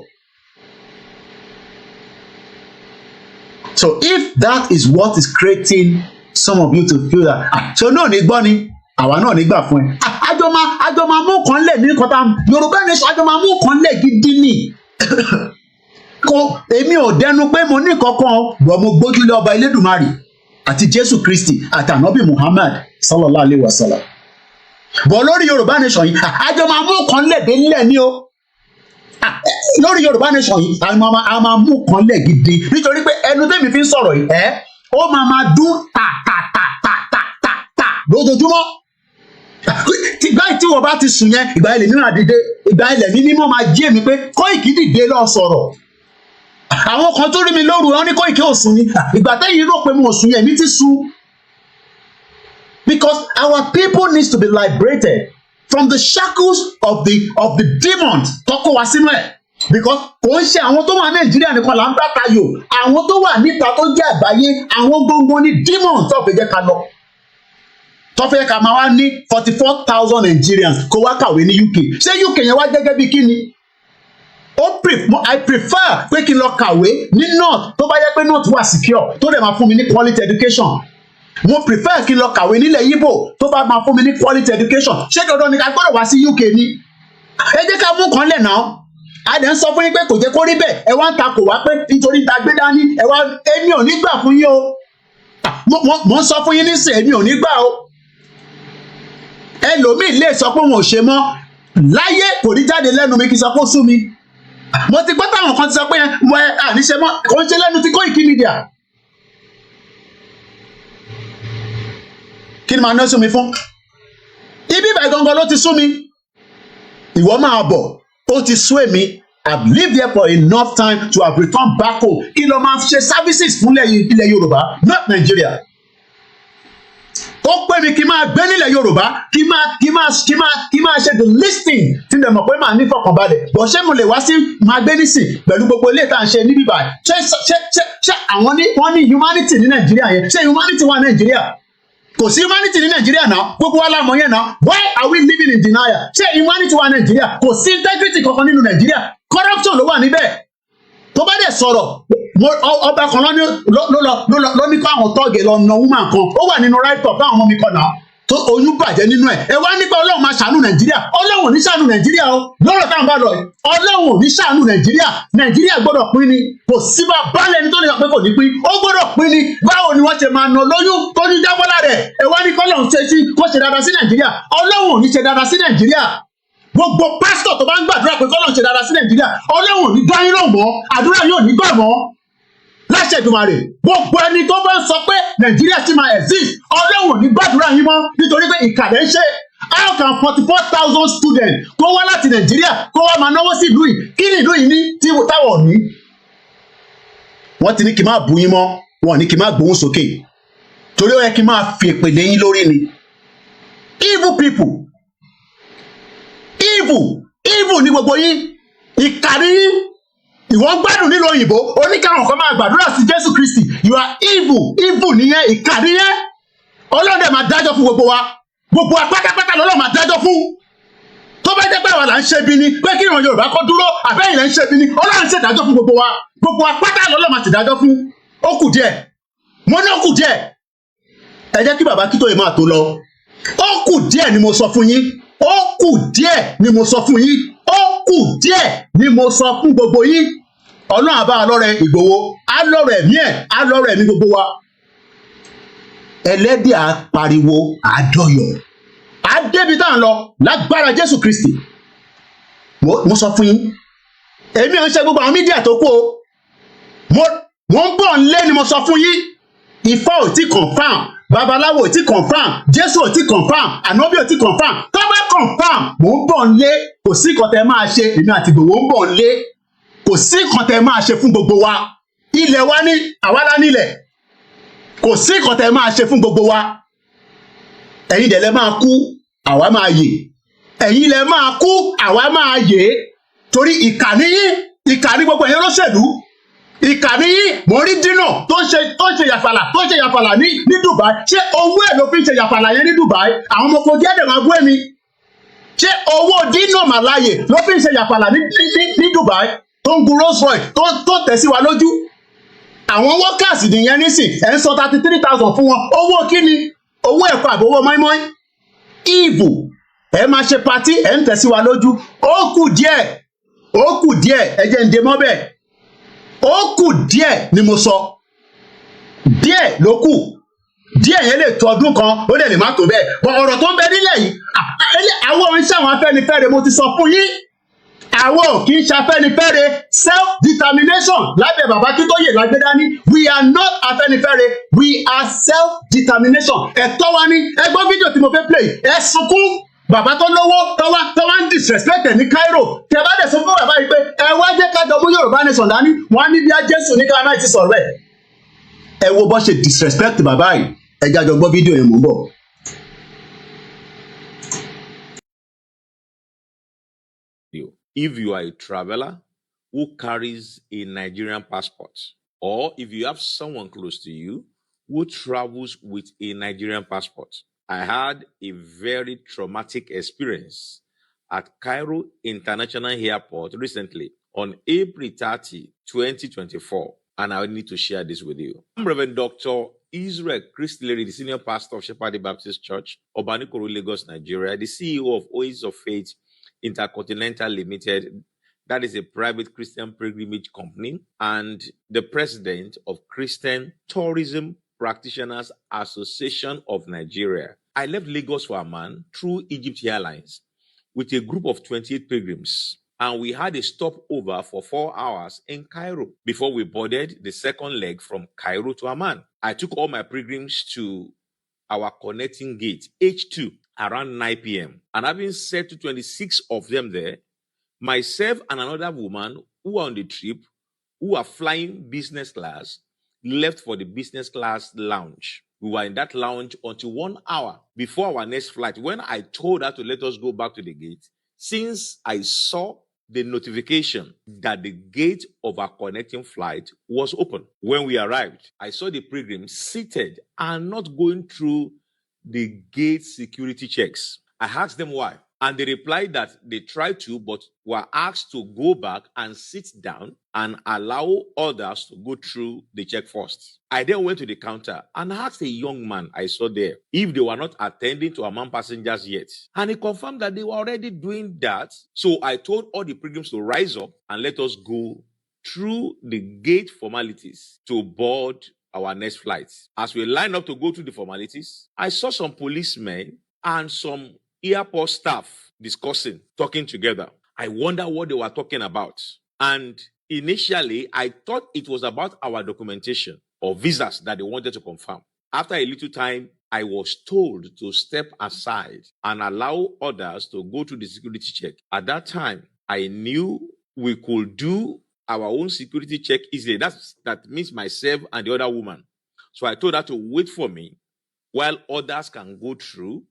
So if that is what is creating some of you to feel that so náà ní gbọ́ ni àwa náà ní gbà fún ẹ àjọ máa mú kan lẹ̀ ní kọta Yorùbá nation àjọ máa mú kan lẹ̀ gidi ni kò èmi ò dẹnu pé mo ní kankan bọ̀ mo gbójúlé ọba Elédùmarè àti Jésù Kristi àti ànábì Muhammad sallallahu alayhi wa sallam bọ̀ lórí Yorùbá nation yìí àjọ máa mú kan lẹ̀ dé nílẹ̀ ni o lórí Yorùbá nation yìí a máa mú kan lẹ̀ gidi nítorí pé ẹnu tẹ́mi fi ń sọ̀rọ̀ yìí ó máa dún ta lójoojúmọ́ ìgbà tí wọ́n bá ti sùn yẹn ìgbà ilẹ̀ mímọ́ dìde ìgbà ilẹ̀ mímọ́ máa jí èmi pé Koiki dìde lọ sọ̀rọ̀ àwọn kan tó rí mi lóru wọn ní Koiki ò sùn ni ìgbà tẹ́yìn rò pé mo ò sùn yẹn mi ti sùn because our people needs to be liberated from the shackles of the demons tó kó wa sínú ẹ̀ because kò ń ṣe àwọn tó wà Nàìjíríà nìkan là ń bá tayò àwọn tó wà níta tó jẹ́ àgbáyé àwọn gbogbo ní demons tó fi jẹ́ ká lọ tó fẹ́ ká máa wá ní 44,000 Nigerians kó wá kàwé ní UK ṣé UK yẹn wá gẹ́gẹ́ bí kíni I prefer pé kí n lọ kàwé ní north tó bá yẹ pé north wà secure tó dẹ̀ máa fún mi ní quality education mo prefer kí n lọ kàwé nílẹ̀ Igbo tó bá máa fún mi ní quality education ṣé dandan ni ká gbọ́dọ̀ wá sí UK ni ẹ jẹ́ ká mú kan lẹ̀ náà a dẹ̀ ń sọ fún yín pé kò jẹ́ kó rí bẹ́ẹ̀ ẹ wá ń takò wá pé nítorí ta gbé dání ẹ wá èmi ò ní gbà fún yín o mo ń sọ fún yín nísìnyí èmi ò ní gbà o ẹlòmíì lè sọ pé wọn ò ṣe mọ́ láyé kò ní jáde lẹ́nu mi kí n sọ pé ó sú mi mo ti gbọ́ táwọn kan ti sọ pé mo àníṣe mọ́ kò ń ṣe lẹ́nu ti Koikimedia kí ni màá ná sú mi fún ibi ìbàdàn gangan ló ti sú mi ìwọ máa bọ̀ ó ti sú èmi I've lived there for enough time to have returned back home kí ló máa ṣe services fúnlẹ̀ ilẹ̀ Yorùbá not Nigeria ó pè mí kí n máa gbé nílẹ̀ Yorùbá kí n máa ṣe the listing tí mo mọ̀ pé màá ní fọkànbalẹ̀ bọ̀ ṣé mo lè wá sí máa gbé nísìn pẹ̀lú gbogbo ilé tá à ń ṣe níbí báyìí ṣé àwọn wọ́n ní humanity ní Nàìjíríà yẹn ṣé humanity wà Nàìjíríà kò sí humanity ní Nàìjíríà náà gbogbo wa lámọ̀ yẹn náà why are we living in denial ṣé humanity wà Nàìjíríà kò sí integrity kankan nínú Nàìjíríà corruption ló wà níbẹ̀ tó bá dẹ̀ sọ̀rọ̀ ọba kan ló ní kó àwọn tọ́ọ̀gì lọ na woman kan ó wà nínú right up táwọn ọmọ mi kan náà tó oyún bàjẹ́ nínú ẹ̀ ẹ wá nípa Ọlọ́run máa ṣàánú Nàìjíríà Ọlọ́run ò ní ṣàánú Nàìjíríà o lọ́rọ̀ táwọn bá lọ yìí Ọlọ́run ò ní ṣàánú Nàìjíríà gbọ́dọ̀ pín ni kò sí bá balẹ̀ ní tó lè sọ pé kò ní pín ó gbọ́dọ̀ pín ni báwo ni wọ́n ṣe máa nà lóyún tó ní jábọ́lá rẹ̀ ẹ wá ní kọ́lọ́run kó ṣe dáadáa sí Nàìjíríà Ọlọ́run ò ní ṣe dáadáa sí Nàìjíríà gbogbo pásítọ̀ tó bá ń gbàdúrà pé kọ́lọ́run ṣe dáadáa sí Nàìjíríà Ọlọ́run ò ní dá yín lóhùn mọ́ àdúrà yóò ní gbà mọ́ láṣẹ Èdùmàrè gbogbo ẹni tó bá ń sọ pé Nàìjíríà sì máa exist Ọlọ́run ní gbàdúrà yín mọ́ nítorí pé ìkàlẹ̀ ń ṣe. How can 44,000 students kó wá láti Nàìjíríà kó wá máa náwó sí ìlú yìí kí ni ìlú yìí ní tí táwọn ní. Wọ́n ti ní kí n máa bú yín mọ́ wọn ní kí n máa gbóhùn sókè torí ó yẹ kí n máa fi èpè lé yín lórí ni. Evil people, evil ni gbogbo yín, ìkà ni yín. Ìwọ ń gbádùn nílùú òyìnbó oníkàwọn kan máa gbàdúrà sí Jésù Kristi. You are evil nìyẹn, ìkà nìyẹn. Ọlọ́run dẹ̀ máa dájọ́ fún gbogbo wa. Gbogbo wa pátápátá lọ́lọ́ máa dájọ́ fún. Tó bá jẹ́ pé àwa là ń ṣe bí ni pé kí ìran Yorùbá kó dúró àbẹ́yìn là ń ṣe bí ni Ọlọ́run ṣe dájọ́ fún gbogbo wa. Gbogbo wa pátá lọ́lọ́ máa ti dájọ́ fún. Ó kù díẹ̀. Mo ní ó kù díẹ̀. Ẹ jẹ́ kí bàbá Akíntóyè máa tó lọ. Ó kù díẹ̀ ni mo sọ fún yín. Ó kù díẹ̀ ni mo sọ fún yín. Ó kù díẹ̀ ni mo sọ fún gbogbo yín. Ọlọ́run àbá alọ́rẹ̀ Ìgbòho alọ́rẹ̀ ẹ̀mí ẹ̀ alọ́rẹ̀ ẹ̀mí gbogbo wa. Ẹlẹ́dẹ̀ apariwo àdọ́yọ̀ àdébi tá à ń lọ lágbára Jésù Kristi. Mo sọ fún yín èmi ò ń ṣe gbogbo àwọn mídíà tó kú o. Mo ń bọ̀ nílé ni mo sọ fún yín. Ifá ò tí confam, babaláwo ò tí confam, Jésù ò tí confam, ànábì ò tí confam. Tó bá confam mo ń bọ̀ nílé kò sí nǹkan tẹ́ máa ṣe èmi àti Ìgbòho ń bọ̀ nílé. Kò sí nǹkan tẹ́ máa ṣe fún gbogbo wa. Ilẹ̀ wa ní àwa lá nílẹ̀. Kò sí nǹkan tẹ́ máa ṣe fún gbogbo wa. Ẹ̀yin dẹ̀ lẹ máa kú, àwa máa yè. Ẹ̀yin lẹ máa kú, àwa máa yè. Torí ìkànnì yín, ìkànnì gbogbo ẹ̀yin olóṣèlú. Ìkànnì yín mo rí dínà tó ń ṣe yàfàlà ní Dubai. Ṣé owó ẹ̀ ló fi ń ṣe yàfàlà yẹn ní Dubai? Àwọn ọmọ Kogi ẹ̀dẹ̀ máa gbé mi. Ṣé owó dínà màláyè ló fi ń ṣe yàfàlà ní Dubai? Tó ń gun Rolls Royce tó tẹ̀ sí wa lójú. Àwọn workers nìyẹn nísìn ẹ̀ ń sọ 33,000 fún wọn. Owó kíni? Owó ẹ̀kọ́ àbí owó mọ́ínmọ́ín? Evil ẹ máa ṣe patí ẹ̀ ń tẹ̀ sí wa lójú. Ó kù díẹ̀ ẹ jẹ́ ń dé mọ́ bẹ́ẹ̀. Ó kù díẹ̀ ni mo sọ. Díẹ̀ ló kù. Díẹ̀ yẹn lè tó ọdún kan ó lè má tó bẹ́ẹ̀. Bọ̀ ọ̀rọ̀ tó ń bẹ nílẹ̀ yìí àwọn oníṣẹ́ àwọn Afẹ́nifẹ́re mo ti sọ fún yín. Àwọn kì í ṣafẹ́nifẹ́re self-determination lábẹ́ bàbá Akíntóyè lágbẹ́dání. We are not Afẹ́nifẹ́re, we are self-determination. Ẹ̀tọ́ wa ní ẹgbọ́n fídíò tí mo fẹ́ play ẹ sunkún bàbá tó lówó tó wá ń disrespect ní Cairo. Tẹ bá dẹ̀ sọ fún bàbá yìí pé ẹ wá jẹ́ ká jọ mú Yorùbá nation dání wọ́n á ní bí a Jésù ní ká máa ti sọ̀rọ̀ ẹ̀. Ẹ wo bó ṣe disrespect bàbá yìí ẹ jájọ gbọ́ fídíò yẹn mò ń bọ̀. If you are a traveler who carries a Nigerian passport, or if you have someone close to you who travels with a Nigerian passport, I had a very traumatic experience at Cairo International Airport recently on April 30, 2024, and I need to share this with you. I'm Reverend Dr. Israel Christileri, the senior pastor of Shepherd Baptist Church, Obanikoro, Lagos, Nigeria, the CEO of Oasis of Faith Intercontinental Limited, that is a private Christian pilgrimage company, and the president of Christian Tourism Practitioners Association of Nigeria. I left Lagos for Amman through Egypt Airlines with a group of 28 pilgrims, and we had a stopover for 4 hours in Cairo before we boarded the second leg from Cairo to Amman. I took all my pilgrims to our connecting gate, H2, around 9 p.m. And having said to 26 of them there, myself and another woman who were on the trip, who were flying business class, left for the business class lounge. We were in that lounge until 1 hour before our next flight. When I told her to let us go back to the gate, since I saw the notification that the gate of our connecting flight was open. When we arrived, I saw the pilgrims seated and not going through the gate security checks. I asked them why, and they replied that they tried to, but were asked to go back and sit down and allow others to go through the check first. I then went to the counter and asked a young man I saw there if they were not attending to Amman passengers yet, and he confirmed that they were already doing that. So I told all the pilgrims to rise up and let us go through the gate formalities to board our next flight. As we lined up to go through the formalities, I saw some policemen and some airport staff discussing, talking together. I wonder what they were talking about. And Initially, I thought it was about our documentation or visas that they wanted to confirm. After a little time, I was told to step aside and allow others to go through the security check. At that time, I knew we could do our own security check easily. That means myself and the other woman. So I told her to wait for me while others can go through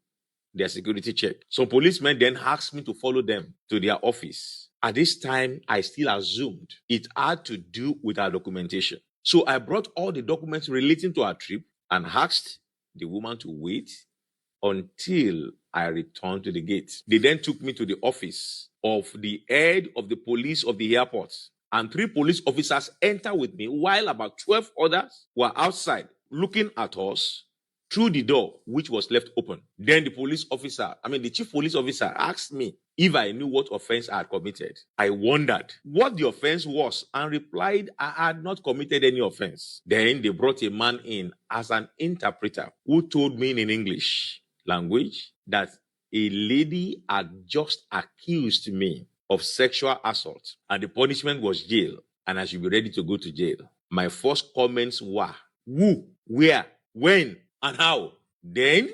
their security check. Some policemen then asked me to follow them to their office. At this time, I still assumed it had to do with our documentation. So I brought all the documents relating to our trip and asked the woman to wait until I returned to the gate. They then took me to the office of the head of the police of the airport, and 3 police officers entered with me while about 12 others were outside looking at us through the door, which was left open. Then the chief police officer asked me if I knew what offense I had committed. I wondered what the offense was and replied I had not committed any offense. Then they brought a man in as an interpreter who told me in English language that a lady had just accused me of sexual assault and the punishment was jail and I should be ready to go to jail. My first comments were, who, where, when, and how? Then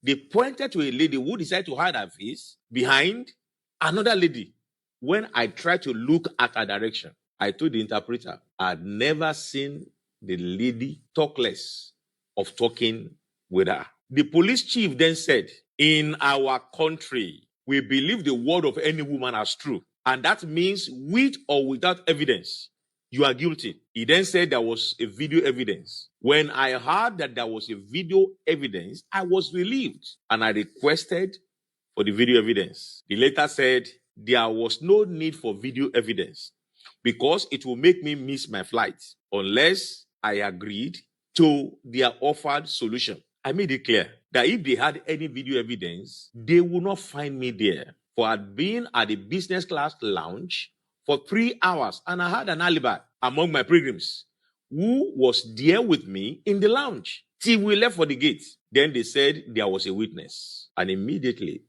they pointed to a lady who decided to hide her face behind another lady. When I tried to look at her direction, I told the interpreter I had never seen the lady talk less of talking with her. The police chief then said, in our country, we believe the word of any woman as true. And that means with or without evidence, you are guilty. He then said there was a video evidence. When I heard that there was a video evidence, I was relieved and I requested for the video evidence. The letter said there was no need for video evidence because it will make me miss my flight unless I agreed to their offered solution. I made it clear that if they had any video evidence, they would not find me there. For I had been at the business class lounge for 3 hours and I had an alibi among my pilgrims who was there with me in the lounge till we left for the gate. Then they said there was a witness, and immediately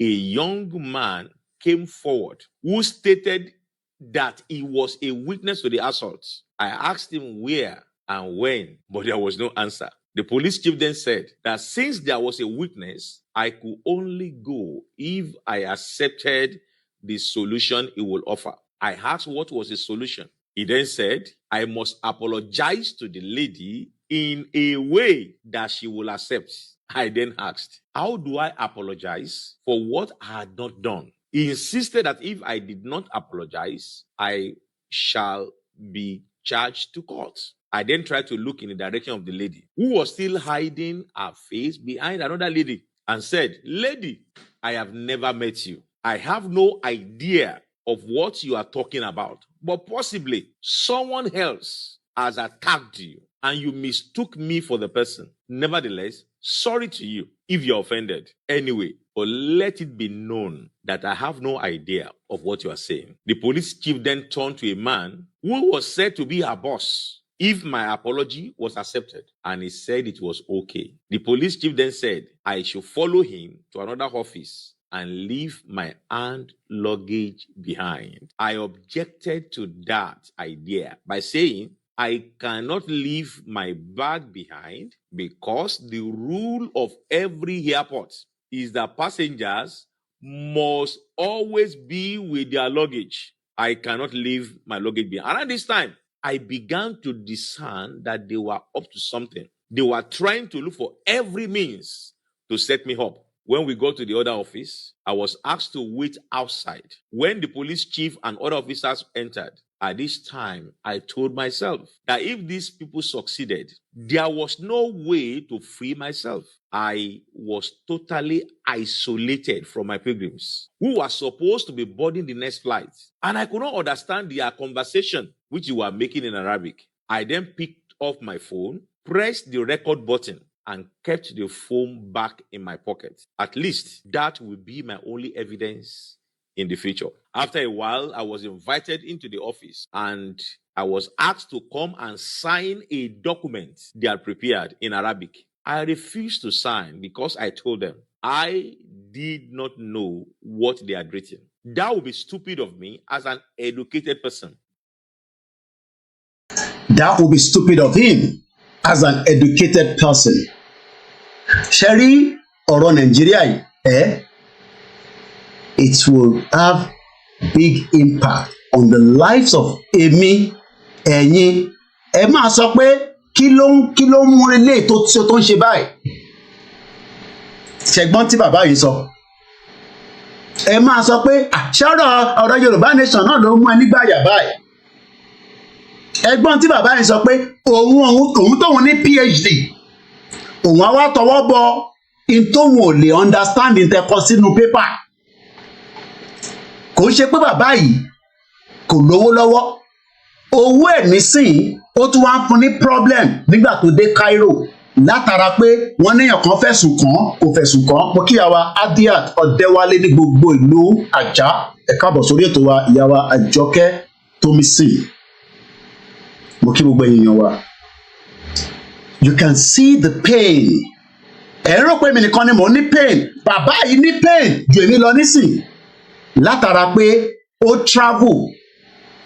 a young man came forward who stated that he was a witness to the assault. I asked him where and when, but there was no answer. The police chief then said that since there was a witness, I could only go if I accepted the solution he would offer. I asked what was the solution. He then said, I must apologize to the lady in a way that she will accept. I then asked, how do I apologize for what I had not done? He insisted that if I did not apologize, I shall be charged to court. I then tried to look in the direction of the lady, who was still hiding her face behind another lady, and said, lady, I have never met you. I have no idea of what you are talking about, but possibly someone else has attacked you and you mistook me for the person. Nevertheless, sorry to you if you're offended. Anyway, but let it be known that I have no idea of what you are saying. The police chief then turned to a man who was said to be her boss if my apology was accepted, and he said it was okay. The police chief then said I should follow him to another office and leave my hand luggage behind. I objected to that idea by saying I cannot leave my bag behind because the rule of every airport is that passengers must always be with their luggage. I cannot leave my luggage behind. And at this time, I began to discern that they were up to something. They were trying to look for every means to set me up. When we got to the other office, I was asked to wait outside. When the police chief and other officers entered, at this time, I told myself that if these people succeeded, there was no way to free myself. I was totally isolated from my pilgrims, who were supposed to be boarding the next flight. And I could not understand their conversation, which they were making in Arabic. I then picked up my phone, pressed the record button, and kept the phone back in my pocket. At least that will be my only evidence in the future. After a while, I was invited into the office and I was asked to come and sign a document they had prepared in Arabic. I refused to sign because I told them I did not know what they had written. That would be stupid of me as an educated person. That would be stupid of him as an educated person. Sherry ọ̀rọ̀ Nàìjíríà yìí, it will have big impact on the lives of èmi, ẹ̀yin. Ẹ máa sọ pé kí ló ń mú ilé tó ń ṣe báyìí. Ṣẹ̀gbọ́n tí bàbá yìí sọ. Ẹ máa sọ pé ọ̀rọ̀ Yorùbá nation náà ló mú ẹ nígbà yà báyìí. Ẹ̀gbọ́n tí bàbá yìí sọ pé òun tóun ní PhD, òun á wá tọwọ́ bọ in tóun ò lè understand in tẹkọ sínú pépà. Kò ṣe pé bàbá yìí kò lówó lọ́wọ́, owó ẹ̀ nísìnyí ó tún wá ń fún ní problem nígbà tó dé Cairo látara pé wọ́n níyàn kan fẹ̀sùn kàn. Mo kí ìyàwó Adiat Ọ̀dẹ́wálé ní gbogbo ìlú Àjà. Ẹ káàbọ̀ sórí ètò wa, ìyàwó Àjọkẹ́ Tómísìn. Mo kí gbogbo èèyàn wa. You can see the pain. Ẹ rò pé mi nìkan ni mò ń ní pain. Bàbá yìí ní pain jù èmi lọ nísìn. Látara pé ó travel,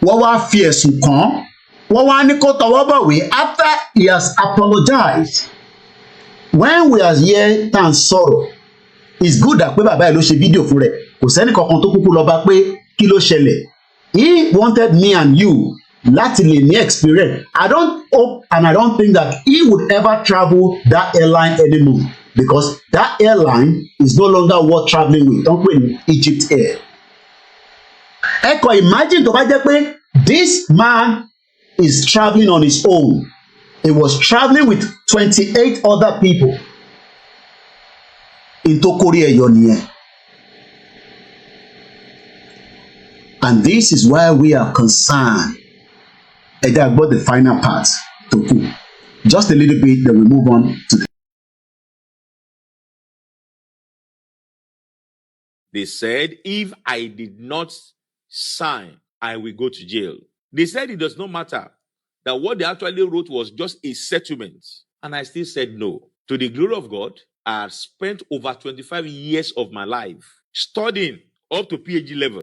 wọ́n wá fi ẹ̀sùn kàn, wọ́n wá ní kó tọwọ́ bọ̀wé after he has apologized. When we are here tá à ń sọ̀rọ̀, it's good that pé bàbá yìí ló ṣe fídíò fún rẹ̀. Kò sẹ́ni kankan tó kúkú lọ bá pé kí ló ṣẹlẹ̀. He wanted me and you láti lè ní experience. I don't hope and I don't think that he would ever travel that airline anymore because that airline is no longer worth traveling with. Don't pè ní Egypt Air. Ẹ kàn imagine tó bá jẹ́ pé this man is traveling on his own. He was traveling with 28 other people. Ìtòkórí ẹ̀yọ nìyẹn. And this is why we are concerned. Ẹ dá gbọ́ the final part tó kù. Just a little bit, then we move on to the. They said, if I did not sign, I will go to jail. They said it does not matter, that what they actually wrote was just a settlement. And I still said no. To the glory of God, I have spent over 25 years of my life studying up to PhD level.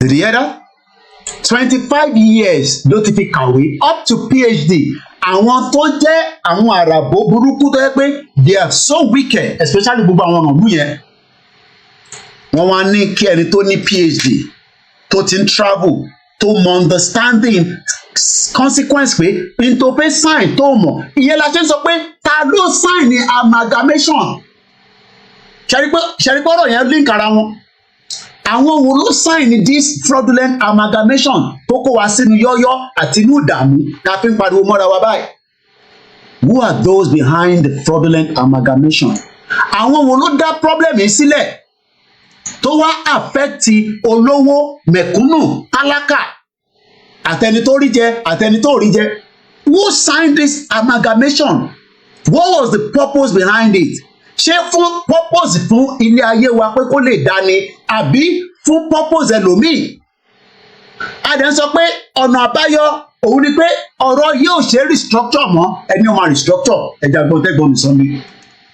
Did you hear that? 25 years ló ti fi kàwé up to PhD. Àwọn tó jẹ́ àwọn àràbò burúkú tó yẹ pé they are so wicked, especially gbogbo àwọn ọ̀nà ìlú yẹn. Wọ́n wá ní kí ẹni tó ní PhD tó ti ń travel tó mọ understanding consequence pé n tó fẹ́ sign tó mọ̀. Ìyẹn la ṣe ń sọ pé ta ló sign ní amalgamation. Ṣẹ̀rí pé ọ̀rọ̀ yẹn link ara wọn. Àwọn wo ló sign this fraudulent amalgamation tó kó wa sínú yọ́yọ́ àti inú ìdààmú tá a fi ń pariwo mọ́ra wa báyìí? Who are those behind the fraudulent amalgamation? Àwọn wo ló dá problem yìí sílẹ̀ tó wá affect olówó, mẹ̀kúnnù, tálákà, àtẹni tó rí jẹ, àtẹni tó rí jẹ? Who signed this amalgamation? What was the purpose behind it? Ṣé fún purpose fún ilé ayé wa pé kó lè dání àbí fún purpose ẹlòmíì? A dẹ̀ ń sọ pé ọ̀nà àbáyọ òun ni pé ọ̀rọ̀ yóò ṣe restructure mọ́ ẹni ó máa restructure ẹja gbọ́n tẹ́gbọ́n mi sọ mi.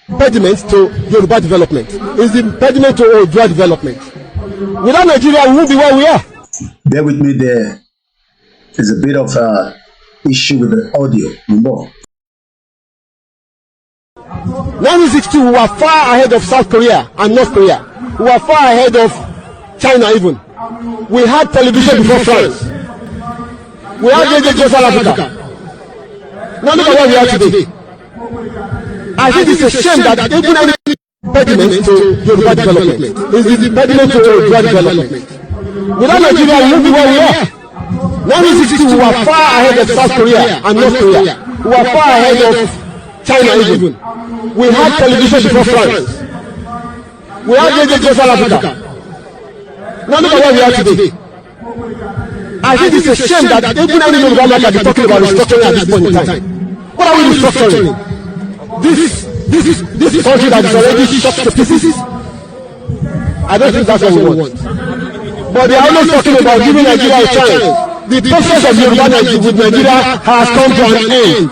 Impediment to Yoruba development is the impediment to Oodua development. Without Nigeria, we won't be where we are. Bear with me, there is a bit of issue with the audio. Remember. 1962, we were far ahead of South Korea and North Korea. We were far ahead of China even. We had television before France. We had radio before South Africa. Now look at what we are today. I think it's a shame that even any impediment to Yoruba development is the impediment to Oodua development. Without Nigeria, we won't be where we are. 1962, we were far ahead of South Korea and North Korea. We were far ahead of China even. We had television before France. We had radio before South Africa. Now look at what we are today. I think it's a shame that even any Yoruba man can be talking about restructuring at this point in time. What are we restructuring? This country that is already shot to pieces? I don't think that's what we want. But they are always talking about giving Nigeria a chance. The process of Yoruba with Nigeria has come to an end.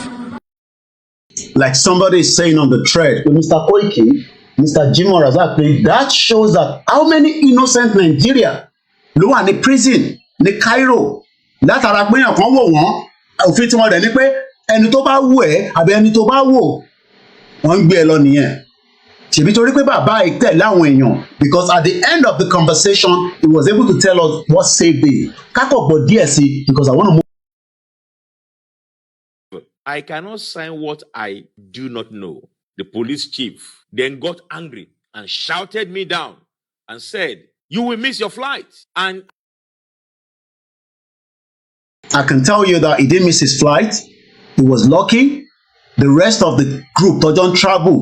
Like somebody is saying on the thread with Mr. Koiki, Mr. Jimoh Razak, that shows that how many innocent Nigeria ló wà ní prison ní Cairo látara pé èèyàn kan wò wọ́n òfin tí wọ́n rẹ̀ ni pé ẹni tó bá wù ẹ́ àbí ẹni tó bá wò wọ́n ń gbé ẹ lọ nìyẹn ṣèbí torí pé bàbá yìí tẹ̀ láwọn èèyàn because at the end of the conversation he was able to tell us what saved him kákọ̀ gbọ́ díẹ̀ sí because I want to move. I cannot sign what I do not know. The police chief then got angry and shouted me down and said, "You will miss your flight." And I can tell you that he didn't miss his flight. He was lucky. The rest of the group tó jọ ń travel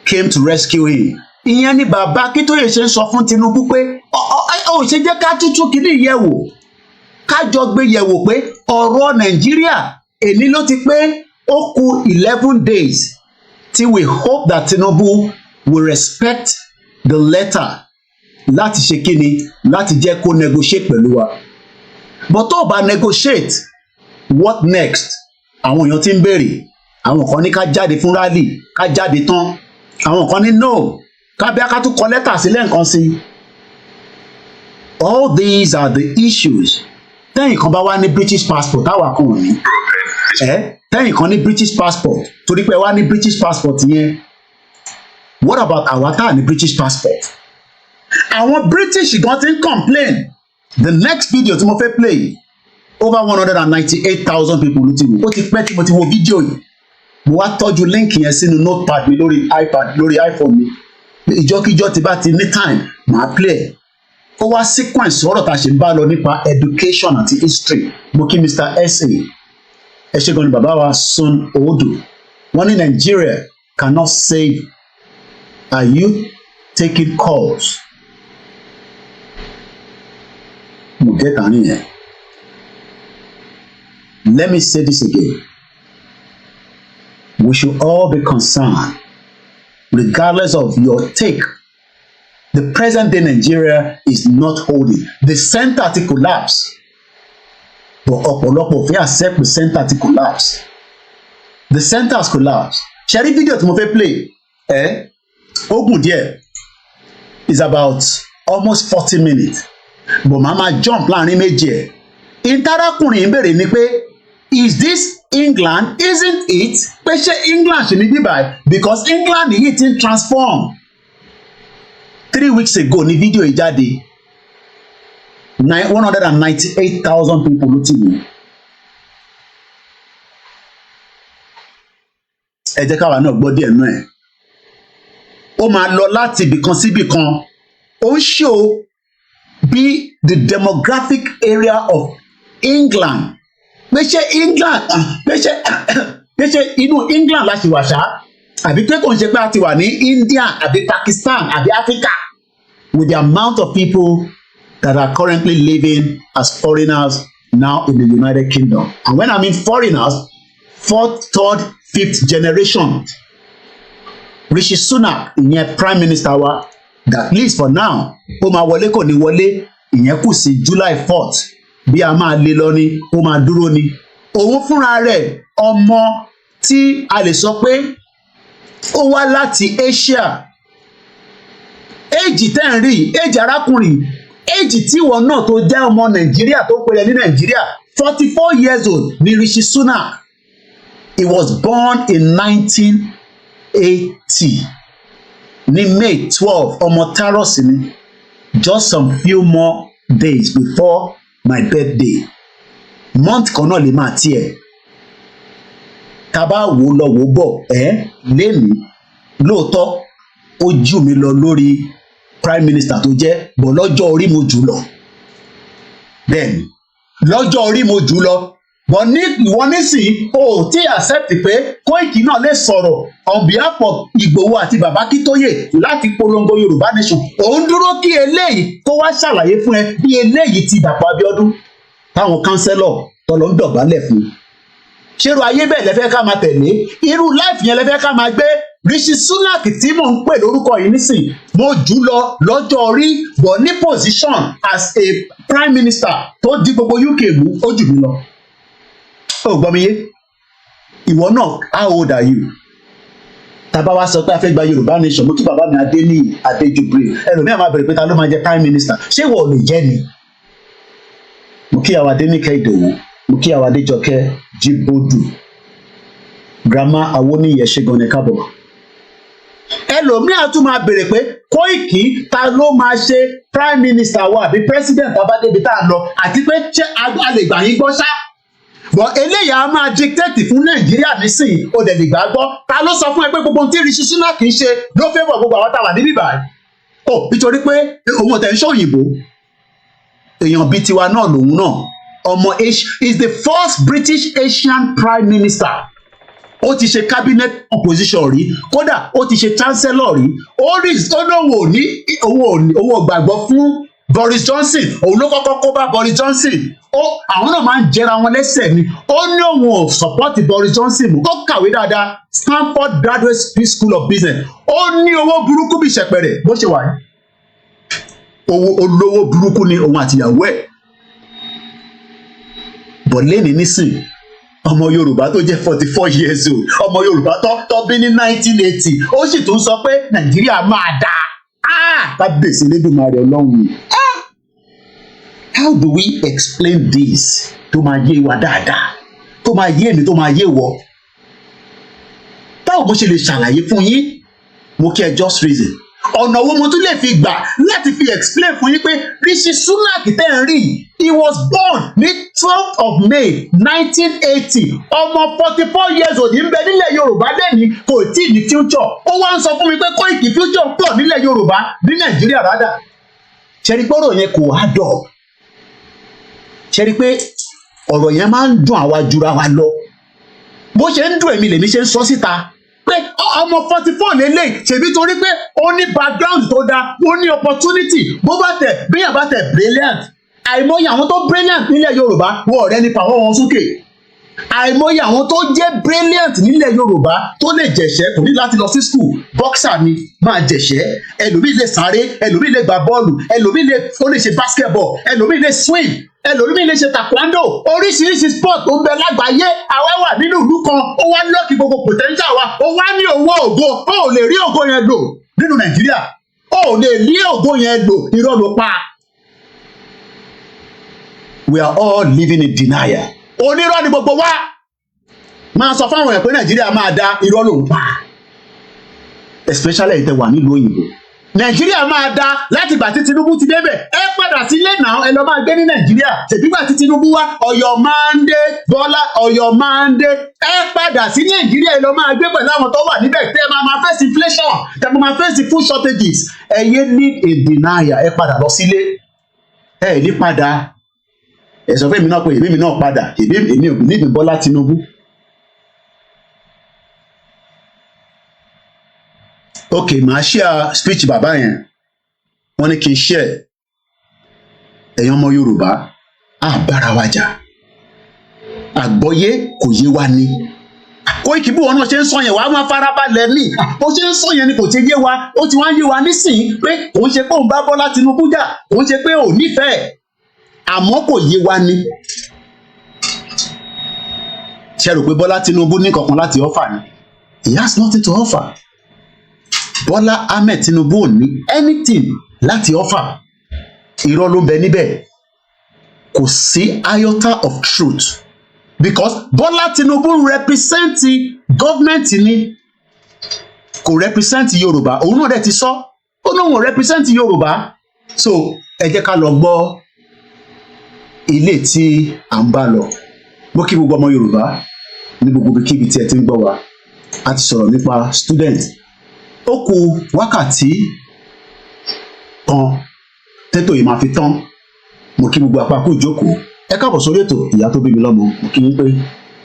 came to rescue him. Ìyẹn ni bàbá Akíntóyè ṣe ń sọ fún Tinubu pé ó ṣe jẹ́ ká tútù kìíní yẹ̀wò ká jọ gbé yẹ̀wò pé ọ̀rọ̀ Nàìjíríà èní ló ti pé ó kù 11 days till we hope that Tinubu will respect the letter láti ṣe kíni láti jẹ́ kó negotiate pẹ̀lú wa. But tó bá negotiate what next? Àwọn èèyàn ti ń béèrè àwọn kan ní ká jáde fún rally ká jáde tán àwọn kan ní no ká bí ká tún kọ lẹ́tà sílẹ̀ nǹkan sí. All these are the issues. Tẹ́yìn kan bá wá ní British passport táwa kan ò ní. Tẹ́yìn kan ní British passport torí pé wá ní British passport yẹn. What about àwa tá ní British passport? Àwọn British gan ti ń complain. The next video tí mo fẹ́ play over 198,000 people ló ti wò. Ó ti pẹ́ tí mo ti wo fídíò yìí. Mo wá tọ́jú link yẹn sínú notepad mi lórí iPad lórí iPhone mi. Ìjọ́kíjọ́ tí bá ti ní time màá play. Ó wá sequence ọ̀rọ̀ tá a ṣe ń bá lọ nípa education àti history. Mo kí Mr. S.A. Ẹ ṣé gan ni bàbá wa Sun Odu. Wọ́n ní Nigeria cannot save our youth taking calls. Mo get àárín yẹn. Let me say this again. We should all be concerned, regardless of your take. The present day Nigeria is not holding. The center to collapse. But ọ̀pọ̀lọpọ̀ fẹ́ accept the center to collapse. The center has collapsed. Ṣẹ́rí fídíò tí mo fẹ́ play ó gùn díẹ̀. It's about almost 40 minutes. But màá jump láàrin méjì ẹ̀. Ìtarakùnrin ń bèrè ni pé is this England? Isn't it? Pé ṣé England ṣì ní bíbáyìí? Because England yìí ti ń transform. 3 weeks ago ní fídíò yìí jáde 198,000 people ló ti wò. Ẹ jẹ́ káwa náà gbọ́ díẹ̀ náà ẹ̀. Ó máa lọ láti ibìkan sí ibìkan. Ó ń show bí the demographic area of England pé ṣé England pé ṣé inú England la ṣì wà ṣá àbí pé kò ń ṣe pé a ti wà ní India àbí Pakistan àbí Africa with the amount of people that are currently living as foreigners now in the United Kingdom. And when I mean foreigners, 4th, 3rd, 5th generation. Rishi Sunak ìyẹn Prime Minister wa that least for now ó máa wọlé kò ní wọlé ìyẹn kù sí July 4th bí a máa lé lọ ní ó máa dúró ní. Òun fúnra rẹ̀ ọmọ tí a lè sọ pé ó wá láti Asia. Éèjì tẹ́ ń rí éèjì arákùnrin éèjì tí ìwọ náà tó jẹ́ ọmọ Nàìjíríà tó pèrè ní Nàìjíríà 44 years old ni Rishi Sunak. He was born in 1980 ní May 12 ọmọ Taros ni just some few more days before my birthday. Month kan náà lè máa tiẹ̀. Tá bá wò lọ wò bọ̀ lémi lóòótọ́ ó jù mí lọ lórí Prime Minister tó jẹ́ bọ̀ lọ́jọ́ orí mo jù lọ. Bẹ́ẹ̀ni lọ́jọ́ orí mo jù lọ. Bọ̀ ní ìwọ nísìnyí o tí accept pé Koiki náà lè sọ̀rọ̀ on behalf of Ìgbòho àti Bàbá Akíntóyè láti polongo Yorùbá nation. Òun dúró kí eléyìí kó wá ṣàlàyé fún ẹ bí eléyìí ti Dàpọ̀ Abíọ́dún táwọn kánsẹ́lọ̀ tọ́lọ́ ń dọ̀bálẹ̀ fún. Ṣérú ayé bẹ́ẹ̀ lẹ́fẹ́ ká máa tẹ̀lé irú life yẹn lẹ́fẹ́ ká máa gbé. Rishi Sunak tí mò ń pè lórúkọ yìí nísìn mo jù lọ lọ́jọ́ orí bọ̀ ní position as a Prime Minister tó di gbogbo UK mú ó jù mí lọ. Ó gbọ́ mi yé ìwọ náà how old are you? Tàbá wá sọ pé a fẹ́ gba Yorùbá nation mo kí bàbá mi Adéníyì Adéjùbírè ẹlòmíràn máa bẹ̀rẹ̀ pé ta ló máa jẹ Prime Minister ṣé ìwọ ò lè jẹ́ ni? mo kí àwa Adéníkẹ́ Ìdòwú, mo kí àwa Adéjọkẹ́ Jíbódù, grandma Awóníyẹ ṣẹ́gun ní kábọ̀. Ẹlòmíà tún máa béèrè pé Kóìkì ta ló máa ṣe prime minister wa àbí president abádébi tá a lọ àti pé ṣé a lè gbà yín gbọ́ ṣá. But eléyà á máa dictate fún Nàìjíríà nísìnyí ó dẹ̀ lè gbà gbọ́. Ta ló sọ fún ẹ pé gbogbo ohun tí Rishi Sunak kì í ṣe ló favour gbogbo àwọn táwa níbí báyìí? Ó nítorí pé òun ò tẹ̀ ń ṣe òyìnbó. Èèyàn bíi tiwa náà lòun náà. Ọmọ is the first British Asian prime minister. Ó ti ṣe cabinet opposition rí, kódà ó ti ṣe chancellor rí. Ó lóun ò ní owó gbàgbọ́ fún Boris Johnson. Òun ló kọ́kọ́ kó bá Boris Johnson. Àwọn náà máa ń jẹra wọn lẹ́sẹ̀ ni. Ó ní òun ò support Boris Johnson mú. Ó kàwé dáadáa, Stanford Graduate School of Business. Ó ní owó burúkú bí ṣẹ̀pẹ̀rẹ̀ bó ṣe wà yìí. Owó olówó burúkú ni òun àtìyàwó ẹ̀. Bọ̀ lẹ́ni nísìn ọmọ Yorùbá tó jẹ́ 44 years old, ọmọ Yorùbá tó bí ní 1980, ó sì tún sọ pé Nàìjíríà máa dáa. Kábíyèsí Elédùmarè Ọlọ́run. How do we explain this tó máa yé wa dáadáa, tó máa yé mi, tó máa yé wọ? Báwo mo ṣe lè ṣàlàyé fún yín? Mo kí ẹ just reason. Ọ̀nà wo mo tún lè fi gbà láti fi explain fún yín pé Rishi Sunak tẹ́ ń rí, he was born ní 12th of May 1980. Ọmọ 44 years old ń bẹ nílẹ̀ Yorùbá lẹ́ni kò tí ì ní future. Ó wá ń sọ fún mi pé Kóìkì future pọ̀ nílẹ̀ Yorùbá ní Nàìjíríà rádà. Ṣẹ́rí gbọ́dọ̀ yẹn kò wá dọ̀. Ṣẹ́rí pé ọ̀rọ̀ yẹn máa ń dùn àwa jura wa lọ. Bó ṣe ń dùn èmi lèmi ṣe ń sọ síta. Pé ọmọ 44 lélẹ̀ ṣèbí torí pé ó ní background tó dáa, ó ní opportunity, bó bá tẹ̀ bíyàn bá tẹ̀ brilliant. Àìmọye àwọn tó brilliant nílẹ̀ Yorùbá wọ ọ̀rẹ́ nípa àwọn wọn sókè. Àìmọye àwọn tó jẹ́ brilliant nílẹ̀ Yorùbá tó lè jẹ̀ṣẹ́ kò ní láti lọ sí school. Boxer ni máa jẹ̀ṣẹ́, ẹlòmíì lè sáré, ẹlòmíì lè gbá bọ́ọ̀lù, ẹlòmíì lè ṣe basketball, ẹlòmíì lè swim, ẹlòmíì lè ṣe taekwondo. Oríṣiríṣi sport tó ń bẹ lágbàáyé. Àwa wà nínú ìlú kan, ó wá lọ́ọ̀kì gbogbo potential wa, ó wá ní owó ògo, ó ò lè rí ògo yẹn lò nínú Nàìjíríà, ó ò lè rí ògo yẹn lò, irọ́ ló pa. We are all living in denial. Onírọ́ ni gbogbo wa. Máa sọ fáwọn èèyàn pé Nàìjíríà máa dá, irọ́ ló ń pa. Especially ìtẹ̀ wà nílùú òyìnbó. Nàìjíríà máa dá láti ìgbà tí Tinubu ti débẹ̀. Ẹ padà sílé náà, ẹ lọ máa gbé ní Nàìjíríà. Ṣèbígbà tí Tinubu wá, Ọ̀yọ́ máa ń dé, Bọ́lá Ọ̀yọ́ máa ń dé. Ẹ padà sí Nàìjíríà, ẹ lọ máa gbé pẹ̀lú àwọn tó wà níbẹ̀. Tẹ́ máa face inflation, tẹ́ máa face food shortages. Ẹ yé live in denial, ẹ padà lọ sílé. Ẹ ní padà. Ẹ sọ fún èmi náà pé èmi náà padà, èmi ò níbi Bọ́lá Tinubu. Ok, màá share speech bàbá yẹn. Wọ́n ní kí n share. Ẹ̀yin ọmọ Yorùbá, á bára wa jà. Àgbọ́yé kò yé wa ni. Kóìkì bí wọn náà ṣe ń sọ yẹn wàá máa farabalẹ̀ ní. Bó ṣe ń sọ yẹn ni kò ti yé wa. Ó ti wá ń yé wa nísìnyí pé òun ṣe pé òun bá Bọ́lá Tinubu jà. Òun ṣe pé òun nífẹ̀ẹ́. Àmọ́ kò yé wa ni. Ṣé rò pé Bọ́lá Tinubu ní kankan láti offer ni? He has nothing to offer. Bọ́lá Ahmed Tinubu ò ní anything láti offer. Irọ́ ló ń bẹ níbẹ̀. Kò sí iota of truth. Because Bọ́lá Tinubu represent government ni. Kò represent Yorùbá. Òun náà dẹ̀ ti sọ. Ó náà wọ́n represent Yorùbá. So ẹ jẹ́ ká lọ gbọ́ ilé tí à ń bá lọ. Mo kí gbogbo ọmọ Yorùbá ní gbogbo kíbi tí ẹ ti ń gbọ́ wa. A ti sọ̀rọ̀ nípa student. Ó kù wákàtí kan tètò yìí máa fi tán. Mo kí gbogbo apá kú ìjókòó. Ẹ káàbọ̀ sórí ètò Ìyá tó bí mi lọ́mọ. Mo kí yín pé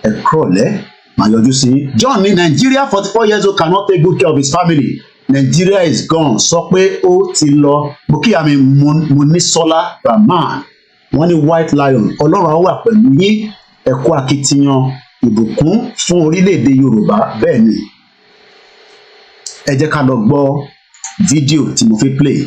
ẹ kúrọ̀lẹ́ máa yọjú sí. John ní Nigeria 44 years old cannot take good care of his family. Nigeria is gone. Sọ pé ó ti lọ. Mo kí àmì Monisola Rahman. Wọ́n ní White Lion. Ọlọ́run á wà pẹ̀lú yín. Ẹ kú akitiyan ìbùkún fún orílẹ̀-èdè Yorùbá. Bẹ́ẹ̀ ni. Ẹ jẹ́ ká lọ gbọ́ fídíò tí mo fi play.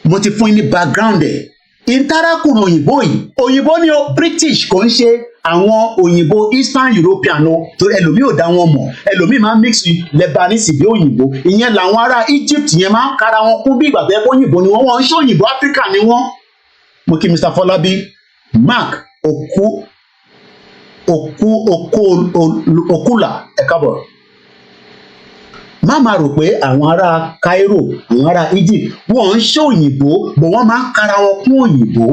Mo ti fún yín ní background ẹ̀. Ìtarakùn òyìnbó yìí. Òyìnbó ni o British kò ń ṣe àwọn òyìnbó Eastern European o. Torí ẹlòmíì ò dá wọn mọ̀. Ẹlòmíì máa ń mix Lebanese bí òyìnbó. Ìyẹn làwọn ará Egypt yẹn máa ń kára wọn kún bí ìgbà tó yẹ kó òyìnbó ni wọ́n. Wọ́n ń ṣe òyìnbó Africa ni wọ́n. Mo kí Mr. Fọlábí, Mark Okula ẹ káàbọ̀. Má máa rò pé àwọn ará Cairo, àwọn ará Egypt, wọ́n ń ṣe òyìnbó, bọ̀ wọ́n máa ń kára wọn kún òyìnbó.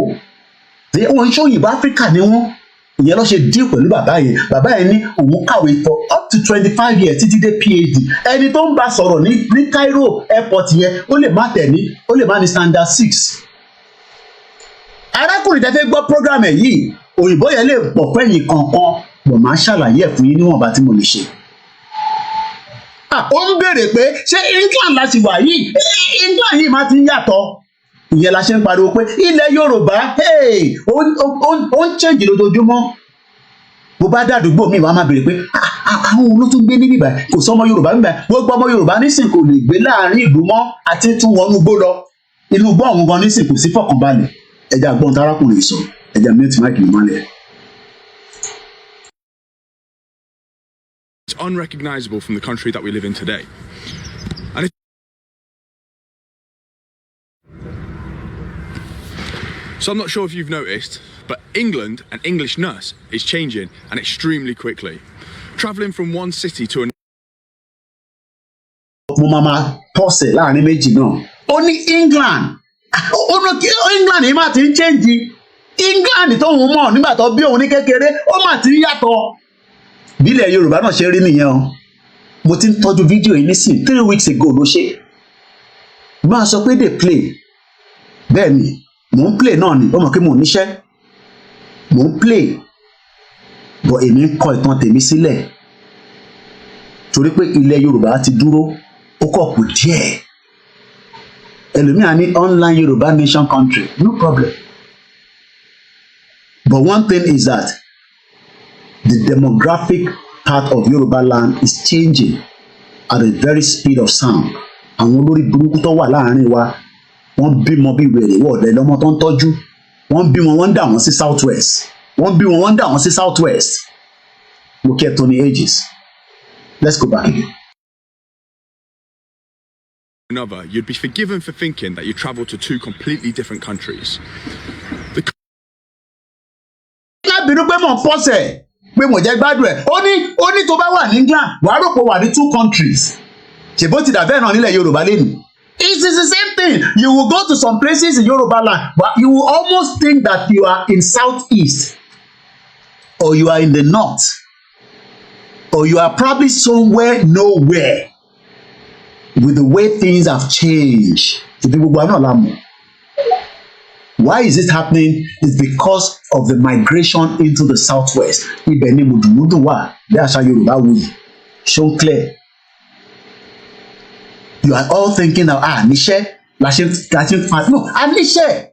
Wọ́n ń ṣe òyìnbó Áfíríkà ni wọ́n. Ìyẹn ló ṣe díò pẹ̀lú bàbá yẹn. Bàbá yẹn ní òun kàwé for up to 25 years títí dé PhD. Ẹni tó ń bá sọ̀rọ̀ ní Cairo airport yẹn ó lè má ní standard 6. Arákùnrin tẹ́ fẹ́ gbọ́ program ẹ̀ yìí, òyìnbó yẹn lè pọ̀ pẹ́yìn kankan, bọ̀ máa ṣàlàyé ẹ̀ fún yín níwọ̀nba tí mo lè ṣe. Ó ń béèrè pé ṣé England la ṣì wà yìí? England yìí máa ti ń yàtọ̀. Ìyẹn la ṣe ń pariwo pé ilẹ̀ Yorùbá ó ń change lójoojúmọ́. Bó bá dàdúgbò mi wàá máa béèrè pé àwọn ló tún gbé níbí báyìí, kò sọ́mọ Yorùbá níbẹ̀. Gbogbo ọmọ Yorùbá nísìn kò lè gbé láàrin ìlú mọ́, àti tún wọnú igbó lọ. Inú igbó ọ̀hún gan nísìn kò sí fọ̀kànbalẹ̀. Ẹja gbọ́n tarákùnrin sọ, ẹja mẹ́tì máìkì mọ́lẹ̀. It's unrecognizable from the country that we live in today. And so I'm not sure if you've noticed, but England and Englishness is changing, and extremely quickly. Travelling from one city to another. Mo máa pọ́sẹ̀ láàrin méjì náà. Ó ní England yìí máa ti ń change. England tó ń mọ̀ nígbà tó bí òun ní kékeré ó máa ti ń yàtọ̀. Bílẹ̀ Yorùbá náà ṣe rí nìyẹn o. Mo ti ń tọ́jú fídíò yìí nísìn 3 weeks ago ló ṣe. Máa sọ pé dey play. Bẹ́ẹ̀ ni mò ń play náà ni ó mọ̀ pé mò ń níṣẹ́. Mò ń play. Bọ̀ èmi ń kọ ìtàn tèmi sílẹ̀. Torí pé ilẹ̀ Yorùbá ti dúró ó kọ̀ kù díẹ̀. Ẹlòmíà ní online Yorùbá nation country, no problem. But one thing is that the demographic part of Yoruba land is changing at a very speed of sound. Àwọn olórí burúkú tó wà láàrin wa, wọ́n bímọ bí wèrè wọ̀ọ̀dẹ lọ́mọ tó ń tọ́jú. Wọ́n bímọ wọ́n ń dà wọ́n sí south west. Wọ́n bímọ wọ́n ń dà wọ́n sí south west. Look at Tony Ages. Let's go back again. Another, you'd be forgiven for thinking that you travel to 2 completely different countries. Lábìrú pé mò ń pọ́sẹ̀ pé mo jẹ́ gbádùn ẹ̀. Ó ní tó bá wà ní England, wàá rò pé wà ní 2 countries. Ṣèbó ti dàbẹ́ náà nílẹ̀ Yorùbá lẹ́nu. It is the same thing. You will go to some places in Yoruba land, but you will almost think that you are in southeast, or you are in the north, or you are probably somewhere nowhere. With the way things have changed. Why is it happening? It's because of the migration into the southwest. Ibẹ̀ ni mùdùmùdù wà bí àṣà Yorùbá wuyì. Show clear. You are all thinking of níṣẹ́ la ṣe no níṣẹ́.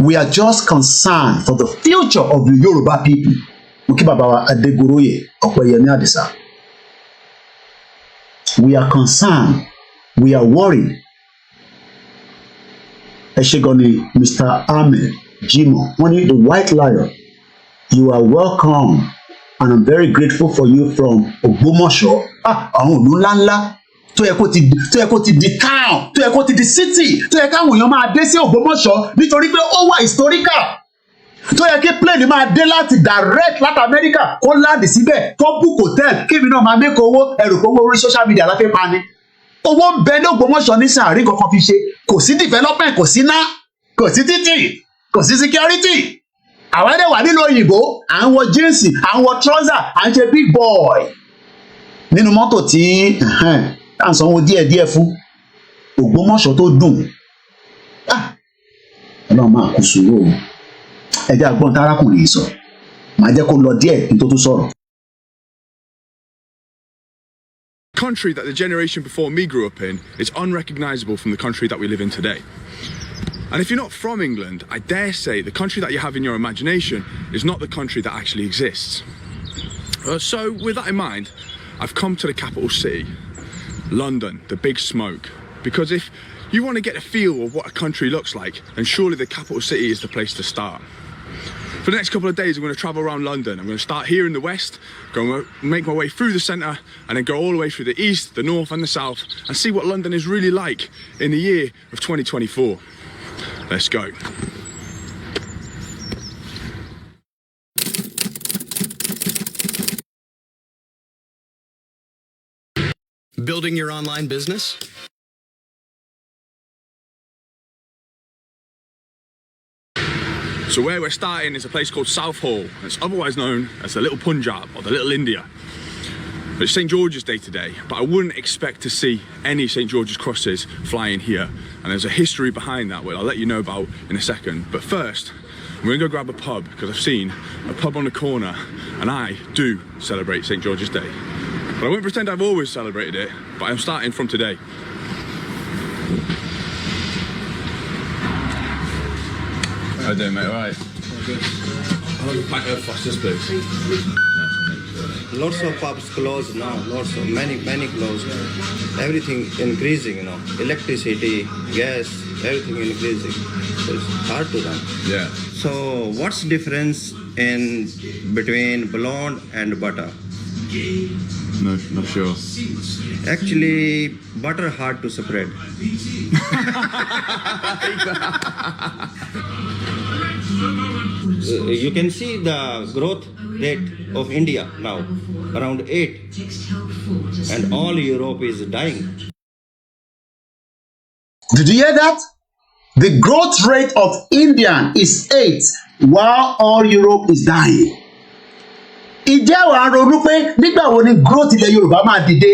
We are just concerned for the future of the Yoruba people. Mo kí bàbá wa Adégoroyè Ọ̀pẹ́yẹmí Àdìsá. We are concerned. We are worried. Ẹ ṣé gan ni Mr. Ahmed Jimoh. Wọ́n ní the white lion. You are welcome and I'm very grateful for you from Ògbómọ̀ṣọ́. Àwọn òlú ńláńlá tó yẹ kó ti di town, tó yẹ kó ti di city, tó yẹ káwọn èèyàn máa dé sí Ògbómọ̀ṣọ́ nítorí pé ó wà historical. Tó yẹ kí plane máa dé láti direct láti America kó láàdì síbẹ̀ kó book hotel kí èmi náà máa make owó ẹrù kó owó orí social media láti pa ni. Owó ń bẹ ní Ògbómọ̀ṣọ́ ní sàárì kankan fi ṣe. Kò sí development, kò sí ná, kò sí títì, kò sí security. Àwọn ẹ̀dẹ̀ wà nínú òyìnbó, à ń wọ jíǹsì, à ń wọ trouser, à ń ṣe big boy. Nínú mọ́tò tí à ń sanwó díẹ̀díẹ̀ fún Ògbómọ̀ṣọ́ tó dùn. Ọlọ́run máa kú sùúrù o. Ẹ jẹ́ àgbọ̀n tárákùnrin yìí sọ. Màá jẹ́ kó lọ díẹ̀ kí n tó tún sọ̀rọ̀. Country that the generation before me grew up in is unrecognizable from the country that we live in today. And if you're not from England, I dare say the country that you have in your imagination is not the country that actually exists. So with that in mind, I've come to the capital city, London, the big smoke. Because if you want to get a feel of what a country looks like, then surely the capital city is the place to start. For the next couple of days, I'm going to travel around London. I'm going to start here in the west, go make my way through the centre, and then go all the way through the east, the north and the south, and see what London is really like in the year of 2024. Let's go. Building your online business? So where we're starting is a place called Southall. It's otherwise known as the Little Punjab or the Little India. But it's St. George's Day today, but I wouldn't expect to see any St. George's crosses flying here. And there's a history behind that, which I'll let you know about in a second. But first, we're gonna go grab a pub, because I've seen a pub on the corner, and I do celebrate St. George's Day. But I won't pretend I've always celebrated it, but I'm starting from today. How you doing, mate? All right. Good. I'll have a pint of Foster's, please. Lots of pubs closed now. Many closed. Everything increasing, electricity, gas, everything increasing. So it's hard to run. Yeah. So what's the difference in between blonde and butter? No, not sure. Actually, butter hard to separate. You can see the growth rate of India now, around 8, and all Europe is dying. Did you hear that? The growth rate of India is 8, while all Europe is dying. Ìjẹ́ àwọn ronú pé nígbà wo ni growth ilẹ̀ Yorùbá máa dìde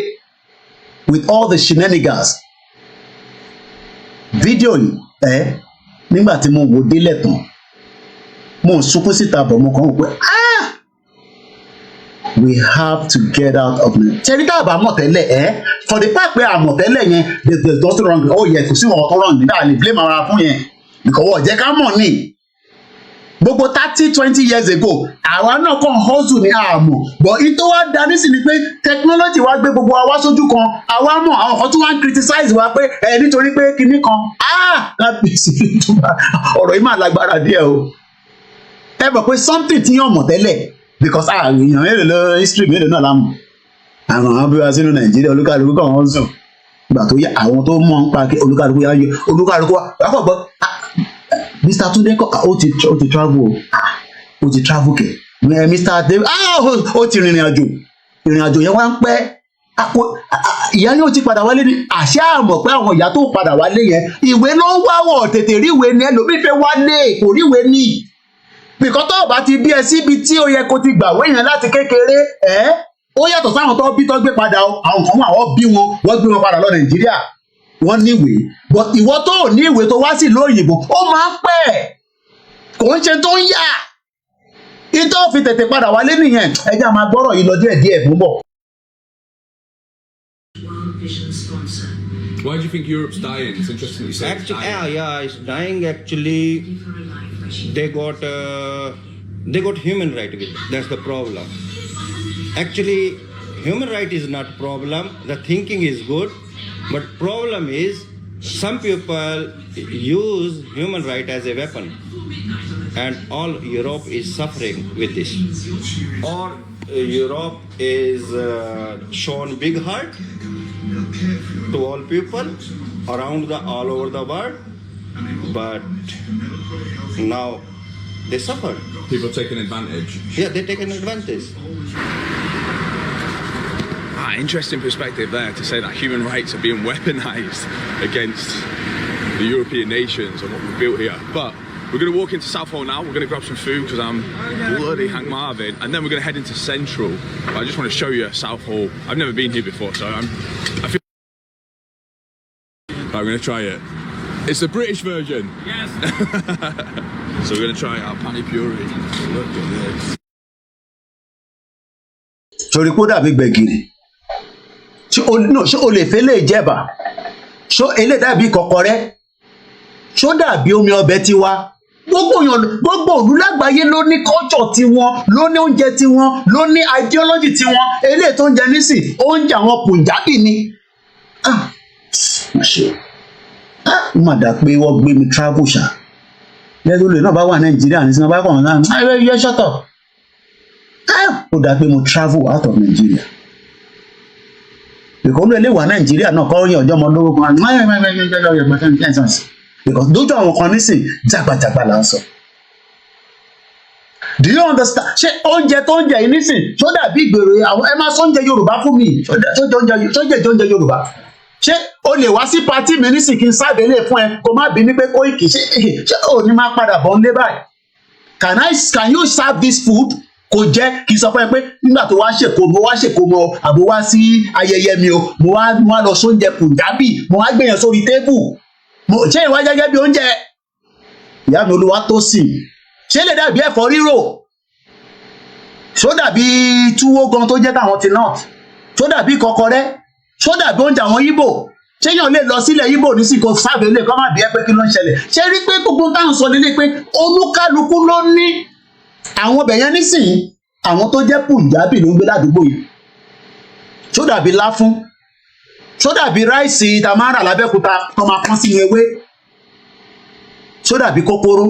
with all the shenanigans. Fídíò yìí nígbà tí mo wò délẹ̀ tán mo sunkún síta bọ̀ mo kàn wò pé we have to get out of it. Ṣé ní ká bá mọ̀ tẹ́lẹ̀ for the fact pé àmọ̀ tẹ́lẹ̀ yẹn there's nothing wrong. Oh yeah, kò sí wọn tó wrong nígbà lè blame ara fún yẹn because wọ́n jẹ́ ká mọ̀ ní. Gbogbo 30-20 years ago àwa náà kàn hustle ní àmọ̀ but ìtò wa dání sí ni pé technology wa gbé gbogbo wa sójú kan àwa mọ̀ àwọn kan tó wá ń criticize wa pé nítorí pé kinní kan lábẹ́sí ọ̀rọ̀ yìí máa lágbára díẹ̀ o. Ẹ mọ̀ pé something tí yàn mọ̀ tẹ́lẹ̀ because èèyàn mélòó lọ history mélòó náà lámọ̀ àwọn bí wá sínú Nàìjíríà olúkàlùkù kan wọ́n sùn ìgbà tó yẹ àwọn tó mọ̀ ń pa olúkàlùkù yá yọ olúkàlùkù wa kọ̀ gbọ́ Mr. Tunde ó ti travel kẹ̀ Mr. David ó ti rìnrìn àjò yẹn wá ń pẹ́ ìyá ni ó ti padà wálé ni àṣé àmọ̀ pé àwọn ìyá tó padà wálé yẹn ìwé ló ń wá wọ̀ tètè ríwèé ni ẹlòmíì fẹ́ wálé kò ríwèé ni bìkọ́ tó bá ti bí ẹ síbi tí ó yẹ kó ti gbàwé yẹn láti kékeré ó yàtọ̀ sáwọn tó bí tó gbé padà àwọn kan wọ́n bí wọ́n gbé wọn padà lọ Nàìjíríà wọ́n níwèé but ìwọ tó ò ní ìwé tó wá sí ìlú òyìnbó ó máa ń pẹ́ kò ń ṣe tó ń yà ìtọ́ fi tètè padà wálé nìyẹn ẹjẹ́ a máa gbọ́rọ̀ yìí lọ díẹ̀ fún bọ̀. Why do you think Europe's dying? It's interesting you say it's dying. It's dying. Actually, they got human right with it. That's the problem. Actually, human right is not problem. The thinking is good, but problem is some people use human right as a weapon, and all Europe is suffering with this. All Europe is shown big heart to all people all over the world, but now they suffer. People taking advantage. Yeah, they take an advantage. Interesting perspective there to say that human rights are being weaponized against the European nations and what we've built here. But we're going to walk into Southall now. We're going to grab some food because I'm bloody Hank Marvin, and then we're going to head into Central. But I just want to show you Southall. I've never been here before, so I feel. Right, we're going to try it. It's the British version. Yes. So we're going to try our pani puri. Look at this. Sori kó dàbí gbẹ̀gìrì ṣé o lè fẹ́ lè jẹ̀bà ṣó elé dàbí kọ̀kọ̀rẹ́ ṣó dàbí omi ọbẹ̀ tiwa gbogbo òlú lágbàáyé ló ní culture tiwọn ló ní oúnjẹ tiwọn ló ní ideology tiwọn eléyìí tó ń jẹ nísì oúnjẹ àwọn Punjabi ni má dà pé wọ́n gbé mi travel ṣá lẹ́tọ́ lè náà bá wà Nàìjíríà ní sinmi bá kàn án náà yẹ ṣọ́tọ̀ ó dà pé mo travel out of Nigeria because olú ẹlẹ́wà Nàìjíríà náà kọ́ yẹn ọjọ́ ọmọ lówó kan because lójú àwọn kan nísìn jàgbàjàgbà là ń sọ Do you understand? ṣé oúnjẹ tó ń jẹ yìí nísìn tó dàbí ìgbèrò àwọn ẹ máa sọ oúnjẹ Yorùbá fún mi tó jẹ oúnjẹ Yorùbá ṣé o lè wá sí pátì mi nísìn kí n sábẹ lè fún ẹ kó má bí ní pé Koiki ṣé o ní máa padà bọ̀ ń lé báyìí can you serve this food kò jẹ́ kí n sọ pé nígbà tó wá ṣèkó mo àbò wá sí ayẹyẹ mi o mo wá lọ sóúnjẹ Punjabi mo wá gbèyàn sórí tébù ṣé ìwà gẹ́gẹ́ bí oúnjẹ ìyá mi olúwa tó sìn ṣé lè dàbí ẹ̀fọ́ rírò ṣó dàbí túwó gan tó jẹ́ táwọn ti north ṣó dàbí kọkọrẹ́ ṣó dàbí oúnjẹ àwọn Ìgbò ṣéyàn lè lọ sílẹ̀ Ìgbò nísìkò sábẹ́ lè kọ́ má bí ẹ pé kí ló ń ṣẹlẹ̀ ṣé rí pé gbogbo táwọn sọ nílé pé olúkálukú ló ní àwọn ọbẹ̀ yẹn nísìnyí àwọn tó jẹ́ Punjabi ló ń gbé ládùúgbò yìí ṣó dàbí láfún ṣó dàbí ráìsì tamara lábẹ́kúta tó máa pọ́n sínú ewé ṣó dàbí kókóró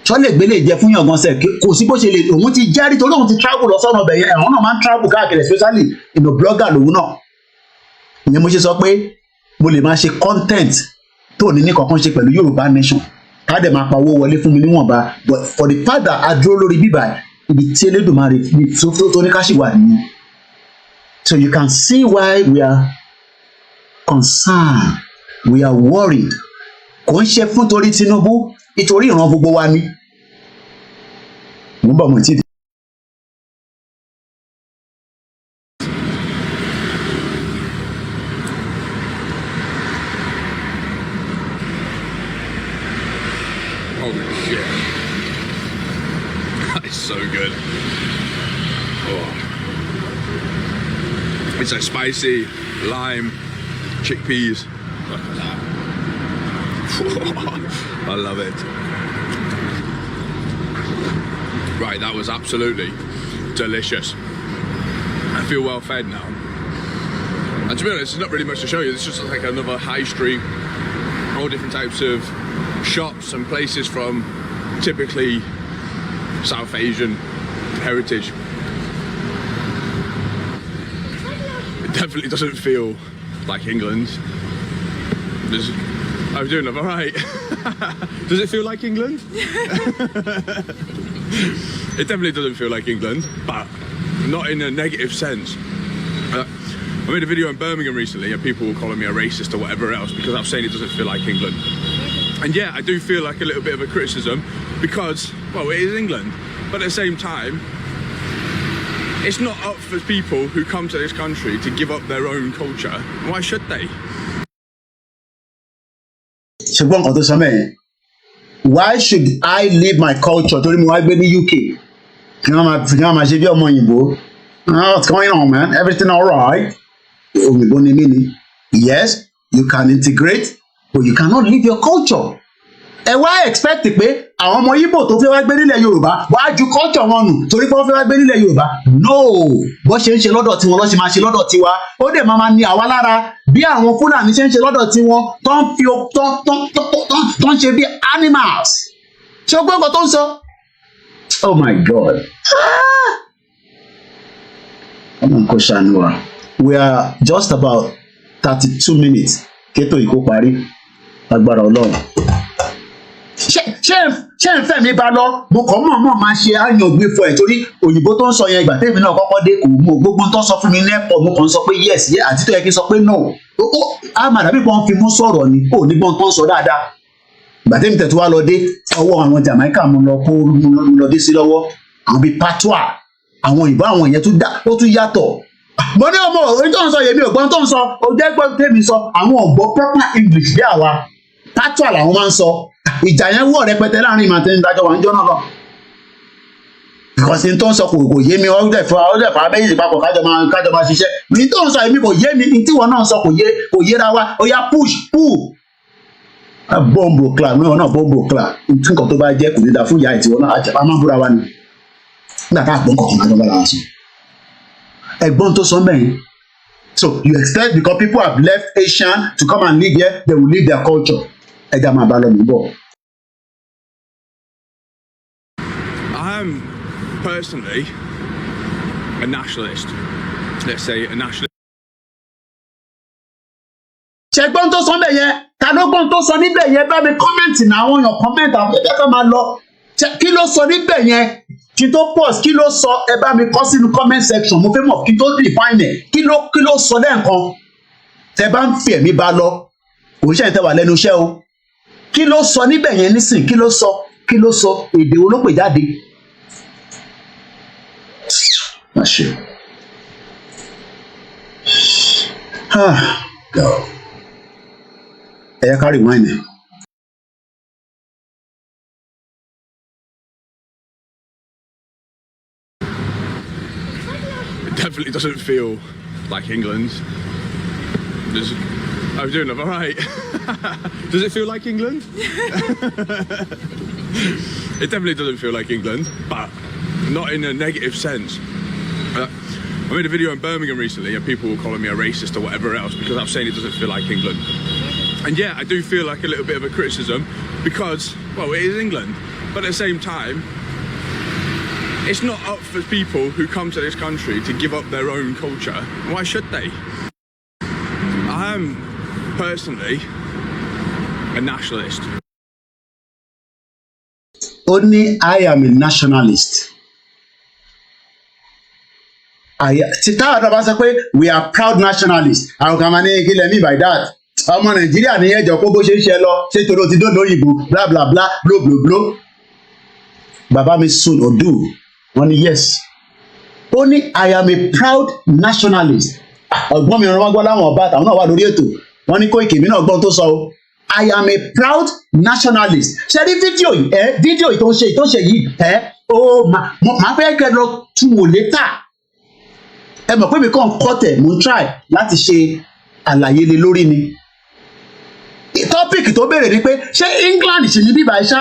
ṣó lè gbélé jẹ fún yàngàn sẹ kò sí bó ṣe lè òun ti jẹ́rí torí òun ti travel lọ sọ́nà ọbẹ̀ yẹn àwọn náà máa ń travel káàkiri especially ìnà blogger lòun náà ìyẹn mo ṣe sọ pé mo lè máa ṣe content tó ní kankan ṣe pẹ̀lú Yorùbá nation ká dẹ̀ máa pa owó wọlé fún mi níwọ̀nba but for the fact that a dúró lórí bíbá ibi tí Elédùmarè tó ní ká ṣì wà nìyẹn so you can see why we are concerned we are worried kò ń ṣe fún torí Tinubu nítorí ìran gbogbo wa ni mo ń bọ̀ mọ̀ tí. Holy shit. That is so good. Oh. It's like spicy, lime, chickpeas. Look at that. I love it. Right, that was absolutely delicious. I feel well fed now. And to be honest, there's not really much to show you. It's just like another high street, all different types of shops and places from typically South Asian heritage. It definitely doesn't feel like England. I'm doing it all right. Does it feel like England? It definitely doesn't feel like England, but not in a negative sense. I made a video in Birmingham recently and people were calling me a racist or whatever else because I was saying it doesn't feel like England. And yeah, I do feel like a little bit of a criticism because, well, it is England, but at the same time, it's not up for people who come to this country to give up their own culture. Why should they? Why should I leave my culture? Torí mo wá gbé ní UK. What's going on, man? Everything all right? Yes, you can integrate, but you cannot leave your culture. Ẹ wá expect pé àwọn ọmọ Igbo tó fẹ́ wá gbé nílẹ̀ Yorùbá wá ju culture wọn nù torí pé wọ́n fẹ́ wá gbé nílẹ̀ Yorùbá. No, bó ṣe ń ṣe lọ́dọ̀ tiwọn ló ṣe máa ṣe lọ́dọ̀ tiwa. Ó dẹ̀ máa ní àwa lára bí àwọn Fúlàní ṣe ń ṣe lọ́dọ̀ tiwọn tó ń ṣe bí animals. Ṣé o gbọ́ nǹkan tó ń sọ? Oh my God. We are just about 32 minutes. Kétò ìkó parí. Agbára Ọlọ́run. Ṣé ń fẹ́ mi bá lọ? Mo kàn mọ̀ máa ṣe àyàn gbé fún ẹ̀ torí òyìnbó tó ń sọ yẹn ìgbà tèmi náà kọ́kọ́ dé kò mú gbogbo tó ń sọ fún mi lẹ́pọ̀ mo kàn ń sọ pé yes yẹ àti tó yẹ kí n sọ pé no. Á máa dàbí pọ́n fi mú sọ̀rọ̀ ni kò ní gbọ́n tó ń sọ dáadáa. Ìgbà tèmi tẹ̀ tó wá lọ dé ọwọ́ àwọn Jamaica mo lọ dé sí lọ́wọ́ àwọn bíi patois àwọn òyìnbó àwọn yẹn ó tún yàtọ̀. Mo ní ọmọ orí tó ń sọ yèmí ògbọ́n tó ń sọ ó jẹ́ gbọ́n tèmi sọ àwọn ọ̀gbọ́ proper English bí àwa patois làwọn máa ń sọ. Ìjà yẹn wọ̀ rẹpẹtẹ láàrin ìmọ̀ àti ìdájọ́ wa ń jọ́nà lọ. Because n tó ń sọ kò yé mi ọdẹ fún abẹ́yẹsì papọ̀ kájọ máa ṣiṣẹ́. Ní tó ń sọ èmi kò yé mi ní tí wọn náà sọ kò yéra wa ó yá push pull. Bọ́ǹbù clap náà bọ́ǹbù clap nǹkan tó bá jẹ́ kò ní da fún ìyá ìtiwọ́ náà àjẹpá máa ń búra wa ni. Nígbà tá a gbọ́n kọ̀ọ̀kan lájọ́ bára wa sọ. Ẹ̀gbọ́n tó sọ mẹ́rin. So you expect because people have left Asian to come and live here, they will leave their culture. Ẹja máa bá lọ mú bọ̀. I'm personally a nationalist. Let's say a nationalist. Ṣẹ̀gbọ́n tó sọ bẹ́ẹ̀ yẹn, ta ló gbọ́n tó sọ níbẹ̀ yẹn bá mi kọ́mẹ̀ntì náà àwọn èèyàn kọ́mẹ̀ntì àwọn ẹ̀jẹ̀ kan máa lọ. Kí ló sọ níbẹ̀ yẹn? kí n tó pause kí ló sọ ẹ bá mi kọ sínú comment section mo fẹ́ mọ̀ kí n tó define ẹ̀ kí ló sọ lẹ́ẹ̀kan tẹ bá ń fi ẹ̀mí bá lọ òṣìṣẹ́ ìtẹ́wà lẹ́nu iṣẹ́ o kí ló sọ níbẹ̀ yẹn nísìn kí ló sọ èdè wo ló pè jáde. ẹ yẹ ká rewind ẹ. Definitely doesn't feel like England. I'm doing it all right. Does it feel like England? It definitely doesn't feel like England, but not in a negative sense. I made a video in Birmingham recently and people were calling me a racist or whatever else because I'm saying it doesn't feel like England. And yeah, I do feel like a little bit of a criticism because, well, it is England, but at the same time, it's not up for people who come to this country to give up their own culture. Why should they? I am personally a nationalist. Only I am a nationalist. We are proud nationalists. How can I mean by that? Ọmọ Nàìjíríà ní ẹjọ́ kó bó ṣe ń ṣe lọ ṣé torí o ti dóńdó òyìnbó bla bla bla blo blo blo. Bàbá mi soon odu wọ́n ní yes. Only I am a proud nationalist. Ọgbọ́n mi ràn wá gbọ́ láwọn ọba àtàwọn náà wà lórí ètò. Wọ́n ní Koikimi náà gbọ́n tó sọ o. I am a proud nationalist. Ṣé rí fídíò yìí tó ń ṣe yìí máa fẹ́ kẹ́ lọ tún wò létà. Ẹ mọ̀ pé mi kàn kọ́ tẹ̀ mo ń try láti ṣe àlàyé lé lórí ni. Tọ́pìkì tó béèrè ni pé ṣé England ṣì ní bíbá iṣá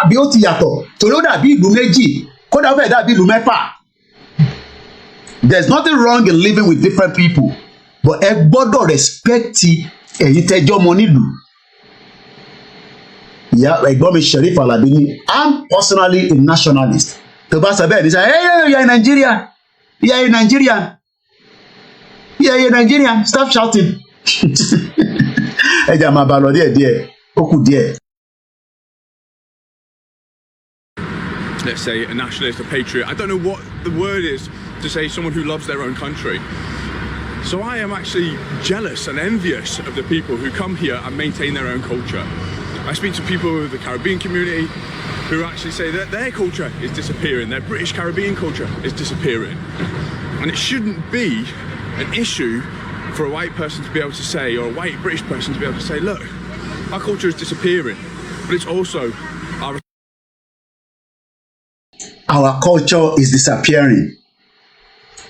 àbí ó ti yàtọ̀ torí ó dàbí ìlú méjì kódà ó fẹ́ dàbí ìlú mẹ́fà. There's nothing wrong in living with different people but ẹ gbọ́dọ̀ respect ẹ̀yin tẹ́jọ́ mọ nílùú. Ìyá ẹ̀gbọ́n mi Sheriff Alabi ni I'm personally a nationalist. Tó bá sọ bẹ́ẹ̀ ní sọ hey you're a Nigerian. Yeah, in Nigerian. Yeah, in Nigerian. Stop shouting. Let's say a nationalist, a patriot. I don't know what the word is to say someone who loves their own country. So I am actually jealous and envious of the people who come here and maintain their own culture. I speak to people of the Caribbean community who actually say that their culture is disappearing, their British Caribbean culture is disappearing. And it shouldn't be an issue for a white person to be able to say, or a white British person to be able to say, look, our culture is disappearing, but it's also our culture is disappearing.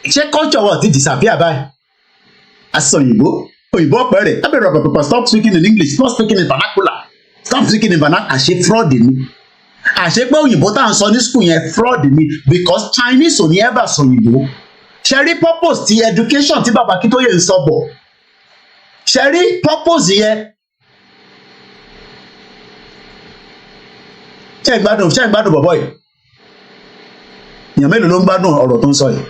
Ṣé culture was disappear by? Aso òyìnbó pẹ̀rẹ̀, stop speaking in English, stop speaking in vernacular, stop speaking in vernacular, àṣẹ fraud ni. Àṣẹ pé òyìnbó tá à ń sọ ní school yẹn fraud ni because Chinese ò ní ever sọ òyìnbó. Ṣé rí purpose ti education tí bàbá Akíntóyè ń sọ bọ̀? Ṣé rí purpose yẹn? Ṣé ìgbádùn bọ̀bọ̀ yìí? Èèyàn mélòó ló ń gbádùn ọ̀rọ̀ tó ń sọ yìí?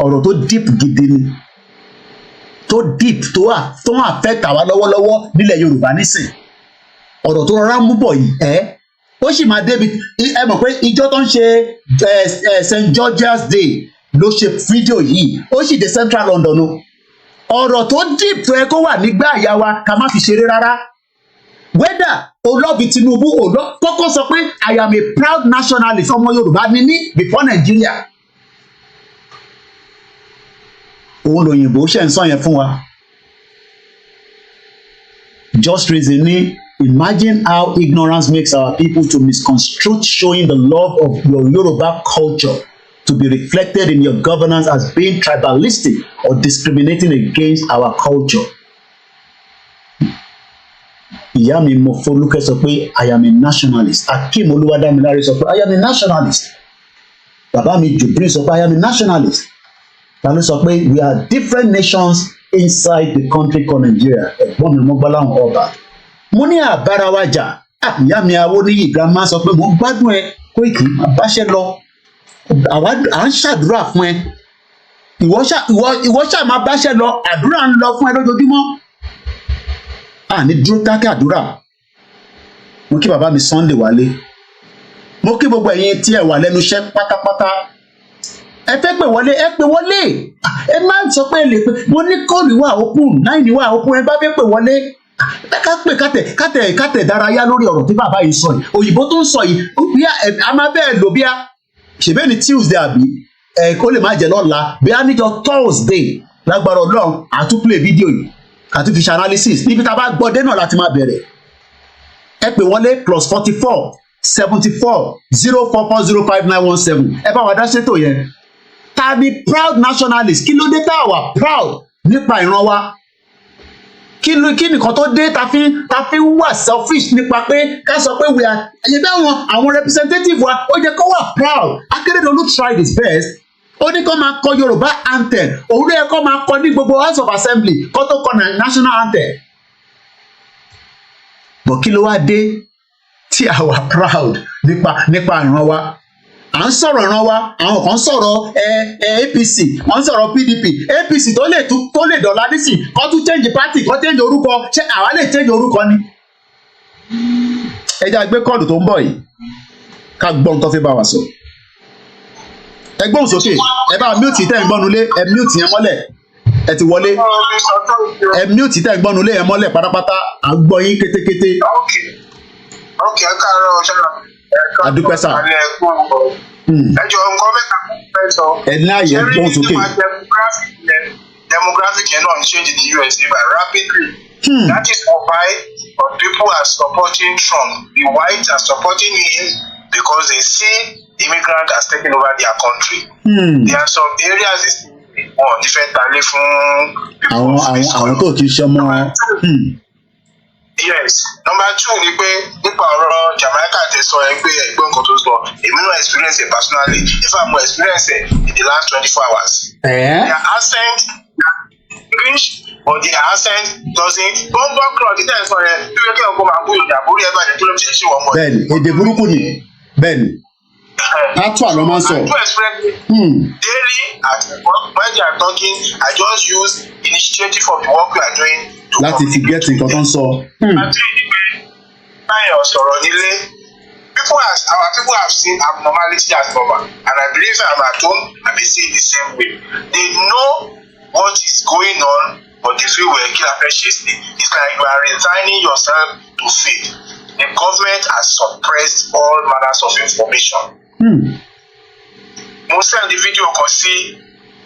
Ọ̀rọ̀ tó deep gidi ni. Tó deep tó affect àwa lọ́wọ́lọ́wọ́ nílẹ̀ Yorùbá nísìn. Ọ̀rọ̀ tó rọra mú bọ̀ yìí ó sì máa débi ẹ mọ̀ pé ìjọ tó ń ṣe St. George's Day ló ṣe fídíò yìí ó sì dé Central London o. Ọ̀rọ̀ tó deep tó yẹ kó wà nígbà àyà wa ká má fi ṣeré rárá. Wẹ́dà olóbi Tinubu kọ́kọ́ sọ pé I am a proud nationalist ọmọ Yorùbá ní mí before Nigeria. Òun lòyìnbó ṣe ń sọ yẹn fún wa. Just reason ni. Imagine how ignorance makes our people to misconstrue showing the love of your Yoruba culture to be reflected in your governance as being tribalistic or discriminating against our culture. Ìyá mi Mofolúkẹ́ sọ pé I am a nationalist. Akeem Olúwadámiláre sọ pé I am a nationalist. Bàbá mi Jubril sọ pé I am a nationalist. Ta ló sọ pé we are different nations inside the country called Nigeria. Ẹ̀gbọ́n mi Mọ́gbọ́láhùn Ọba. Mo ní àbára wa jà ìyá mi Awóníyì grandma sọ pé mo ń gbádùn ẹ Koiki àbáṣẹ lọ à ń ṣàdúrà fún ẹ ìwọ ṣáà máa báṣẹ lọ àdúrà ń lọ fún ẹ lójoojúmọ́ ní dúró tákẹ́ àdúrà. Mo kí bàbá mi Sunday Wálé mo kí gbogbo ẹ̀yin tí ẹ wà lẹ́nu iṣẹ́ pátápátá ẹ fẹ́ pè wọlé ẹ pè wọlé ẹ má sọ pé ẹ lè pè mo ní kọ́ọ̀lù wà open 9 wà open ẹ bá fẹ́ pè wọlé ká pè kátẹ̀ dárayá lórí ọ̀rọ̀ tí bàbá yìí sọ yìí òyìnbó tó ń sọ yìí bí a máa bẹ́ẹ̀ lò bí a ṣèbẹ́ ni Tuesday àbí kó lè má jẹ lọ́la bí a níjọ Thursday lágbára Ọlọ́run àtúplẹ̀ fídíò yìí àtúnfi ṣe analysis níbi tá a bá gbọ́ dé náà láti máa bẹ̀rẹ̀ ẹ pè wọlé +44 74 0440 5917 ẹ bá wa dá ṣètò yẹn ta ni proud nationalist kí ló dé tá a wà proud nípa ìran wa kí nìkan tó dé ta fi wà selfish nípa pé ká sọ pé we are ẹ̀yẹ bí àwọn representative wa ó jẹ́ kó wà proud Akérédolú tried his best ó ní kó máa kọ Yorùbá anthem òun ló yẹ kó máa kọ ní gbogbo House of Assembly kó tó kọ national anthem bọ̀ kí ló wá dé tí a wà proud nípa ìran wa à ń sọ̀rọ̀ ìran wa àwọn kan sọ̀rọ̀ APC wọ́n ń sọ̀rọ̀ PDP APC tó lè dọ̀la nísìn kó tún change party kó change orúkọ ṣé àwa lè change orúkọ ni. ẹ jẹ́ àgbé kọ́ọ̀dù tó ń bọ̀ yìí ká gbọ́n tó fi bá wa sọ. ẹ gbóhùn sókè ẹ bá mute tẹ́ ń gbọ́nulé ẹ mute yẹn mọ́lẹ̀ ẹ ti wọlé ẹ mute tẹ́ ń gbọ́nulé yẹn mọ́lẹ̀ pátápátá à ń gbọ́ yín kétékété. ok ẹ káàárọ̀ ṣọlá. adúpẹ́ sà. ẹjọ nǹkan mẹ́ta fẹ́ sọ. ẹ ní àyè gbọ́n sókè. demographic yẹn náà ń change in the US by rapidly. That is why people are supporting Trump. The whites are supporting him because they see immigrants as taking over their country. There are some areas wọn different tale fún people. àwọn tó kì í ṣe ọmọ. Yes. Number 2 ni pé nípa ọ̀rọ̀ Jamaica tẹ sọ ẹ pé ẹgbẹ́ nǹkan tó sọ èmi náà experience it personally if I'm experience it in the last 24 hours. Their accent English but their accent doesn't bọ́ńbọ́ kúrò títẹ̀ sọ yẹn bí wọ́n kí ọkọ̀ máa kú ìjà àbúrò ẹ̀ bàjẹ́ tó lè ṣe wọ́n mọ́. Bẹ́ẹ̀ni èdè burúkú ni bẹ́ẹ̀ni látọ̀ àlọ́ máa ń sọ. Daily at work when they are talking I just use initiative of the work we are doing. Láti fi get nǹkan tó ń sọ. Báyọ̀ sọ̀rọ̀ nílé. Our people have seen abnormality as normal and I believe I'm at home I be seeing the same way. They know what is going on but they feel we're killer precious. It's like you are resigning yourself to fate. The government has suppressed all manners of information. Mo send the video kan sí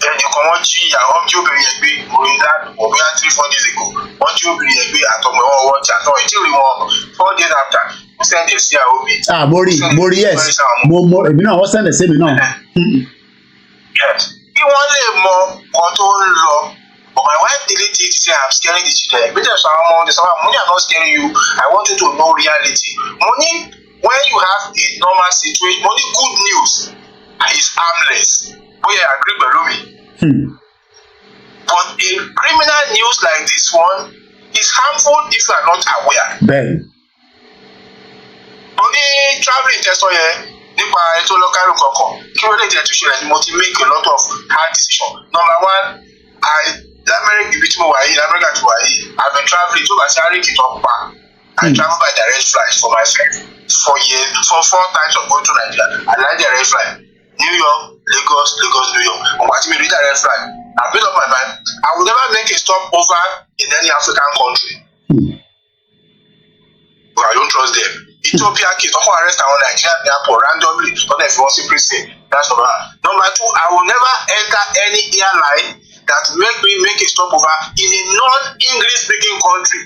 ẹnìkan wọ́n jí àwọn jí obìnrin yẹn gbé orin ládùúgbò bóyá 3-4 days ago wọ́n jí obìnrin yẹn gbé àtọmọ ẹ̀wọ̀n ọwọ́ ọjà náà ìdílé wọn 4 days after mo send it sí àwọn òbí. mo rí yes mo èmi náà wọ́n send it sí mi náà. Kí wọ́n lè mọ nǹkan tó ń lọ but my wife delete it say I'm scaring the children bí tẹ̀sán àwọn ọmọ ọdún sábà mo ní I'm not scaring you I want you to know reality mo ní when you have a normal situation mo ní good news is harmless bóyá agree pẹ̀lú mi. But a criminal news like this one is harmful if you are not aware. Bẹ́ẹ̀ni. Mo ní travelling tẹ̀sán yẹn nípa ètò lọ́kàrù kankan kí wọ́n lè jẹ́ túnṣe rẹ̀ ni mo ti make a lot of hard decisions. Number 1 lamẹ́ríkà ibi tí mo wà yìí lamẹ́ríkà tí mo wà yìí I been travelling tó bá sí àríkì tó pa I travel by direct flight for my friend for 4 times of going to Nigeria I like direct flight New York Lagos New York mo wá tí mi rí direct flight I made up my mind I will never make a stop over in any African country but I don't trust them. Ethiopia kid ọkọ arrest àwọn Nigerian airport randomly lọ́dọ̀ if you wan see prison that's number 1. Number 2 I will never enter any airline that make me make a stopover in a non-English speaking country.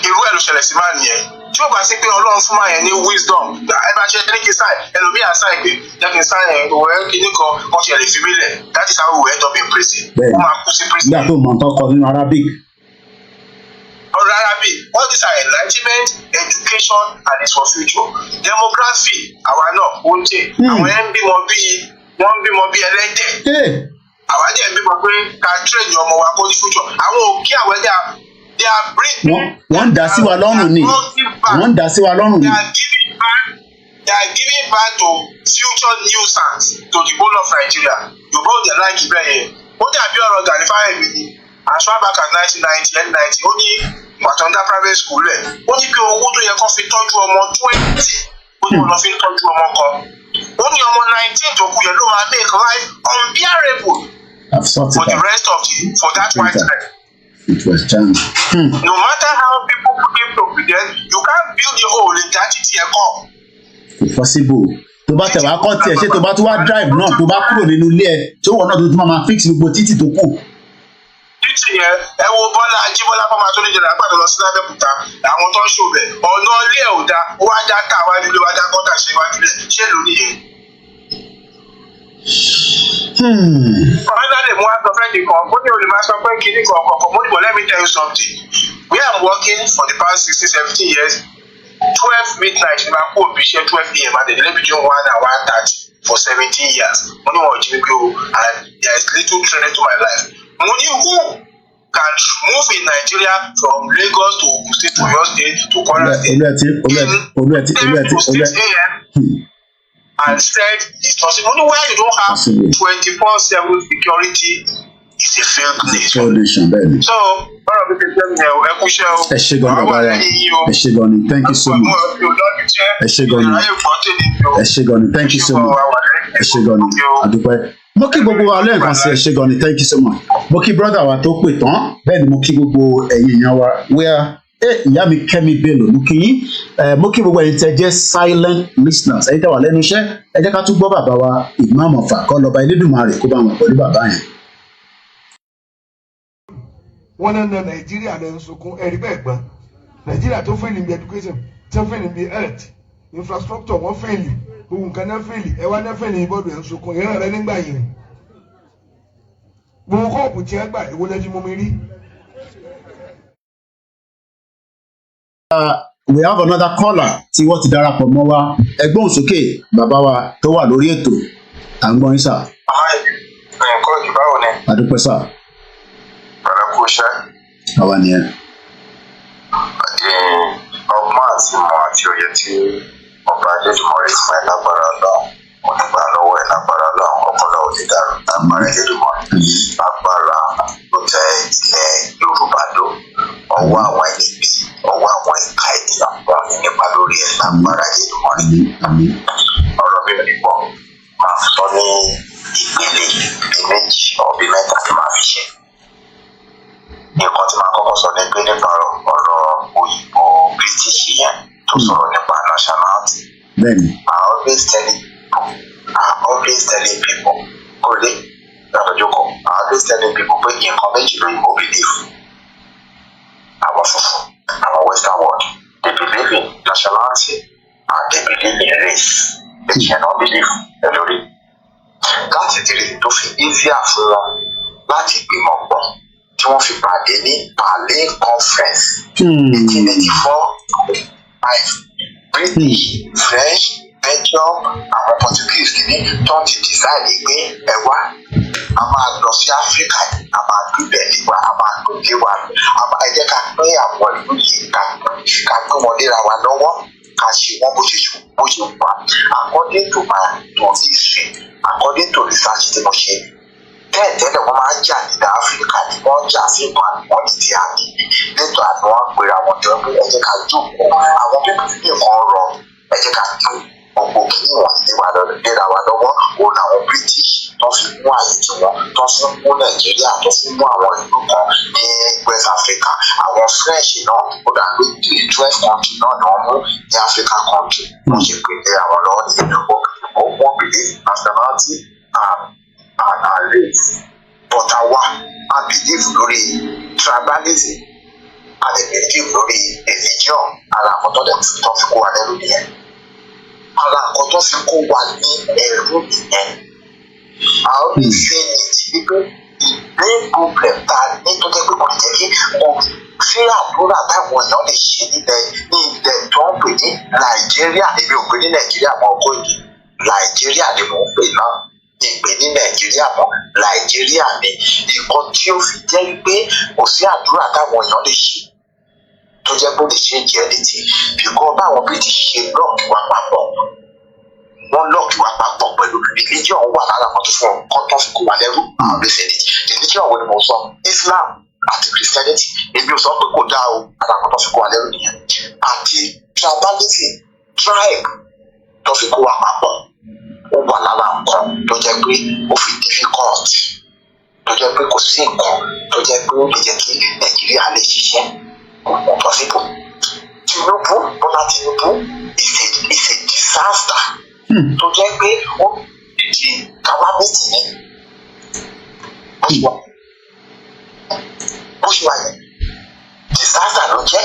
Irú ẹ̀ ló ṣẹlẹ̀ sí máa nìyẹn. Tí ó bá sí pé Ọlọ́run fún máa yẹn ní wisdom, ẹ bá ṣe ní kí sáì, ẹlòmíà sáì pé jẹ́ kí n sáì yẹn òwe kíní kan wọ́n ṣe lè fi mí lẹ̀. That is how we end up in prison. Ó máa kú sí prison. Nígbà tó mọ̀ tó kọ nínú Arabic. Ọ̀rọ̀ Arabic, all these are enlightenment, education and it's for future. Demography, àwa náà ó ń jẹ́. Àwọn ẹ̀ ń bímọ bíi ẹlẹ́dẹ̀. Àwa jẹ́ ń bímọ pé ká train ọmọ wa kó ní future. Àwọn òkè àwọn ẹ̀dá they are bringing. Wọ́n dá sí wa lọ́rùn ni. They are giving back to future nuisance to the whole of Nigeria. Yorùbá òde like ibẹ̀ yẹn. Ó dàbí ọ̀rọ̀ Gani Fáyemí ni. As far back as 1990 ó ní pàtó dá private school rẹ̀ ó ní pé owó tó yẹ kó fi tọ́jú ọmọ 20 ó ní wọn lọ fi ń tọ́jú ọmọ kan ó ní ọmọ 19 tó kù yẹn ló máa make life unbearable for the rest of for that white life. It was done. No matter how people keep to pretend, you can't build your own identity ẹ̀kọ́. Impossible. Tó bá tẹ̀wá kọ́ tiẹ̀ ṣé tó bá tún wá drive náà tó bá kúrò nínú ilé ẹ̀ tó wọ̀ náà tó tún máa fix gbogbo títì tó kù. Títì yẹn ẹ wo Bọ́lá Ajíbọ́lá fọmọ tó lè jẹ lágbàdo lọ sí Lábẹ́òkúta àwọn tó ń ṣòbẹ̀ ọ̀nà ilé ẹ̀ ò da ó wá dá ká wájú ilé wá dá gọ́tà ṣe wájú ilé ṣé lónìí yẹn. Finally, mo wá sọ fẹ́ nìkan mo ní olè máa sọ pé kinní kan kọ̀ọ̀kan mo ní but let me tell you something we are working for the past 16-17 years 12 midnight ni máa kó òbí iṣẹ́ 12 a.m. and then delay between 1 and 1:30 for 17 years mo ní wọn ò jí mi pé o and there is little training to my life mo ní who can move in Nigeria from Lagos to Ogun State to Oyo State to Kwara State in 6 a.m. and said it's possible. Only where you don't have 24/7 security is a failed nation. So, thank you so much. Thank you so much. Mo kí gbogbo wa lẹ́ẹ̀kan sí Ẹ̀ṣẹ̀gànnì, thank you so much. Mo kí brother wa tó pè tán, bẹ́ẹ̀ ni mo kí gbogbo ẹ̀yin èèyàn wa where ìyá mi Kẹ́mi Bello mo kí yín, mo kí gbogbo ẹ̀yin tẹ́ jẹ́ silent listeners, ẹ̀yin tẹ́ wà lẹ́nu iṣẹ́, ẹ jẹ́ ká tún gbọ́ bàbá wa Imam Ọ̀fà kọ́ lọ́ba Elédùmarè kó bá wọn pẹ̀lú bàbá yẹn. Wọ́n náà na Nàìjíríà lẹ́ ń sunkún ẹ̀rí bẹ́ẹ̀ gbọ́n Nàìjíríà tó fẹ́ẹ̀lì bí education tó fẹ́ẹ̀lì bí health infrastructure wọ́n fẹ́ẹ̀lì ohun kan náà fẹ́ẹ̀lì ẹ̀wá náà fẹ́ẹ̀lì ìbọ̀dù ẹ̀ ń sunkún ìran rẹ nígbà yìí gbogbo kọ́ọ̀pù tí ẹ gbà èwo lẹ́jú mọ́ mi rí. We have another caller tí wọ́n ti darapọ̀ mọ́ wa ẹgbọ́n sókè bàbá wa tó wà lórí ètò à ń gbọ́ yín sà. Nǹkan ìjù báwo ni? Àdúpẹ́ sà. Bàbá kú iṣẹ́. Àwa nìyẹn. Ọgbọ́n àti ìmọ̀ àti òye tí ọba Elédùmarè ti máa lágbára lọ onígbà lọ́wọ́ ẹ̀ lágbára lọ ọpọlọ òde dàrú lágbára Elédùmarè lágbára ló tẹ ilẹ̀ Yorùbá lò ọwọ́ àwọn ẹlẹ́bí ọwọ́ àwọn ìka ènìyàn wọn ní nípa lórí ẹ̀ lágbára Elédùmarè. Ọ̀rọ̀ mi ò ní pọ̀ máa sọ ní ìpele bíi méjì ọ̀bí mẹ́ta tí máa fi ṣe. Nǹkan tí máa kọ́kọ́ sọ ní pé nípa ọ̀rọ̀ òyìnbó British yẹn tó sọ̀rọ̀ nípa nationality. I always telling people kò lè lọ́dọ̀jọ́kọ̀ I always telling people pé nǹkan méjì lóyìnbó believe. Àwọn funfun àwọn western world they believe in nationality and they believe in race. They cannot believe lórí. Láti tìrì tó fi easier fún wọn láti gbìmọ̀ pọ̀ tí wọ́n fi pàdé ní Berlin conference 1884 British French Belgium àwọn Portuguese kìíní tó ti decide pé ẹ wá a máa lọ sí Africa a máa gbígbẹ̀ nípa a máa gbé wa ẹ jẹ́ ká pín àwọn ìlú yìí ká gbé wọn léra wa lọ́wọ́ ká ṣe wọ́n bó ṣe wà according to my history according to research tí mo ṣe. Tẹ́lẹ̀ wọ́n máa ń jà nílẹ̀ Áfíríkà ni wọ́n jà sí ìmọ̀ àwọn ìdí àmì nítorí àná wọ́n pera wọn jọ pé ẹ jẹ́ ká jókòó àwọn pípọ̀ ní nǹkan rọ ẹ jẹ́ ká jó gbogbo kìíní wọn léra wa lọ́wọ́ òun làwọn British tó fi mú àyè tí wọn tó fi mú Nàìjíríà tó fi mú àwọn ìlú kan ní West Africa àwọn French náà ó dà pé 12 country náà ni wọ́n mú ní Africa country wọ́n ṣe pé léra wọn lọ́wọ́ ní ìdókòwò wọ́n believe nationality and race but àwa a believe lórí tribalism a lè believe lórí religion ara àkọ́tọ́ dẹ̀ tó fi kó wa lẹ́rú nìyẹn ara àkọ́tọ́ fi kó wa ní ẹrú nìyẹn a ó lè ṣe wípé main problem ta ní tó jẹ́ pé kò ní jẹ́ kí kò sí àdúrà táwọn èèyàn lè ṣe nílẹ̀ ní ilẹ̀ tó ń pè ní Nàìjíríà èmi ò pè ní Nàìjíríà mọ́ ọkọ̀ yìí Nàìjíríà ni mò ń pè náà ìpè ní Nàìjíríà mọ́ Nàìjíríà ni nǹkan tí ó fi jẹ́ pé kò sí àdúrà táwọn èèyàn lè ṣe tó jẹ́ pé ó lè ṣe jẹ́ létí bíkọ́ báwọn British ṣe lọ́ọ̀kì wa papọ̀ wọ́n lọ́ọ̀kì wa papọ̀ pẹ̀lú religion wà lára kan tó fún ọkọ tó fi kó wa lẹ́rú àwọn ọ̀rẹ́sẹ̀ ní religion wo ni mo sọ Islam àti Christianity èmi ò sọ pé kò dáa o àtàkùn tó fi kó wa lẹ́rù nìyẹn àti tribalism tribe tó fi kó wa papọ̀ ó wà lára nǹkan tó jẹ́ pé ó fi difficult tó jẹ́ pé kò sí nǹkan tó jẹ́ pé ó lè jẹ́ kí Nàìjíríà lè ṣiṣẹ́ kò possible. Tinubu Bọ́lá Tinubu is a disaster tó jẹ́ pé ó di calamity ní bó ṣe wà yẹn disaster ló jẹ́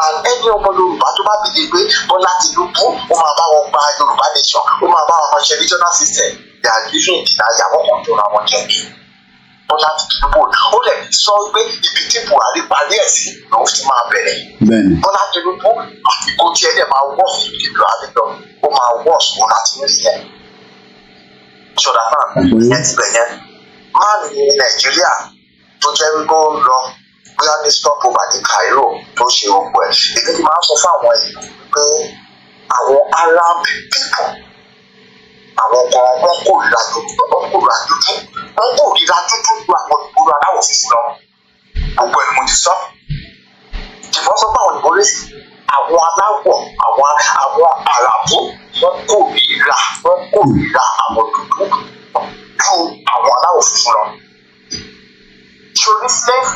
and ẹni ọmọ Yorùbá tó bá bìí pé Bọ́lá Tinubu ó máa bá wọn gba Yorùbá nation ó máa bá wọn ṣe regional system they are living in àyàwó kan tó ra wọn jẹ̀bi Bọ́lá Tinubu ó lè sọ pé ibi tí Buhari parí ẹ̀ sí lòun ti máa bẹ̀rẹ̀ Bọ́lá Tinubu àfikún tí ẹ dẹ̀ máa wọ̀ sí ibi tí Buhari lọ ó máa wọ̀ sí Bọ́lá Tinubu yẹn ṣọ̀dá náà ẹ ti bẹ̀ yẹn máa ní Nàìjíríà tó jẹ́ wípé ó lọ bóyá ní stop over ní Cairo tó ṣe gbogbo ẹ̀ èdè tí máa ń sọ fáwọn èèyàn pé àwọn Arab people àwọn kan wọ́n kórìíra dúdú ju àwọn ìgboro aláwọ̀ funfun lọ gbogbo ẹ̀ ni mo ti sọ ṣùgbọ́n sọ pé àwọn ìbò rẹ̀ àwọn aláwọ̀ àwọn àràbò wọ́n kórìíra àwọn dúdú ju àwọn aláwọ̀ funfun lọ. ṣòrí slave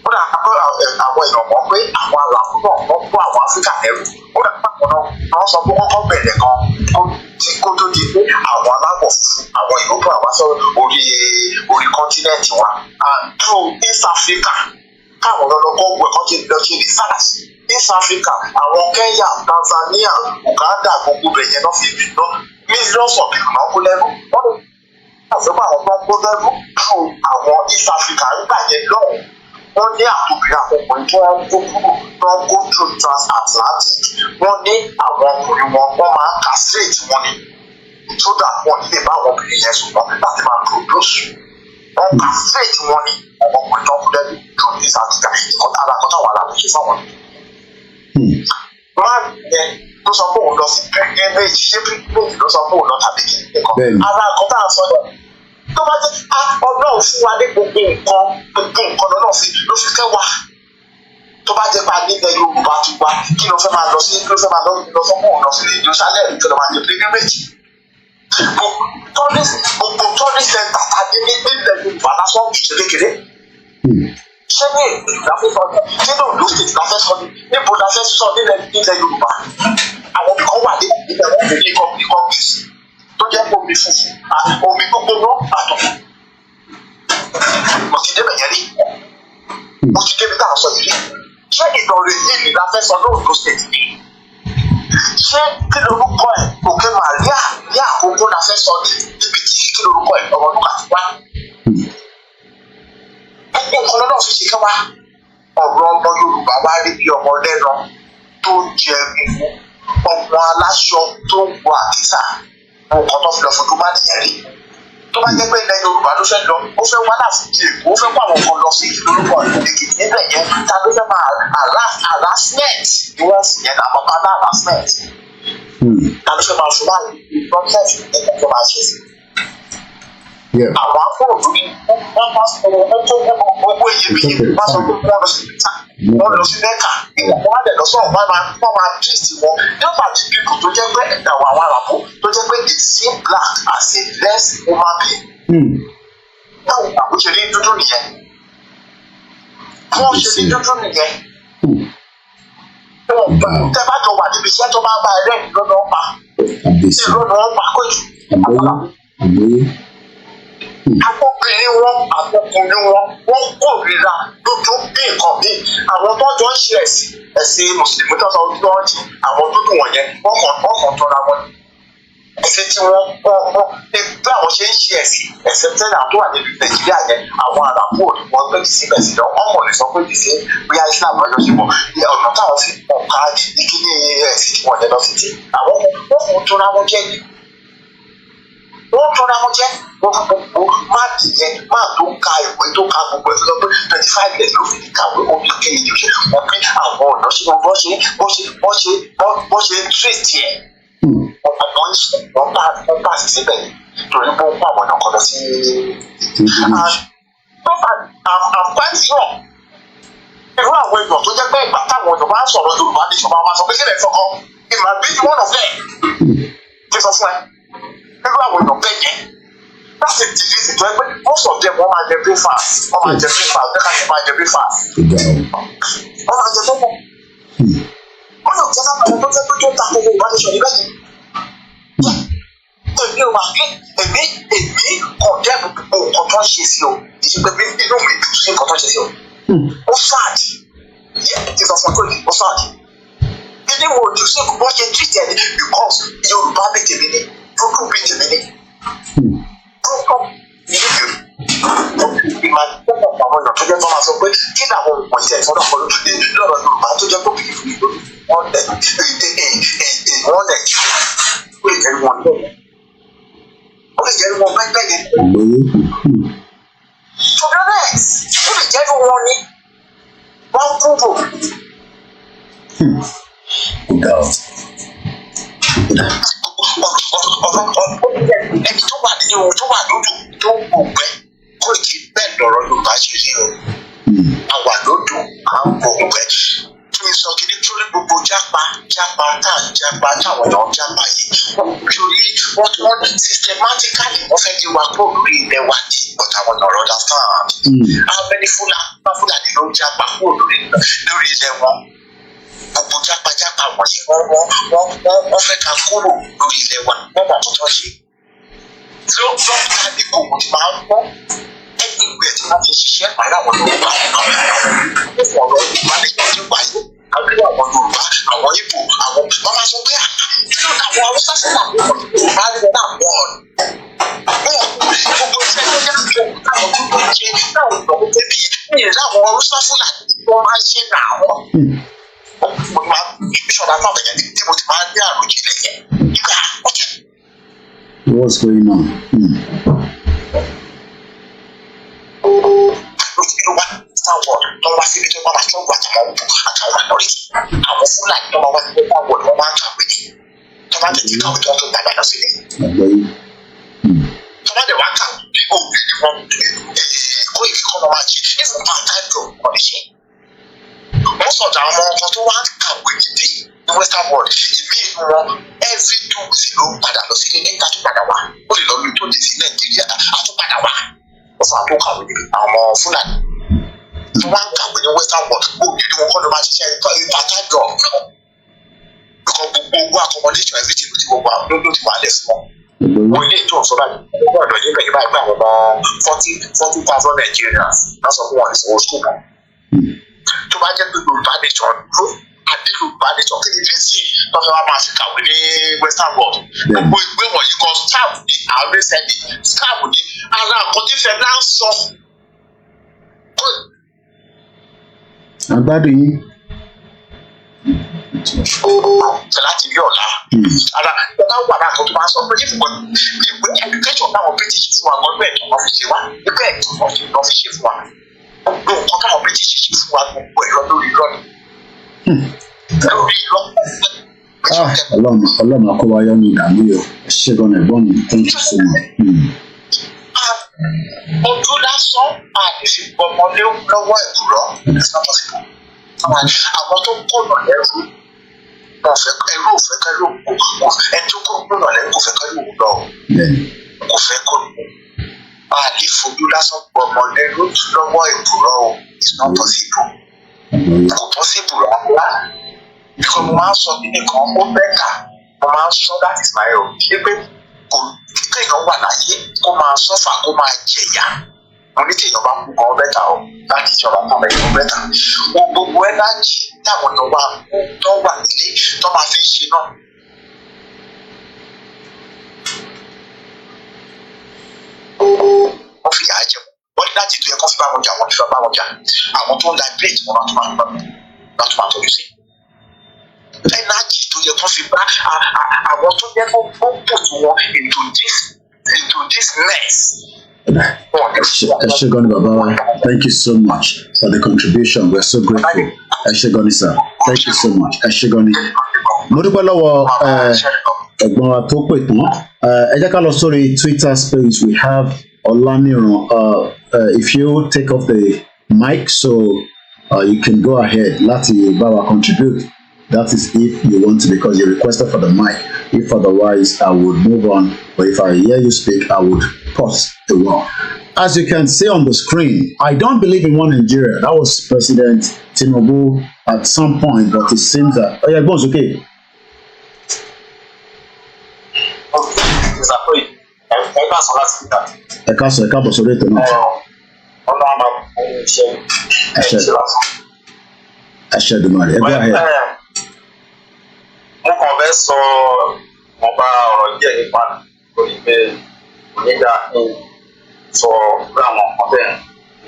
ó dà pé àwọn èèyàn mọ̀ pé àwọn àràbò náà wọ́n kó àwọn Áfíríkà lẹ́rú ó dà pé àwọn náà wọ́n sọ pé wọ́n kọ́ bẹ̀rẹ̀ kan kó tó di pé àwọn aláwọ̀ funfun àwọn ìyókù àwọn sọ orí kọ́ńtínẹ́ǹtì wa and through East Africa káwọn lọ́lọ́kọ́ wẹ̀ kọ́ ṣe lọ ṣe research East Africa àwọn Kenya Tanzania Uganda gbogbo bẹ̀yẹn náà fi ná millions of people náà kó lẹ́rú wọ́n lè àfẹ́fẹ́ àwọn tó ń kó lẹ́rú through àwọn East Africa nígbà yẹn lọ́hùn wọ́n ní àtòbìrì àkọ́kọ́ tí wọ́n kó kúrò tó ń kó through transatlantic wọ́n ní àwọn ọkùnrin wọn wọ́n máa ń castrate wọn ni so that wọ́n lè bá àwọn obìnrin yẹn sùn láti máa produce wọ́n castrate wọn ni àwọn ọkùnrin tó ń kú lẹ́nu through East Africa ìkọ́ta alákọ̀ọ́ta wà láti ṣe fáwọn ni. wọ́n á yẹ tó sọ pé òun lọ sí pilgrimage ṣé pilgrimage ló sọ pé òun lọ tàbí kí nìkan alákọ̀ọ́ta sọ yẹn tó bá jẹ́ Ọlọ́run fún wa ní gbogbo nǹkan lọ́nà sí ló fi kẹ́ wa tó bá jẹ́ pé nílẹ̀ Yorùbá ti wá kí ló fẹ́ máa lọ sí kí ló fẹ́ máa lọ sọ fún òun lọ sí Jerusalem kí ló máa jẹ pilgrimage gbogbo tourist center tàbí nílẹ̀ Yorùbá lásán ṣe kékeré ṣé ní ìlàfẹ́ sọ ní nínú ìlú state láfẹ́ sọ ní níbo láfẹ́ sọ nílẹ̀ Yorùbá àwọn ibìkan wà ní ìpínlẹ̀ wọn kò ní ikọ̀ gbèsè tó jẹ́ pé omi funfun àti omi gbogbo àtọ̀kù mo ti débẹ̀ yẹn rí mo ti débi tá à ń sọ yìí rí ṣé Ìlọrin yìí láfẹ́ sọ lóòótọ́ state ni ṣé kí lorúkọ ẹ̀ Òkè Màríà ní Àkókò láfẹ́ sọ níbi tí kí lorúkọ ẹ̀ Ọmọlúkà ti wá gbogbo nǹkan lọ́nà fi ṣe kẹ́ wá ọ̀rọ̀ ọmọ Yorùbá wá rí bí ọmọ lẹ́nu tó jẹ ọmọ aláṣọ tó ń wọ àkísà nǹkan tó fi lọ fojú má nìyẹn rí tó bá jẹ́ pé ilẹ̀ Yorùbá ló fẹ́ lọ ó fẹ́ wá láti di Èkó ó fẹ́ kó àwọn kan lọ sí lórúkọ Èkìtì níbẹ̀ yẹn ta ló fẹ́ máa harassment ni wọ́n sì yẹn àwọn kan náà harassment ta ló fẹ́ máa fún báyìí protest ẹ̀kọ́ tó máa ṣe sí. àwọn afọ́ọ̀dù ni wọ́n bá sọ owó iyebíye wọ́n sọ pé wọ́n lọ sí Peter wọ́n lọ sí Mẹ́kà ìwọ̀n wọ́n á dẹ̀ lọ sọ̀rọ̀ wọ́n máa twist wọn nípa the people tó jẹ́ pé àwọn àràbò tó jẹ́ pé they see black as a less human being. báwo àwọn ṣe ní dúdú nìyẹn wọ́n ṣe ní dúdú nìyẹn tẹ́ bá jọ wà níbi iṣẹ́ tó bá bá ẹ̀rẹ́ ìlọ́nà ọ̀pá ìlọ́nà ọ̀pá kò jù akọkùnrin wọn akọkùnrin wọn kórìíra dúdú bí nǹkan bí àwọn tó jọ ń ṣe ẹ̀sìn mùsùlùmí tó sọ ojú wọn di àwọn dúdú wọ̀nyẹn wọn kàn tọ́ra wọn ẹ̀sìn tí wọn bí àwọn ṣe ń ṣe ẹ̀sìn tẹ́lẹ̀ àwọn tó wà níbi Nàìjíríà yẹn àwọn àràbò ni wọn gbé sí ẹ̀sìn lọ wọn kàn lè sọ pé kì í ṣe bóyá Islam lọ́jọ́ ṣe mọ̀ ọ̀nà táwọn fi pọ̀ ká ní kí ní ẹ̀sìn tí wọ́n yẹn lọ sí ti àwọn wọn tọ́ra wọn jẹ́ ni wọ́n tọ́ra wọn jẹ́ máa dìyẹn máa tó ka ìwé tó ka gbogbo ẹ̀ tó pé 25 years ló fi kàwé omi kéèyàn yóò ṣe wọ́n pé àwọn ọ̀dọ́ ṣe bọ́ ṣe treat yẹ wọ́n bá sì síbẹ̀ torí pé ó pa àwọn ọ̀dọ́ kan lọ sí I'm quite sure. Irú àwọn èèyàn tó jẹ́ pé ìgbà táwọn èèyàn bá ń sọ̀rọ̀ Yorùbá nation máa sọ pé kí lè sọ̀kọ́ it might be one of them. Kí sọ fún ẹ? Irú àwọn èèyàn bẹ́ẹ̀ yẹn. That's a disease tó ẹ pé most of them wọ́n máa jẹ breakfast. Wọ́n máa jẹ breakfast. Bẹ́ẹ̀ ká ṣe máa jẹ breakfast. Wọ́n máa jẹ fọ́fọ́. Wọ́n yóò jẹ́ láwọn tó jẹ́ pé tó ta gbogbo Yorùbá nation níbẹ̀ yẹn. Èmi ò máa gbé èmi kọ̀ọ̀dẹ́ gbogbo nǹkan tó ń ṣe sí o. Ìṣègbè bí inú mi dùn sí nǹkan tó ń ṣe sí o. Ó sáàdì. Ti sọ fún Koiki, ó sáàdì. Inú mo dùn sí bó ṣe treat ẹ̀ because Yorùbá bí tèmi ni, dúdú bí tèmi ni. Dúdú ìdíje. Ìmọ̀ ìpínlẹ̀ àwọn èèyàn tó jẹ́ tó máa sọ pé kí làwọn òògùn ìṣẹ̀ ìfọ́nà pẹ̀lú lọ́rọ̀ Yorùbá tó jẹ́ kókì fún ìlú wọ́n lẹ̀ ó lè jẹ́rìí wọn lọ́wọ́. Ó lè jẹ́rìí wọn pẹ́pẹ́ yẹn. To be honest, ó lè jẹ́rìí wọn ní wọ́n kúrò. Ẹni tó wà nínú ohun tó wà lódò tó ń gbòògbẹ́ Koiki bẹ́ẹ̀ lọ̀rọ̀ Yorùbá ṣe rí o. Àwa lódò à ń gbòògbẹ́. Fún mi sọ kìíní torí gbogbo jápa táwọn èèyàn jápa yìí. Torí wọ́n systematically wọ́n fẹ́ kí wa kó lórí ilẹ̀ wa ní ọ̀tá àwọn èèyàn understand. How many Fúlàní ló ń jápa kó lórí ilẹ̀ wọn? Gbogbo jápa wọ̀nyí wọ́n fẹ́ ká kúrò lórí ilẹ̀ wa wọ́n mọ̀ tó ṣe. Tí ó gbọ́ ká ní kòkò tí máa ń pọ́ ẹni ìgbẹ́ tí wọ́n fi ṣiṣẹ́ pàdé àwọn Yorùbá ó fọ̀rọ̀ Yorùbá nígbà tí wáyé àgbẹ̀wò àwọn Yorùbá àwọn Ìgbò àwọn wọ́n máa sọ pé àwọn Haúsá sí àwọn Yorùbá ní wọn náà wọ́n. Gbogbo iṣẹ́ tó yá kí àwọn dúdú ṣe táwọn ìgbọ̀n débi ní ìlànà Haúsá Fúlàní wọ́n máa ń ṣe náà wọ́n. Mo máa ìṣọ̀dá náà bẹ̀yẹn tí mo ti máa ń ní àròjìnlẹ̀ yẹn nígbà ọ̀kẹ́. What's going on? Àròjìnlẹ̀ sáwọ̀ tó wá síbi tó máa ṣọ́ọ̀bù àtàwọn minority àwọn Fúlàní tó máa wá síbi tó wọ́n máa ń kàwé ní tó bá tètè kàwé tó tó padà lọ sílẹ̀. Tó bá dẹ̀ wá kàwé bí òbí ni wọ́n Koiki kọ́ máa ṣe even part-time job wọ́n lè ṣe. Most of àwọn ọmọ tó wá kàwé gidi ní Western world ìbí inú wọn every 2 weeks ló ń padà lọ sílé nígbà tó padà wá ó lè lọ lórí tó lè sí Nàìjíríà àtúpadà wá ó fà tó kàwé níbi àwọn ọmọ Fúlàní tó wá ń kàwé ní Western world òbí ni wọn kọ́ ló máa ṣiṣẹ́ part-time job because gbogbo accommodation everything ló ti gbogbo àwọn ló ti wà lẹ̀ fún wọn. Wọ́n ilé ìtọ́ ọ̀sọ́ báyìí ọ̀dọ̀ yìí bẹ̀rẹ̀ báyìí pé àwọn ọmọ 40,000 Nigerians náà sọ fún wọn ní sanwó school kan. Tó bá jẹ́ pé Yorùbá nation ló àbí Yorùbá nation kí ni fíìsì tó fẹ́ wá máa fi kàwé ní Western world. Gbogbo ìgbé wọ̀nyí kan scam ní àárẹ̀ sẹ́ni scam ní ara nǹkan tí fẹ́ náà sọ. Àgbàdo yìí. Láti bí ọ̀la ara ìjọba wà náà tó máa sọ pé ìfúnpọ̀ ìwé education táwọn British fún wa gbọ́dọ̀ ẹ̀tọ́ wọn fi ṣe wá ẹgbẹ́ ẹ̀tọ́ wọn fi ṣe fún wa gbogbo nǹkan táwọn British ṣe fún wa gbogbo ẹ̀rọ lórí irọ́ ni lórí irọ́. Ọlọ́run akọ́wáyọ́ ní ìdààmú yọ ṣé gan ẹ̀gbọ́n mi thank you so much. Ojú lásán àdìsí gbọmọlé lọ́wọ́ ìkúrọ́ it's not possible. Àwọn tó kọ̀nà lẹ́rú wọn fẹ́ ẹrú òfẹ́ kẹ́rù ẹni tó kọ̀nà lẹ́rú kò fẹ́ kẹ́rù lọ kò fẹ́ kó a lè fojú lásán gbọmọ lẹ́rú lọ́wọ́ ìkúrọ́ o it's not possible. Kò possible rárá because mo máa ń sọ kíni kan ó bẹ́ẹ̀ka mo máa ń sọ that is my own ṣé pé kò kéèyàn wà láyé kó máa sọ́fà kó máa jẹ̀yà. Mo ní tí èèyàn bá kú kan bẹ́tà o láti ìjọba kan bẹ́ẹ̀ bẹ́tà gbogbo ẹ̀dájì táwọn èèyàn wà tó wà nílé tó máa fi ń ṣe náà. Wọ́n fi yà á jẹun wọ́n ní láti tó yẹ kó fi bá wọn jà wọ́n fi bá wọn jà àwọn tó ń da plate wọn láti máa tọ́jú sí. Ẹ̀dájì tó yẹ kó fi bá àwọn tó yẹ kó put wọn into this mess. Eshegoni Baba, thank you so much for the contribution. We're so grateful. Eshegoni sir, thank you so much. Eshegoni. Mo dúpẹ́ lọ́wọ́ ẹ̀gbọ́n wa tó pè tán. Ẹ jẹ́ ká lọ sórí Twitter space. We have Olaniran if you take off the mic so you can go ahead, Lati Bawa contribute. That is if you want to, because you requested for the mic. If otherwise, I would move on. But if I hear you speak, I would pause the while. As you can see on the screen, I don't believe in one Nigeria. That was President Tinubu at some point, but it seems that oh yeah, it was okay. Go ahead. Mo kàn fẹ́ sọ ọba ọ̀rọ̀ díẹ̀ nípa torí pé onídàá kí n sọ pé àwọn nǹkan bẹ́ẹ̀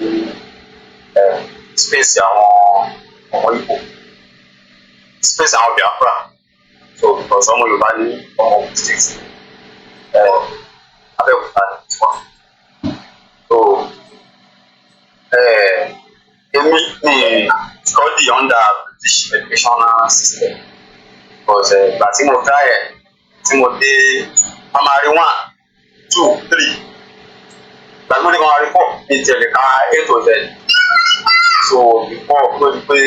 ní space àwọn ọmọ Igbo, space àwọn Biafra, so because ọmọ Yorùbá ní ọmọ Ogun State, Abẹ́òkúta ní tiwọn. So èmi ní study under British educational system. Because ìgbà tí mo dá ẹ̀ tí mo dé primary 1, 2, 3 ìgbà tí mo dé primary 4 ní ìjẹ̀lẹ̀ ká A to Z. So before tó di pé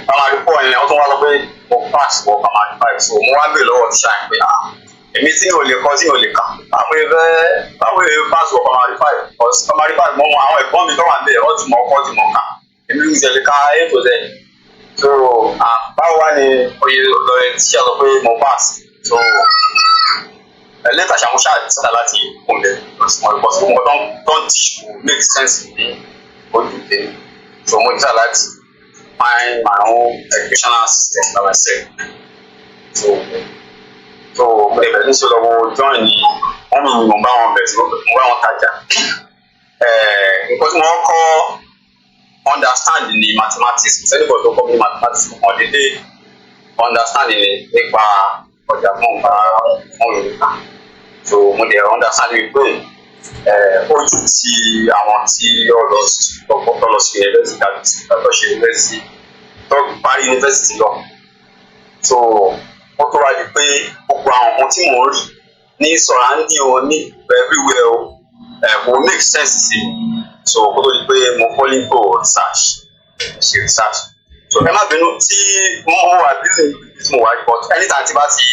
primary 4 yẹn wọ́n tún wá lọ pé mo pass wọ primary 5. So mo wá bèèrè lọ́wọ́ tíṣà yẹn pé èmi tí mi ò lè kọ tí mi ò lè kà báwo ni pass wọ primary 5. Because primary 5 mo mọ àwọn ẹ̀gbọ́n mi tó wà ń bẹ̀ ọ́ tí mo kọ́ tí mo kà èmi ní ìjẹ̀lẹ̀ ká A to Z. So báwo wá ni oye lọ́rẹ́ tí a sọ pé mo pass. So lẹ́tà ṣàmúṣà síta láti kúnlẹ̀ because mo don't make sense ní ojú tèmi. So mo níta láti find my own educational system by myself. So mo lè bẹ̀rẹ̀ ní sọ́dọ̀ mo join ní wọ́n mi ni mo bá wọn bẹ̀rẹ̀ mo bá wọn tajà. Nǹkan tí mo kọ́ understand ní mathematics, anybody tó kọ́ ní mathematics kò dédé understand nípa ọjà fún ọgbà fún Yorùbá. So mo dẹ̀ understand wípé ojú ti àwọn tí yóò lọ sí university tàbí tó ṣe university tó parí university lọ. So ó tó wá di pé gbogbo àwọn nǹkan tí mò ń rí ní surrounding o ní everywhere o kò make sense sí mi. So kó tó di pé mo fall into research. So ẹ má bínú tí mo wà busy tí mo wà but anytime tí bá ti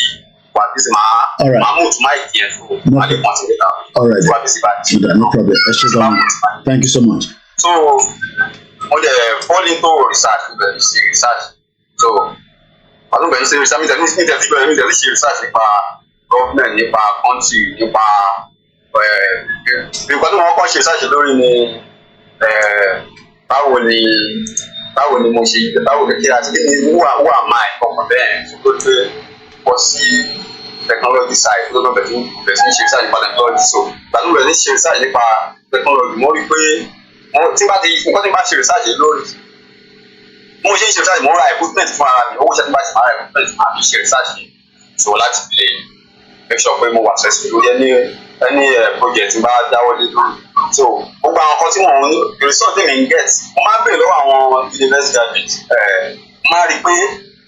wà busy máa move to my ear so I dey continue now. All right. No problem. Thank you so much. So mo dey fall into research. So I don't believe research mi tẹ̀lé ṣe research nípa government, nípa country, nípa nǹkan tí wọ́n kọ́ ṣe research lórí ni báwo ni mo ṣe báwo kí àti kí ni wà máa ọkàn bẹ́ẹ̀ tó gbé bọ́ sí technology side tó lọ́bẹ̀ tí bẹ̀rẹ̀ sí ṣe research nípa technology. So ìgbàlú rẹ̀ ní ṣe research nípa technology mo rí pé nǹkan tí bá ṣe research lórí mo ṣe ń ṣe research mo ra equipment fún ara mi owó iṣẹ́ tí bá ṣe máa ra equipment àbí ṣe research so láti lè make sure pé mo wà successful lórí any project tí bá dáwọ́ lé lórí. So gbogbo àwọn kan tí mo ń result tí mi ń get mo máa ń bèèrè lọ́wọ́ àwọn university graduates mo máa rí pé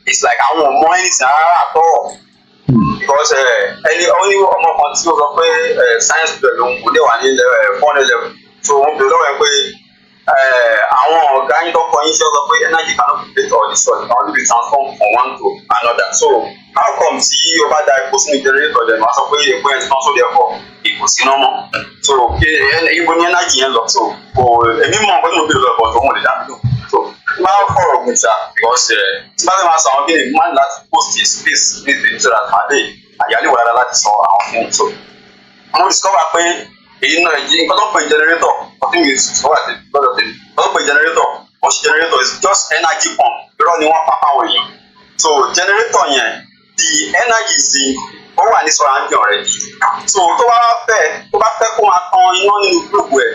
it's like àwọn ọmọ anything rárá àtọ́ because only ọmọ kan tí ó sọ pé science student lòun kò dé wà ní 400 level. So wọ́n bèèrè lọ́wọ́ ẹ pé àwọn ọ̀gá yín tó kọ yín ṣe sọ pé energy cannot be created or destroyed, it can only be transformed from one to another. So how come tí o bá da epo sínú generator dem wá sọ pé epo yẹn ti tán sóde ẹ̀kọ́ ìkò sí náà mọ́. So ibo ni energy yẹn lọ. So èmi mọ̀ nǹkan tí mo bèèrè lọ́wọ́ but òun ò lè dá mi lò. So máa ń fọ̀rọ̀ ògùn ṣá because tí bá fẹ́ máa sọ àwọn kí ni máa ń láti post a space ní ìdílé so that àlè àyálé wà láti sọ àwọn kí ni. So mo discover pé èyí náà nǹkan tó ń pè generator ọtí mi sọ wà lọ́dọ̀ tèmi nǹkan tó ń pè generator ọ̀ṣì generator is just energy pump irọ́ ni wọ́n pápá wọ̀ yẹn. So generator yẹn the energy is ó wà ní surrounding rẹ̀. So tó bá fẹ́ kó máa tan iná nínú group ẹ̀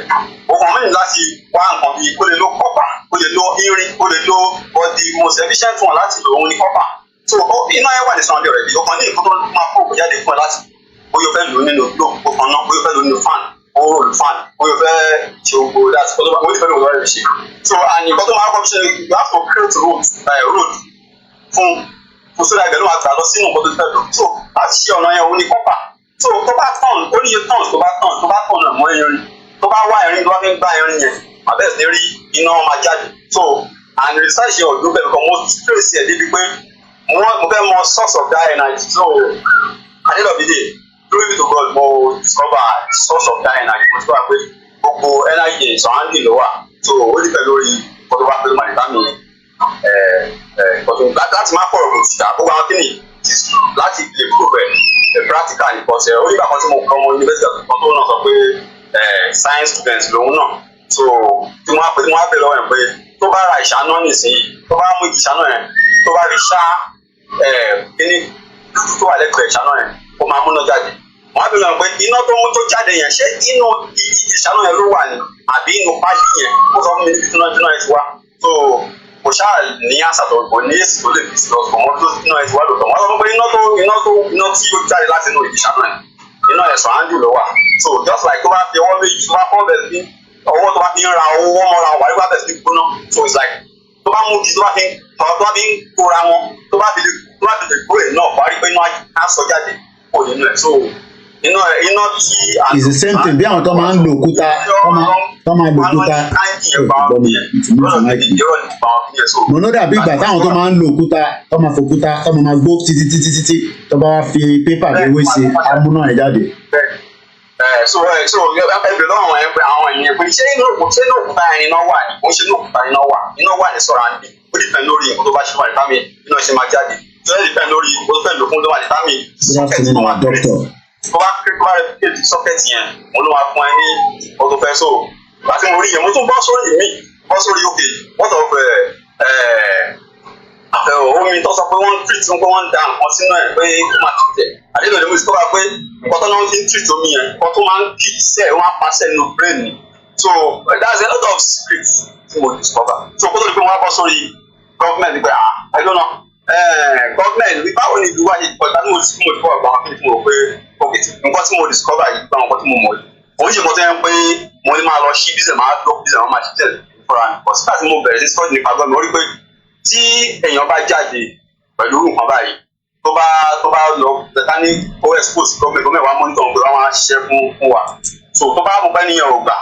o kàn mẹ́rin láti wá nǹkan bíi kó lè lo copper, kó lè lo irin, kó lè lo but the most efficient one láti lò òun ní copper. So iná yẹn wà ní surrounding rẹ̀ o kàn ní nǹkan tó máa kó òkú jáde fún ẹ láti bóyá o fẹ́ lò nínú globe o kàn náà bóyá o fẹ́ lò nínú fan o roll fan bóyá o fẹ́ ṣe ogbó láti kọ́ tó bá wọ́n ti fẹ́ lò wọ́n rẹ̀ ṣe. So and nǹkan tó máa kọ́ ṣe you have to create road fún sódà ìbẹ̀rù àgbà lọ sínú nǹkan tó fẹ́ lò. So láti ṣe ọ̀nà yẹn òun ní kọ́pà. So tó bá tàn ó níye tàn tó bá tàn náà mọ́ irin tó bá wá irin tó bá fi ń gbá irin yẹn màá bẹ̀rẹ̀ sí rí iná máa jáde so and research yẹn ò dúró bẹ́ẹ̀ because mo trace ẹ̀ débi pé mo fẹ́ mọ source of that energy so at the end of the day glory be to God mo discover source of that energy mo discover pé gbogbo energy surrounding ló wà so ó dìbẹ̀ lórí ọdún wa pẹ̀lú màdìbá mi ọdún láti má pọ̀rọ̀ kò sí ta gbogbo àwọn kíni láti lè prove ẹ̀ practical because ó nígbà kan tí mo kọ́ ọmọ university kan tó náà sọ pé science students lòun náà so tí wọ́n á bẹ̀rẹ̀ lọ́wọ́ yẹn pé tó bá ra ìṣáná nìsín tó bá mú ìṣáná yẹn tó bá rí ṣá kíní dúdú tó wà lẹ́gbẹ̀ẹ́ ìṣáná yẹn ó máa múná jáde wọ́n á bẹ̀rẹ̀ lọ́wọ́ pé iná tó mú tó jáde yẹn ṣé inú ìṣáná yẹn ló wà ní àbí inú páálí yẹn ó sọ fún mi níbi tí náà ti wá so kò ṣáà ní àṣàtọ̀ kò ní èsì tó lè fi sí lọ́sọ̀ mọ́ tó iná ẹ̀ ti wá lòtọ̀ wọ́n sọ pé iná tí ó jáde láti inú ìṣáná yẹn iná ẹ̀ sọ̀rọ̀ ló wà so just like tó bá fi ọwọ́ méjì tó bá fọ́ bẹ̀rẹ̀ sí ọwọ́ tó bá fi ń ra owó mọ́ra wà nígbà bẹ̀rẹ̀ sí gbóná so it's like tó bá mú kí tó bá fi ń kóra wọn tó bá fi lè kó ẹ̀ náà wà á rí pé iná á sọ jáde kò nínú ẹ̀ so iná tí. it's the same thing bí àwọn tó máa ń lo òkúta tó máa lo òkúta mo ló dàbí ìgbà táwọn tó máa ń lo òkúta tó máa fòkúta tó máa gbó títí tó bá wá fi pépà léwé sí amúná ẹ̀ jáde. So ẹgbẹ́ lọ́wọ́ àwọn ènìyàn pé ṣé inú òkúta iná wà ní kò ń ṣe inú òkúta iná wà ní sọ̀rọ̀ àǹdí ó dìpẹ́ lórí nǹkan tó bá ṣe wà ní fámi iná ṣe máa jáde tó dìpẹ́ lórí nǹkan tó fẹ́ lò fún tó wà ní fámi sọ́kẹ̀tì tó wà kéré tó bá kéré sọ́kẹ̀tì yẹn mo ló máa fún ẹ ní ọdún tó fẹ́ so àti mo rí yẹn mo tún bọ́ sórí òkè wọ́n omi tó sọ pé wọ́n ń treat wọn pé wọ́n ń da nǹkan sínú ẹ̀ pé ó máa ti tẹ̀ àdéhùn ìdí mo ti tọ́ka pé nǹkan tó náà fi ń treat omi yẹn nǹkan tó máa ń kí sẹ́ẹ̀ wọ́n á pa sẹ́ẹ̀ nínú brain ni so that's a lot of secrets tí mo discover so kó tó di pé wọ́n á bọ́ sórí government pé I don't know government báwo ni ìlú wa yìí pọ̀ ìgbà tí mo ti kọ́ ọ̀gbà wọn kí ni mo pé nǹkan tí mo discover yìí gbà nǹkan tí mo mọ̀ yìí òun ṣe nǹkan tó yẹn pé mo ní máa lọ sí bísẹ̀ máa lọ bísẹ̀ wọn máa ṣiṣẹ́ fúnra mi but sígbà tí mo bẹ̀rẹ̀ sí study nípa gbọ́dọ̀ rí pé tí èèyàn bá jáde pẹ̀lú nǹkan báyìí tó bá lọ bẹ̀tá ní ó expose gọ́ọ̀mẹ̀ wá monitor pé wọ́n máa ṣiṣẹ́ fún wa so tó bá mọ̀ pé níyàn ò gbà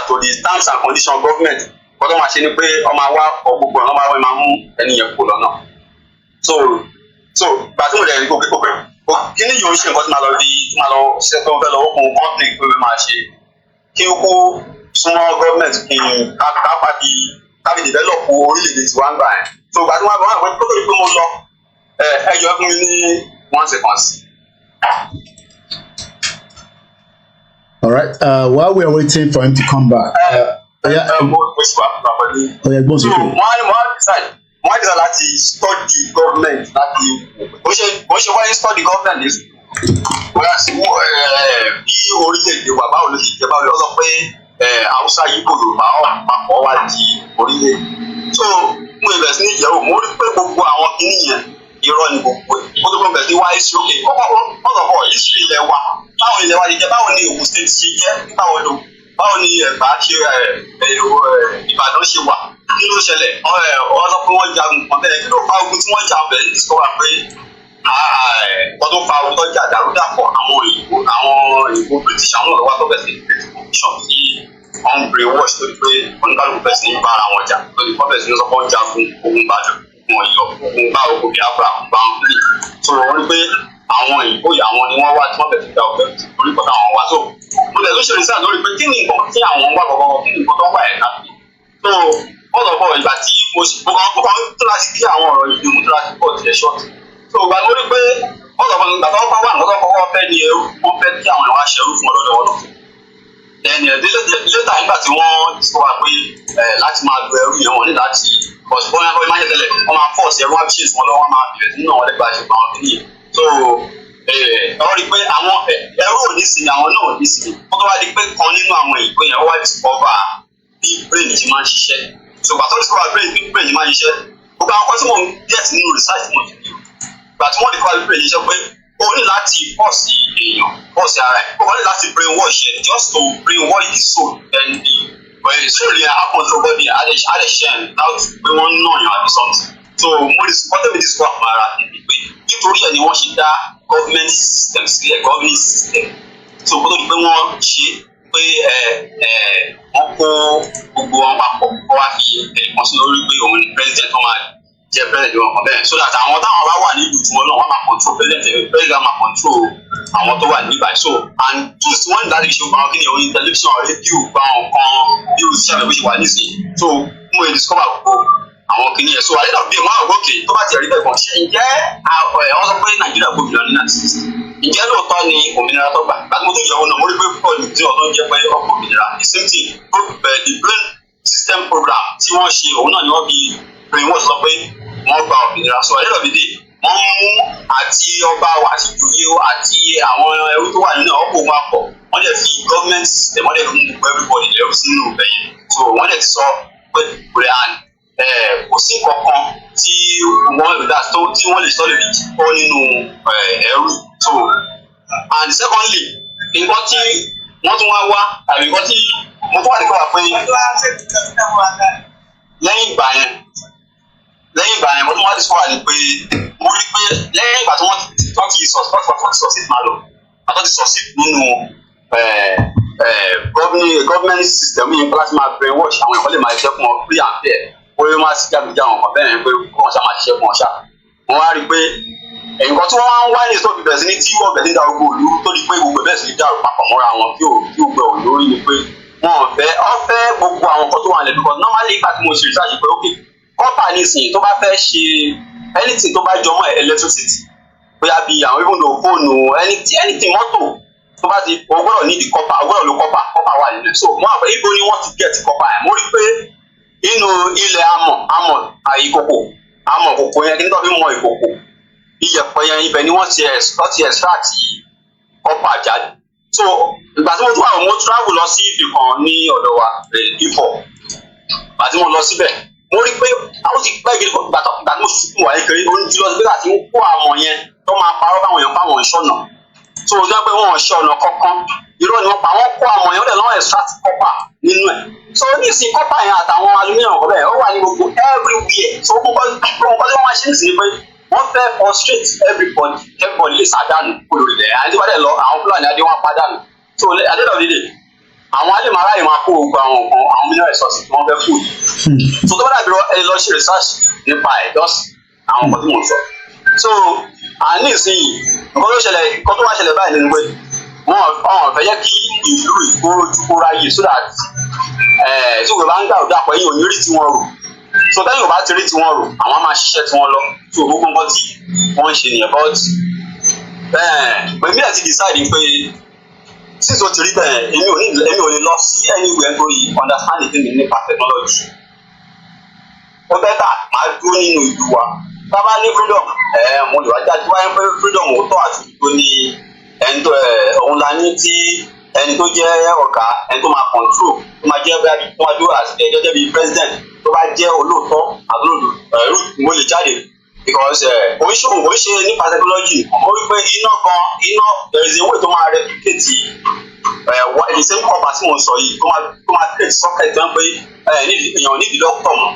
to the terms and conditions government kó tó máa ṣe ni pé ọmọ wa gbogbo ọ̀nà máa mú ẹnìyẹn kó lọ́nà so gbà tí mo dẹ̀ ní kó pẹ́ kí ni yóò ṣe nǹkan tí máa lọ ṣe tó ń fẹ́ lọ okùn company pé wọ́n máa ṣe kí ó kó súnmọ́ government kí káfí develop orílẹ̀-èdè tí wọ́n ń gbà ẹ̀ so gbà tí wọ́n gbà wọ́n tó lórí pé mo lọ ẹjọ́ fún mi ní 1 second. All right. While we are waiting for him to come back. Wọ́n decide láti study government láti bó ṣe wáyé study government ní bóyá sí bí orílẹ̀-èdè wà báwo ló ṣe jẹ́ báwo ló sọ pé Hausa Igbo Yorùbá àpapọ̀ wá di orílẹ̀-èdè so mo ìbẹ̀rẹ̀ sí ní ìyẹ̀wò mo rí pé gbogbo àwọn kìíní yẹn irọ́ ni gbogbo ẹ̀ mo tó fún bẹ̀rẹ̀ sí wáyé sí òkè kọ́kọ́ history ilẹ̀ wa báwo ilẹ̀ wa ṣe jẹ́ báwo ni Ògùn state ṣe jẹ́ báwo ni Ẹ̀gbá ṣe Ìbàdàn ṣe wà kí ló ṣẹlẹ̀ ọ sọ pé wọ́n jagun kan bẹ́ẹ̀ kí ló fa ogun tí wọ́n jà bẹ́ẹ̀ ní discover pé wọ́n tó fa ogun tó jà dàrúdàpọ̀ àwọn òyìnbó British àwọn ọ̀rọ̀ wa tó bẹ̀rẹ̀ sí create condition tí wọ́n ń brain wash lórí pé oníkálukú bẹ̀rẹ̀ sí ní bá ara wọn jà lórí pọ́ bẹ̀rẹ̀ sí ní sọ pé wọ́n jà fún ogun Ìbàdàn fún Ọ̀yọ́ ogun bá ogun Biafra bá ń pè so wọ́n rí pé àwọn òyìnbó àwọn ni wọ́n wá tí wọ́n bẹ̀rẹ̀ sí gba ọ̀fẹ́ lórí pọ̀ táwọn wá so mo lẹ̀ ló ṣe research lórí pé kí ni nǹkan tí àwọn wá gbọ̀gbọ̀ kí ni nǹkan tó wà ẹ̀ náà so wọ́n sọ fún ìgbà tí mo tó láti kí àwọn ọ̀rọ̀ yìí mo tó láti pọ̀ tiẹ̀ ṣọ́ọ̀tì so ìgbà mo rí pé wọ́n sọ fún ìgbà tó wà nǹkan tó kọ́kọ́ fẹ́ ni ẹrú wọ́n fẹ́ kí àwọn ìwà ṣẹrú fún ọlọ́dọ̀ wọn then later nígbà tí wọ́n discover pé láti máa lo ẹrú yẹn wọ́n ní láti ọ̀sùn bọ́n máa ń tẹ̀lé wọ́n máa force ẹrú wá ṣèṣ wọn lọ́wọ́ máa bẹ̀rẹ̀ nínú àwọn ẹgbẹ́ àṣepọ̀ àwọn kìnìyàn so wọ́n rí pé àwọn ẹrú ò ní sinmi àwọn náà ò ní sinmi wọ́n tó wá di pé kan nínú àwọn ìpín yẹn wá discover bí brain ṣe máa ń ṣiṣẹ́ so gbàtọ́ discover brain ṣe máa ń ṣiṣẹ́ gbogbo àwọn kan tí mo ń get nínú research mo ti do gbà tí wọ́n discover bí brain ṣe ṣiṣẹ́ pé o ní láti force èèyàn force ara ẹ̀ o ní láti brainwash ẹ̀ just to brainwash the soul then the soul yẹn happen to body adẹ̀ṣẹ̀ without pé wọ́n ń nà yàn àbí something so mo discover mi discover fún ara mi pé nítorí ẹ̀ ni wọ́n ṣe dá government system sílẹ̀ governing system so kó tó di pé wọ́n ṣe pé wọ́n kó gbogbo wọn papọ̀ kó wá fi ẹnìkan sí lórí pé òun ni president tó máa jẹ́ president wọn kan bẹ́ẹ̀ so that àwọn táwọn bá wà nílùú tiwọn náà wọ́n máa control president máa control àwọn tó wà níbà so and tools tí wọ́n ń darí ṣe àwọn kíni orin television rédíò gba àwọn kan bí o ṣe àbẹ̀wò ṣe wà nísìnyí so mo lè discover gbogbo àwọn kíni yẹn so àlẹ́ náà bí wọ́n àwọn òkè tó bá ti rí bẹ́ẹ̀ kan ṣe ǹjẹ́ wọ́n sọ pé Nàìjíríà gbòmìnira ní 1960 ǹjẹ́ lóòótọ́ ni òmìnira tó gbà láti mo tó yẹ̀wò náà mo rí pé púpọ̀ ní tí ọ̀tọ́ ń jẹ́ pé ọkọ̀ òmìnira the same thing the brain system program tí wọ́n ṣe òun náà ni wọ́n fi brainwash sọ pé wọ́n gba òmìnira so àlẹ́ náà bí dé wọ́n mú àti ọba wa àti ìjòyè àti àwọn ẹrú tó wà nínú ọkọ̀ wọn pọ̀ wọ́n dẹ̀ fi government system wọ́n dẹ̀ fi mú gbogbo everybody lẹ́rú sínú ìbẹ̀yẹn so wọ́n dẹ̀ ti sọ pé kò sí kankan tí wọ́n lè sọ lè fi kọ́ nínú ẹrú so and secondly nǹkan tí wọ́n tún wá àbí nǹkan tí mo tún wà ní kọ́wà pé lẹ́yìn ìgbà yẹn mo tún wá ní kọ́wà ní pé mo rí pé lẹ́yìn ìgbà tí wọ́n ti succeed máa lọ àtọ́ ti succeed nínú government system yìí láti máa brainwash àwọn ìkọ́lé máa ṣiṣẹ́ fún wọn free and fair ó máa sì jágbe-já àwọn kan bẹ́ẹ̀ pé wọ́n ṣá máa ṣiṣẹ́ fún wọn ṣá wọ́n wá rí i pé nǹkan tí wọ́n wá ń wá ní ìsọ́ọ̀bì bẹ̀rẹ̀ sí ní tí wọ́n bẹ̀rẹ̀ sí ní da gbogbo òlu tó di pé gbogbo bẹ̀rẹ̀ sí ní dàrú papọ̀ mọ́ra wọn kí ó gbẹ òun lórí ni pé wọ́n fẹ́ gbogbo àwọn nǹkan tó wà lẹ́nu kan normally ìgbà tí mo ṣe research pé ok kọ́pà nísìnyí tó bá fẹ́ ṣe anything tó bá jọmọ́ electricity bóyá bí àwọn even though fóònù anything mọ́tò tó bá ti o gbọ́dọ̀ ní di kọ́pà o gbọ́dọ̀ lo kọ́pà wà nínú so mo àpẹ ibo ni wọ́n ti get kọ́pà yẹn mo rí pé inú ilẹ̀ amọ̀ ìkòkò yẹn kí n tó fi mọ ìkòkò iyẹ̀pẹ̀ yẹn ibẹ̀ ni wọ́n ti extract kọ́pà jáde so ìgbà tí mo tún àwọn mo travel lọ sí ibì kan ní ọ̀dọ̀ wa Ifọ̀ ìgbà tí mo lọ síbẹ̀ mo rí pé àwọn ti pẹ́ gidi ìgbà tí mo sì fún wa kékeré oúnjẹ lọ síbẹ̀ láti ń kó àmọ̀ yẹn tó máa parọ́ báwọn èèyàn fáwọn ìṣọ̀nà so ó jẹ́ pé wọ́n ṣe ọ̀nà kankan irọ́ ni wọ́n pa wọ́n kó àmọ̀ yẹn ó dẹ̀ lọ́wọ́ extract kọ́pà nínú ẹ̀ so ní ìsìn kọ́pà yẹn àtàwọn aluminium ọ̀bẹ ó wà ní gbogbo everywhere so nǹkan tí wọ́n máa ṣe nìsín pé wọ́n fẹ́ frustrate everybody lè sàdánù olórí rẹ̀ àti wọ́n dẹ̀ lọ àwọn Fúlàní adé wọn pàdánù so àdéhùn dídè àwọn alẹ́ màá ráyè máa kó gbogbo àwọn nǹkan àwọn mineral resources tí wọ́n fẹ́ fún yìí so tó bá dàbí ẹ lọ ṣe research nípa ẹ̀ just àwọn nǹkan tí mo sọ so àní ìsinyìí nǹkan tó wá ṣẹlẹ̀ báyìí nínú pé wọ́n fẹ́ yẹ kí ìlú ìgbórójú ráyè so that tí wọ́n bá ń gbà ọ̀dọ́ àpọ̀ yìí ò ní rí tiwọn rò so tẹ́yìn ò bá ti rí tiwọn rò àwọn máa ṣiṣẹ́ tiwọn lọ so gbogbo nǹkan tí wọ́n ń ṣe nìyẹn but èmi àti decide pé since o ti rí bẹ́ẹ̀ èmi ò lè lọ sí anywhere tó yìí understand ìdí mi nípa technology ó bẹ́tà máa dúró nínú ìlú wa tábà ní freedom mo lè wá jáde wáyé pé freedom ò tọ́ àti ìdúró ní òun la ní tí ẹni tó jẹ́ ọ̀gá ẹni tó máa control tó máa jẹ́ bẹ́ẹ̀ tó máa dúró àti gẹ́gẹ́ bí president tó bá jẹ́ olóòótọ́ àlóòdù mo lè jáde because oríṣiríṣi oríṣi nípa technology mo rí pé iná there is a way tó máa replicate the same copper tí mo sọ yìí tó máa create socket tó ń pé èèyàn nídìí doctor mọ́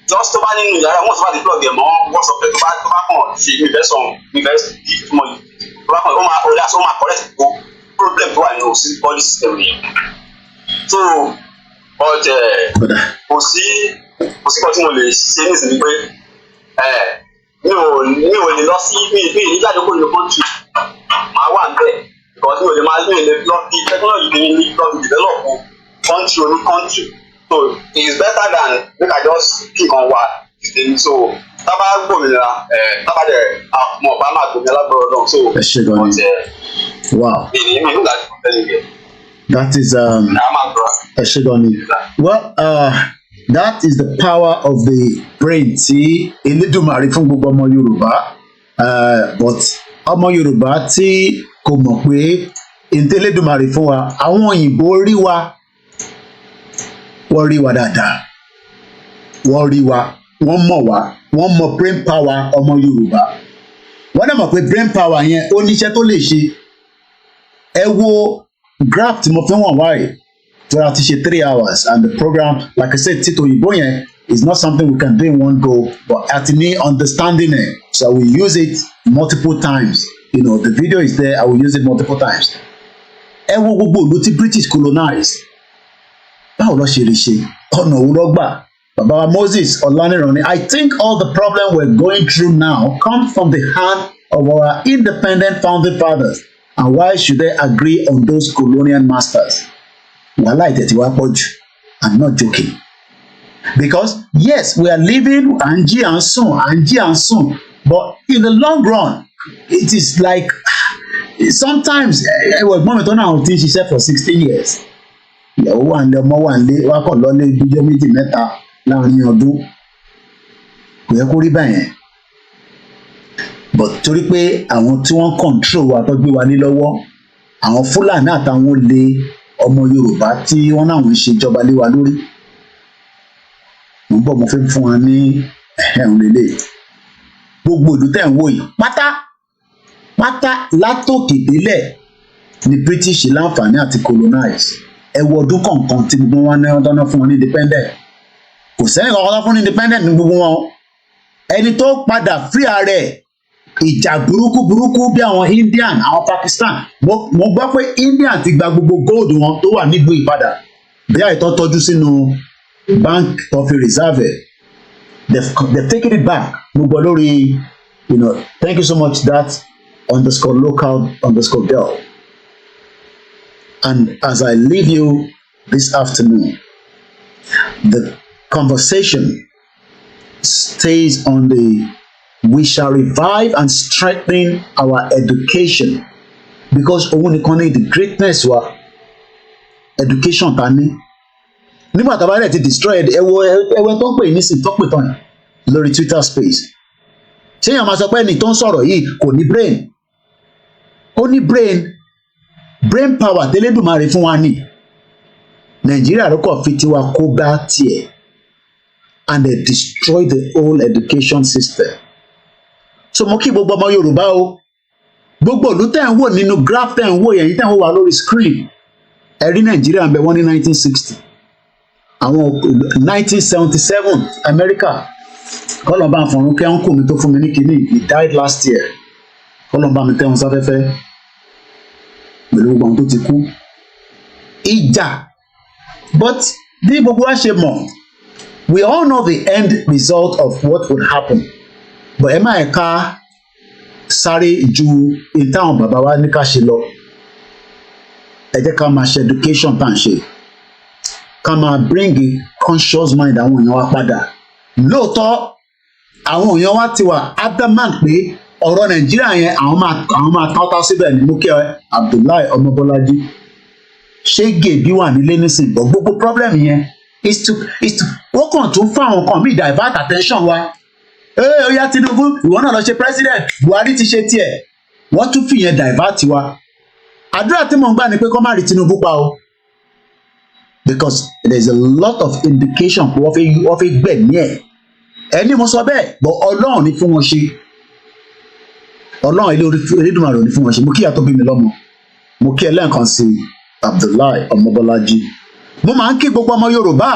just tó bá nínú yàrá wọn tó bá ti plug ẹ̀ mọ́ wọ́n sọ pé tó bá kàn ṣe give too much tó bá kàn ó máa correct gbogbo problem tó wà nínú body system yẹn so but kò sí kan tí mo lè ṣe nísìnyí pé mi ò lè lọ sí mi ìjáde kó lè country máa wà níbẹ̀ because mi ò lè lọ sí technology ní lọ sí develop country oní country so it is better than make I just pick on one thing so tábà gbòmìnira tábà dẹ̀ àmọ́ ọ̀bá máa gbòmìnira lágbọ̀rọ̀ náà so wow mi ò láti fẹ́ nìyẹn. That is well that is the power of the brain tí Elédùmarè fún gbogbo ọmọ Yorùbá but ọmọ Yorùbá tí kò mọ̀ pé ntẹ Elédùmarè fún wa àwọn òyìnbó wọ́n rí wa dáadáa wọ́n mọ̀ brain power ọmọ Yorùbá wọ́n dẹ̀ mọ̀ pé brain power yẹn ó níṣẹ́ tó lè ṣe ẹ wo graph tí mo fẹ́ wọ̀n wáyé tí a ti ṣe 3 hours and the program like I said títò òyìnbó yẹn is not something we can do in one go but àti ní understanding it so we use it multiple times the video is there I will use it multiple times ẹ wo gbogbo ìlú tí British colonize báwo ló ṣe lè ṣe ọ̀nà òwú lọ́gbà bàbá wa Moses Ọláníran ni I think all the problem we're going through now come from the hand of our independent founding fathers and why should they agree on those colonial masters wàhálà ìtẹ̀tí wa pọ̀ jù I'm not joking because yes we are living à ń jí à ń sùn but in the long run it is like sometimes ẹ̀gbọ́n mi tó náà ti ń ṣiṣẹ́ for 16 years ìyàwó wà nílé ọmọ wà nílé wà kàn lọ́lé bíjọ́ méjì mẹ́ta láàrin ọdún kò yẹ kó rí báyẹn but torí pé àwọn tí wọ́n control wa tó gbé wa ní lọ́wọ́ àwọn Fúlàní àtàwọn olè ọmọ Yorùbá tí wọ́n náà ń ṣèjọba lé wa lórí mo ń bọ̀ mo fẹ́ fún wa ní ẹ̀hún lélẹ̀ gbogbo ìlú tẹ̀ ń wò yìí pátá látòkè délẹ̀ ni British láǹfààní àti colonize ẹ wo ọdún kọ̀ọ̀kan tí gbogbo wọn ní ọdún fún wọn ní independent kò sẹ́yìn kankan fún independent ní gbogbo wọn ẹni tó padà free ààrẹ ìjà burúkú bí àwọn Indian àwọn Pakistan mo gbọ́ pé Indian ti gba gbogbo gold wọn tó wà nílùú ìpadà bí àìtọ́ tọ́jú sínú bank tó fi reserve they've taken it back mo gbọ́ lórí thank you so much that_local_girl. And as I leave you this afternoon, the conversation stays on we shall revive and strengthen our education because òun nìkan ní the greatness wa education ta ní. Nígbà tá a bá rẹ̀ ti destroy ẹwẹ́ tó ń pè nísìn tó pè tán lórí Twitter space. Ṣé èèyàn máa sọ pé ẹni tó ń sọ̀rọ̀ yìí kò ní brain? Ó ní brain power tẹ́lẹ̀dùmarè fún wa ní Nàìjíríà ló kọ̀ fi tiwa kó bá tiẹ̀ and they destroy the whole education system. So mo kí gbogbo ọmọ Yorùbá o gbogbo ìlú tẹ̀ ń wò nínú graph tẹ̀ ń wò yẹn tẹ̀ ń wò wá lórí screen ẹ̀rí Nàìjíríà ń bẹ wọ́n ní 1960 àwọn 1977 America kọ́lọ́mbà àfọ̀rún kẹ́ ń kù mí tó fún mi ní kínní he died last year kọ́lọ́mbà mi tẹ́ wọn sáfẹ́fẹ́ pẹ̀lú gbogbo àwọn tó ti kú ìjà but bí gbogbo wa ṣe mọ̀ we all know the end result of what would happen but ẹ má ẹ̀ka sáré ju ìtàwọn bàbá wa ní ká ṣe lọ ẹ jẹ́ ká máa ṣe education tá à ń ṣe ká máa bring a conscious mind àwọn èèyàn wa padà lóòótọ́ àwọn èèyàn wa ti wà adamant pé ọ̀rọ̀ Nàìjíríà yẹn àwọn máa káwọ́tà síbẹ̀ ní mú kí Abdullahi Ọmọbọ́lájí ṣége bí wà nílé nísìnyí bọ̀ gbogbo problem yẹn is to wọ́n kàn tún fún àwọn kan míì divert attention wa ó yá Tinubu ìwọ náà lọ ṣe president Buhari ti ṣe tiẹ̀ wọ́n tún fìyẹn divert wa àdúrà tí mò ń gbà ni pé kó má rí Tinubu pa o because there is a lot of indication pé wọ́n fi gbẹ̀mí ẹ̀ ẹni mo sọ bẹ́ẹ̀ bọ̀ Ọlọ́run ní fún wọn ṣe Ọlọ́run Elédùmarè ní fún wọn ṣe mo kí ìyá tó bí mi lọ́mọ mo kí ẹ lẹ́ẹ̀kan sí Abdullahi Ọmọbọ́lájí mo máa ń kí gbogbo ọmọ Yorùbá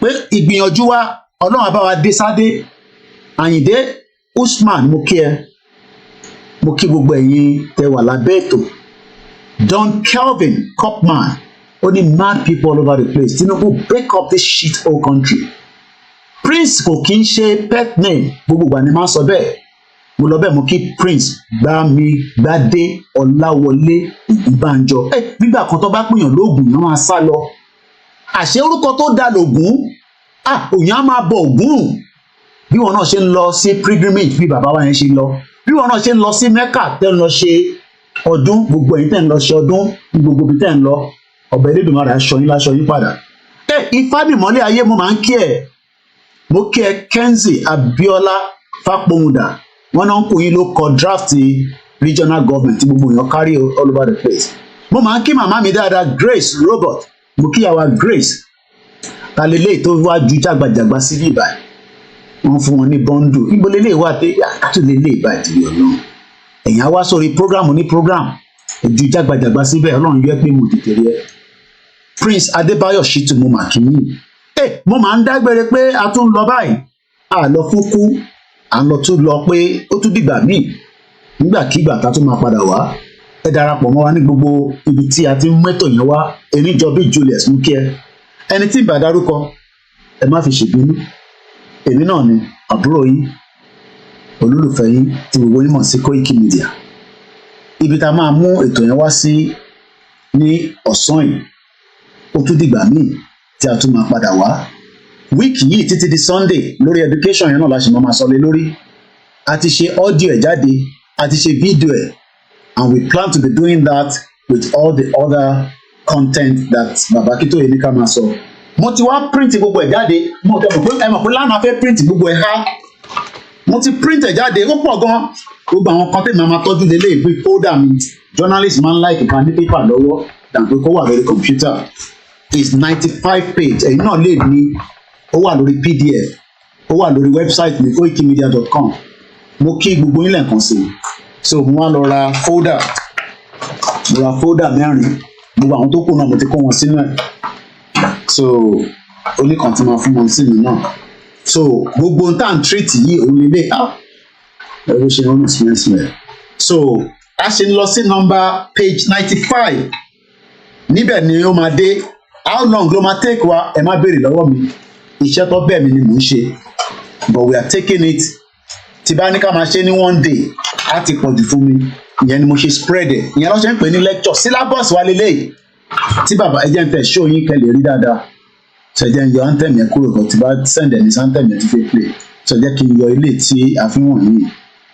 pé ìgbìyànjú wa Ọlọ́run á bá wa dé sádé Àyìndé Usman mo kí gbogbo ẹ̀yin tẹ́ wà lábẹ́ ètò Don Kelvin Kopman ó ní mad people all over the place Tinubu break up this shit whole country Prince kò kí ń ṣe pet name gbogbo ìgbà ni máa ń sọ bẹ́ẹ̀ mo lọ bẹ́ẹ̀ mo kí Prince Gbádé Ọláwọlé Ìbánjọ nígbà kan tó bá pèèyàn lóògùn náà máa sá lọ àṣẹ orúkọ tó dá lògùn òyìn á máa bọ Ògún bí wọn náà ṣe ń lọ sí pilgrimage bí bàbá wa yẹn ṣe lọ bí wọn náà ṣe ń lọ sí Mẹ́kà tẹ́ ń lọ ṣe ọdún gbogbo ẹ̀yin tẹ́ ń lọ ṣe ọdún ní gbogbo ibi tẹ́ ń lọ ọbẹ̀ Elédùmarè aṣọ yín láṣọ yín padà Ifádìmọ́lé ayé mo máa ń kí ẹ mo kí ẹ Kenzie Abiola Fápóhùndà wọn náà ń kó yín ló kọ draft regional government tí gbogbo èèyàn carry all over the place mo máa ń kí màmá mi dáadáa Grace Robert mo kí yàwá Grace talẹ́lẹ́ tó wá ju jágbajàgba sí bíbá wọn fún wọn ní bọ́ńdù níbo lélẹ́ wà pé àkàtú lélẹ́ ìbá ìdílé Ọlọ́run ẹ̀yìn á wá sórí program ní program ojú jágbajàgba síbẹ̀ Ọlọ́run yẹ pé mo tètè rí ẹ Prince Adébáyọ̀ Ṣítù mo mà kí yín mo máa ń dágbére pé a tún ń lọ báyìí a lọ fún kú à ń lọ tún lọ pé ó tún dìgbà míì nígbàkigbà tá tún máa padà wá ẹ darapọ̀ mọ́ wa ní gbogbo ibi tí a ti ń mẹ́tò yẹn wá eníjọ bí Julius mú kí ẹni tí ìbá dárúkọ ẹ má fi ṣèbínú èmi náà ni àbúrò yín olólùfẹ́ yín tí gbogbo yín mọ̀ sí Koikimedia. Ibi tá a máa mú ètò yẹn wá sí ní ọ̀sán yìí ó tún dìgbà míì tí a tún máa padà wá wíìkì yìí títí di Sunday lórí education yẹn náà la ṣe máa sọ lé lórí. A ti ṣe audio ẹ̀ jáde a ti ṣe video ẹ̀ and we plan to be doing that with all the other content that Baba Akintoye ní ká máa sọ. Mo ti wá print gbogbo ẹ̀ jáde mo tẹ́ mọ̀ pé ẹ mọ̀ pé lánàá fẹ́ print gbogbo ẹ̀ há mo ti print ẹ̀ jáde ó pọ̀ gan gbogbo àwọn kan tẹ̀mí máa tọ́jú lélẹ̀ ìwé folder mi journalist máa ń like ká ní paper lọ́wọ́ dàgbé kó wà lórí computer is 95 page ẹ̀yin náà lè ní ó wà lórí PDF ó wà lórí website mi koikimedia.com mo kí gbogbo yín lẹ́ẹ̀kan sí i so mo wá lọ ra folder mẹ́rin gbogbo àwọn tó kù náà mo ti kó wọn sínú ẹ̀ so oníkan tí máa fún wọn sí mi náà so gbogbo n tá à ń treat yìí òun lè ẹ̀rọ ṣe rán smell so a ṣe ń lọ sí number page 95 níbẹ̀ ni ó máa dé how long ló máa take wa ẹ má béèrè lọ́wọ́ mi iṣẹ́ tó bẹ́ẹ̀ mi ni mò ń ṣe but we are taking it tí bá ní ká máa ṣe ní one day á ti pọ̀jù fún mi ìyẹn ni mo ṣe spread ẹ̀ ìyẹn ló ṣe ń pè ní lecture syllabus wa lélẹ́yìí tí bàbá ẹ jẹ́ ń tẹ̀ show yín kẹ́lẹ̀ rí dáadáa ṣẹ̀jẹ̀ ń yọ anthem yẹn kúrò kan tí bá send ẹ̀ ní anthem yẹn ti fẹ́ play ṣẹ̀jẹ̀ kí n yọ ilé tí àfihàn yìí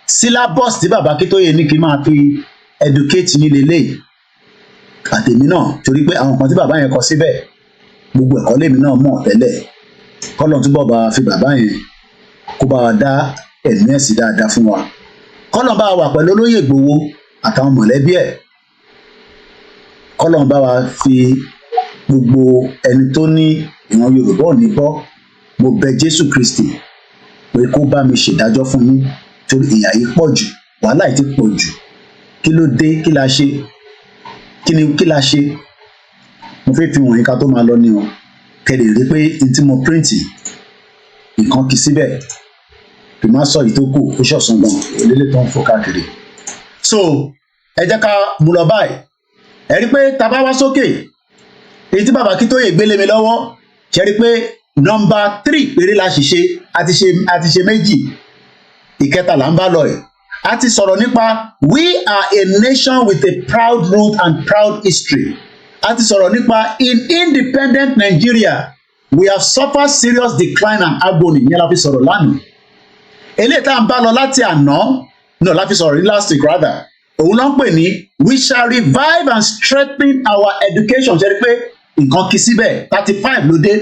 syllabus tí Baba Akintoye ní kí n máa fi educate ní lélẹ́yìí àtèmi náà torí pé àwọn kan tí bàbá yẹn kọ síbẹ̀ gbogbo ẹ̀kọ́ lèmi náà mọ̀ tẹ́lẹ̀ kọ́lọ́n túbọ̀ bá fi bàbá yẹn kó bá wa dá ẹ̀mí ẹ̀ sí dáadáa fún wa kọ́lọ́n bá wà pẹ̀lú olóyè Ìgbòho àtàwọn mọ̀lẹ́bí ẹ̀ kọ́lọ́n bá wa fi gbogbo ẹni tó ní ìran Yorùbá ò ní bọ́ mo bẹ Jésù Kristi pé kó bá mi ṣèdájọ́ fún yín torí ìyà yìí pọ̀ jù wàhálà yìí ti pọ̀ jù kí ló dé kí la ṣe kí la ṣe mo fẹ́ fi wọ̀nyí ká tó máa lọ ní o kẹ́lẹ̀ rí pé n tí mo píríǹtì nǹkan kì í síbẹ̀ kì má sọ yìí tó kù ó ṣọ̀sán gan olélé tó ń fò káàkiri so ẹ jẹ́ ká mú lọ báyìí ẹ rí pé tá bá wá sókè èyí tí Baba Akintoye gbélé mi lọ́wọ́ ṣe rí pé nọ́mbà 3 péré la ṣiṣe àti ṣe méjì ìkẹta là ń bá lọ ẹ̀ a ti sọ̀rọ̀ nípa we are a nation with a proud root and proud history a ti sọ̀rọ̀ nípa in independent Nigeria we have suffered serious decline and agony yẹn la fi sọ̀rọ̀ lánàá eléyìí tá à ń bá lọ láti àná náà la fi sọ̀rọ̀ ní last week rather òun ló ń pè ní we shall revive and strengthen our education ṣe rí pé nǹkan kì í síbẹ̀ 35 ló dé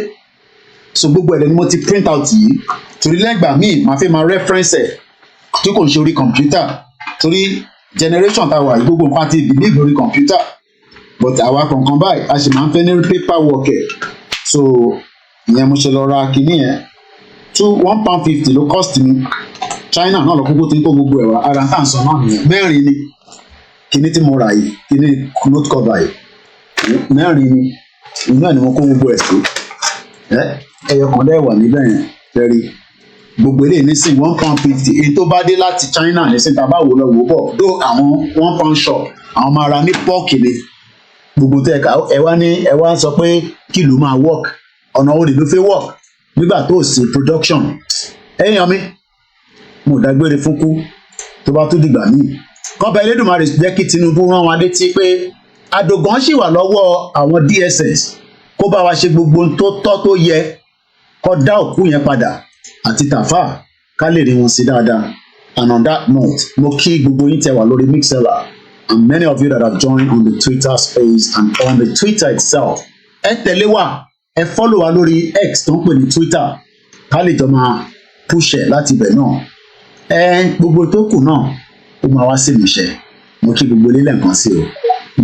so gbogbo ẹ̀rẹ́ ni mo ti print out yìí torí lẹ́gbàá míì máa fẹ́ máa reference ẹ̀ tí kò ń ṣe orí kọ̀mpútà torí generation tá a wà gbogbo nǹkan ti believe orí kọ̀mpútà but àwa kankan báyìí a sì máa ń fẹ́ ní paper work ẹ̀ so ìyẹn mo ṣe lọ ra kinní yẹn £1.50 ló cost mi China náà lọ kókó tí ń kó gbogbo ẹ̀wà ara tá à ń sọ náà nìyẹn mẹ́rin ni kinní tí mo rà yìí kinní note cover yìí mẹ́rin ni inú ẹ̀ ni mo kó gbogbo ẹ̀ sí ẹyọ kan dẹ́ wà níbẹ̀ yẹn fẹ́rí gbogbo eléyìí ní sìn £1.50 èyí tó bá dé láti China ní sìn tàbá wò lọ wò bọ̀ dó àwọn £1 shop àwọn máa ra ní pọ́ọ̀kì ni gbogbo tẹ́ ẹ wá sọ pé kí ló máa work ọ̀nà òde ló fẹ́ work nígbà tó sì production ẹ̀yàn mi mo dágbére fún kú tó bá tó dìgbà míì kọ́ba Elédùmarè jẹ́ kí Tinubu rán wa létí pé àdògán ṣì wà lọ́wọ́ àwọn DSS kó bá wa ṣe gbogbo ohun tó tọ́ tó yẹ kó dá òkú yẹn padà àti Tàfà ká lè rí wọn sí dáadáa and on that note mo kí gbogbo yín tẹ́ wà lórí Mixlr and many of you that have joined on the Twitter space and on the Twitter itself ẹ tẹ̀lé wa ẹ follow wa lórí X tó ń pè ní Twitter ká lè jọ máa push ẹ̀ láti ibẹ̀ náà gbogbo tó kù náà ó máa wá sí ìmúṣẹ mo kí gbogbo ilé lẹ́ẹ̀kan sí o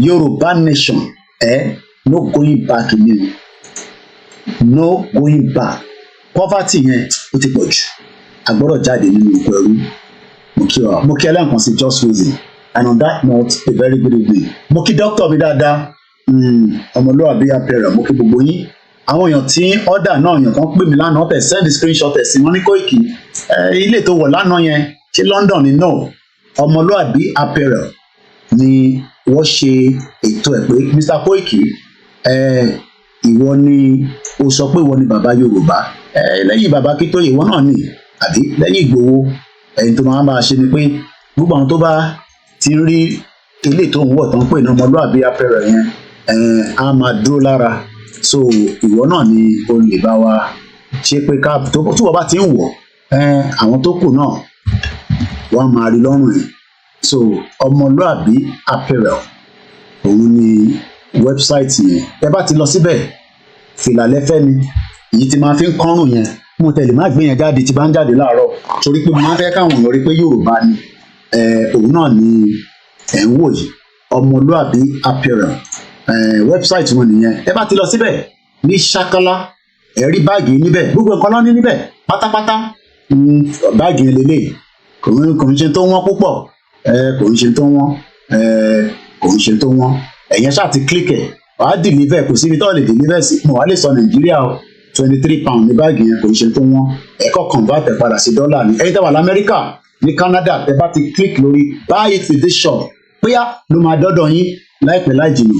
Yorùbá nation no going back ni no going back poverty yẹn ó ti pọ̀ jù agbọ́dọ̀ jáde nínú oko ẹrú mo kí ẹlẹ́ǹkan sí just reason and on that note a very good evening mo kí dókítà mi dáadáa ọmọlúwàbí apẹ̀rẹ̀ mo kí gbogbo yín àwọn èèyàn tí ọ̀dà náà èèyàn kan pè mí lánàá tẹ̀ send screenshot ẹ̀ sí wọn ní Koiki ilé tó wọ̀ lánàá yẹn ṣé London ni no ọmọlúwàbí apẹ̀rẹ̀ ni wọ́n ṣe ètò ẹ̀ pé Mr. Koiki ìwọ ni ó sọ pé ìwọ ni bàbá Yorùbá lẹ́yìn bàbá Akíntóyè ìwọ náà ni àbí lẹ́yìn Ìgbòho ẹni tó máa ṣe ni pé gbogbo àwọn tó bá ti rí ilé tó ń wọ̀ tó ń pè ní ọmọlúàbí apẹ̀rẹ̀ yẹn á máa dúró lára so ìwọ náà ni o lè bá wa ṣe pé ká tí wọ́n bá ti ń wọ̀ àwọn tó kù náà wọ́n máa rí lọ́rùn ẹ̀ so ọmọlúàbí apparel òun ni wẹ́bsáìtì yẹn ẹ bá ti lọ síbẹ̀ fìlà lẹ́fẹ́ ni èyí tí máa fi ń kọ́rùn yẹn mo tẹ̀lé má gbé yẹn jáde tí bá ń jáde láàárọ̀ torí pé mo máa ń fẹ́ káwọn èèyàn rí pé Yorùbá ni òun náà ni ẹ̀ ń wò yìí ọmọlúàbí apparel wẹ́bsáìtì wọn nìyẹn ẹ bá ti lọ síbẹ̀ ní ṣákálá ẹ rí báàgì níbẹ̀ gbogbo nǹkan lọ ní níbẹ̀ pátápátá báàgì yẹn lélẹ̀ kò ń ṣe tó wọ́n púpọ̀ kò ń ṣe tó wọ́n kò ń ṣe tó wọ́n ẹ̀yẹn ṣáà ti click ẹ̀ wàá deliver kò síbi tó lè deliver sí mo wá lè sọ Nàìjíríà o £23 ní báàgì yẹn kò ń ṣe tó wọ́n ẹ̀kọ́ convert ẹ̀ padà sí dọ́là ní ẹ̀yin tẹ́wà lamẹ́ríkà ní Canada ẹ bá ti click lórí buy it with this shop bóyá ló máa dọ́dọ̀ yín láìpẹ́ láì jìnnà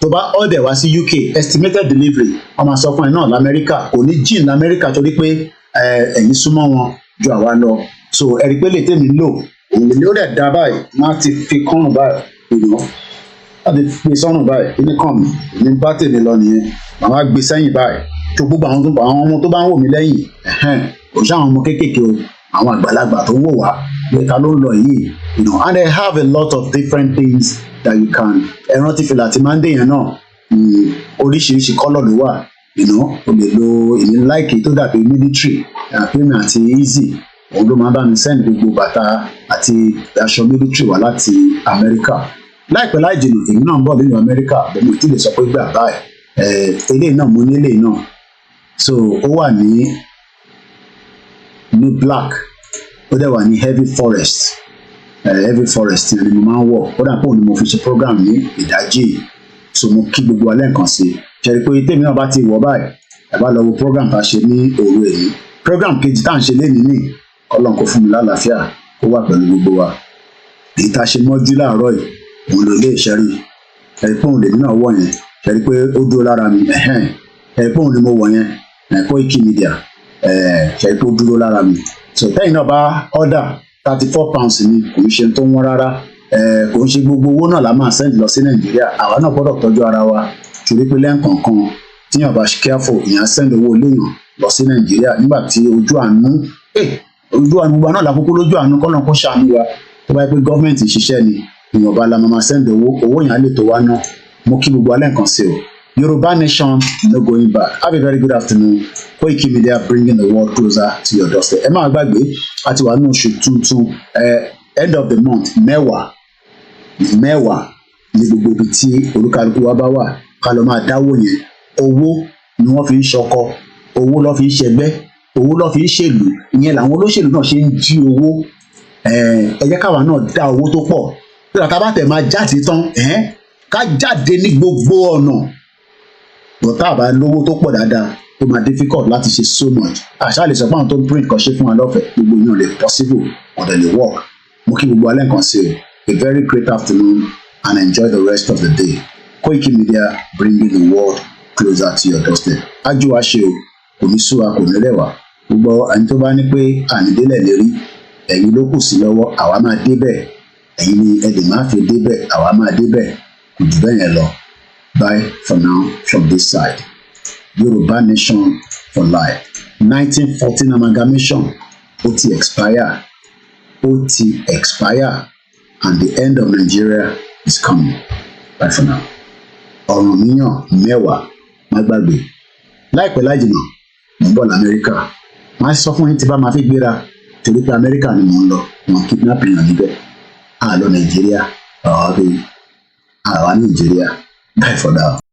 tó bá order wá sí UK estimated delivery wọ́n máa sọ fún ẹ náà lamẹ́ríkà kò ní jìn lamẹ́ríkà torí pé ẹ̀yin súnmọ́ wọn ju àwa lọ so ẹ̀rí pé lè tèmi lò òun lè ó dẹ̀ da báyìí má ti fi kọ́rùn báyìí ìná láti fi sọ́rùn báyìí kíní kàn mí ní bá tèmi lọ nìyẹn màmá gbé sẹ́yìn báyìí tó gbogbo àwọn ọmọ tó bá ń wò mí lẹ́yìn kò sí àwọn ọmọ kéékèèké o àwọn àgbàlagbà tó wò wá pé ta ló ń lọ yìí and they have a lot of different things that you can ẹran tí fìlà tí máa ń dé yẹn náà oríṣiríṣi kọ́lọ̀ ló wà o lè lo ìní láìkì tó dàbí military àpémi àti easy òun ló máa bá mi send gbogbo bàtà àti aṣọ military wá láti Amẹ́ríkà láìpẹ́ láì jìnnà èyí náà ń bọ̀ nínú Amẹ́ríkà bẹ́ẹ̀ mo ti lè sọ pé gbà báyìí eléyìí náà mo ní eléyìí náà so ó wà ní black ó dẹ̀ wà ní heavy forest ni mo máa ń wọ̀ ó dà pé òun ni mo fi ṣe program ní ìdájí so mo kí gbogbo alẹ́ nǹkan sí ṣẹ́rí pé tèmi náà bá ti wọ̀ báyìí ẹ bá lọ wo program tá a ṣe ní òru èyí program kejì tá à ń ṣe lénìí ní Ọlọ́run kó fún mi lálàáfíà kó wà pẹ̀lú gbogbo wa èyí tá a ṣe mọ́jú láàárọ̀ yìí òun ló lé ìṣẹ́rí ẹ̀rí pé òun lèmi náà wọ̀ yẹn ṣẹ́rí pé ó dúró lára mi ẹ̀rí pé òun ni mo wọ̀ yẹn Koikimedia ṣẹ́rí pé ó dúró lára mi so tẹ́yìn náà bá order £34 ni kò ń ṣe tó wọ́n rárá kò ń ṣe gbogbo owó náà la máa send lọ sí Nàìjíríà àwa náà gbọ́dọ̀ tọ́jú ara wa torí pé lẹ́ǹkọ̀ọ̀kan tíyàn bá ṣe careful ìyẹn send owó léèyàn lọ sí Nàìjíríà nígbà tí ojú àánú gbogbo náà lákòókò lójú àánú kọ́nà kó ṣàánú wa tó bá yẹ pé gọ́ọ̀mẹ̀ntì ṣiṣẹ́ ni èèyàn bá la máa send owó yẹn á lè tó wá ná mo kí gbogbo alẹ́ nǹkan sí o Yorùbá nation no going back have a very good afternoon Koikimedia bringing the world closer to your doorstep ẹ máa gbàgbé àti wà ní oṣù tuntun end of the month mẹ́wàá ní gbogbo ibi tí olúkálùkù wa bá wà ká lọ máa dáwó yẹn owó ni wọ́n fi ń ṣọkọ owó ló fi ń ṣẹgbẹ́ owó ló fi ń ṣèlú ìyẹn làwọn olóṣèlú náà ṣe ń jí owó ẹ jẹ́ káwa náà dá owó tó pọ̀ tó dàtà bá tẹ̀ máa jáde tán ká jáde ní gbogbo ọ̀nà bọ̀tá àbá lówó tó pọ̀ dáadáa tó máa difficult láti ṣe so much àṣà lè sọ pé àwọn tó ń print kan ṣe fún wa lọ́fẹ̀ẹ́ gbogbo yẹn lè possible ọ̀dẹ̀ lè work mo kí gbogbo alẹ́ nǹkan sí o a very great afternoon and enjoy the rest of the day Koikimedia bringing the world closer to your doorstep ájú wa ṣe o kò ní sú wa kò ní rẹwà gbogbo àní tó bá ní pé ànídélẹ̀ lérí ẹ̀yin ló kù sí lọ́wọ́ àwa máa débẹ̀ ẹ̀yin ni ẹ lè má fi débẹ̀ àwa máa débẹ̀ kò jù bẹ́ẹ̀ yẹn lọ bye for now from this side Yorùbá nation for life 1914 amalgamation ó ti expire and the end of Nigeria is coming bye for now ọ̀ràn míyàn mẹ́wàá má gbàgbé láìpẹ́ láìjìnà mò ń bọ̀ lamẹ́ríkà máa sọ fún yín tí bá máa fi gbéra torí pé Amẹ́ríkà ni mò ń lọ wọn kidnapping yàn níbẹ̀ àlọ́ Nàìjíríà àwa Nàìjíríà bye for now.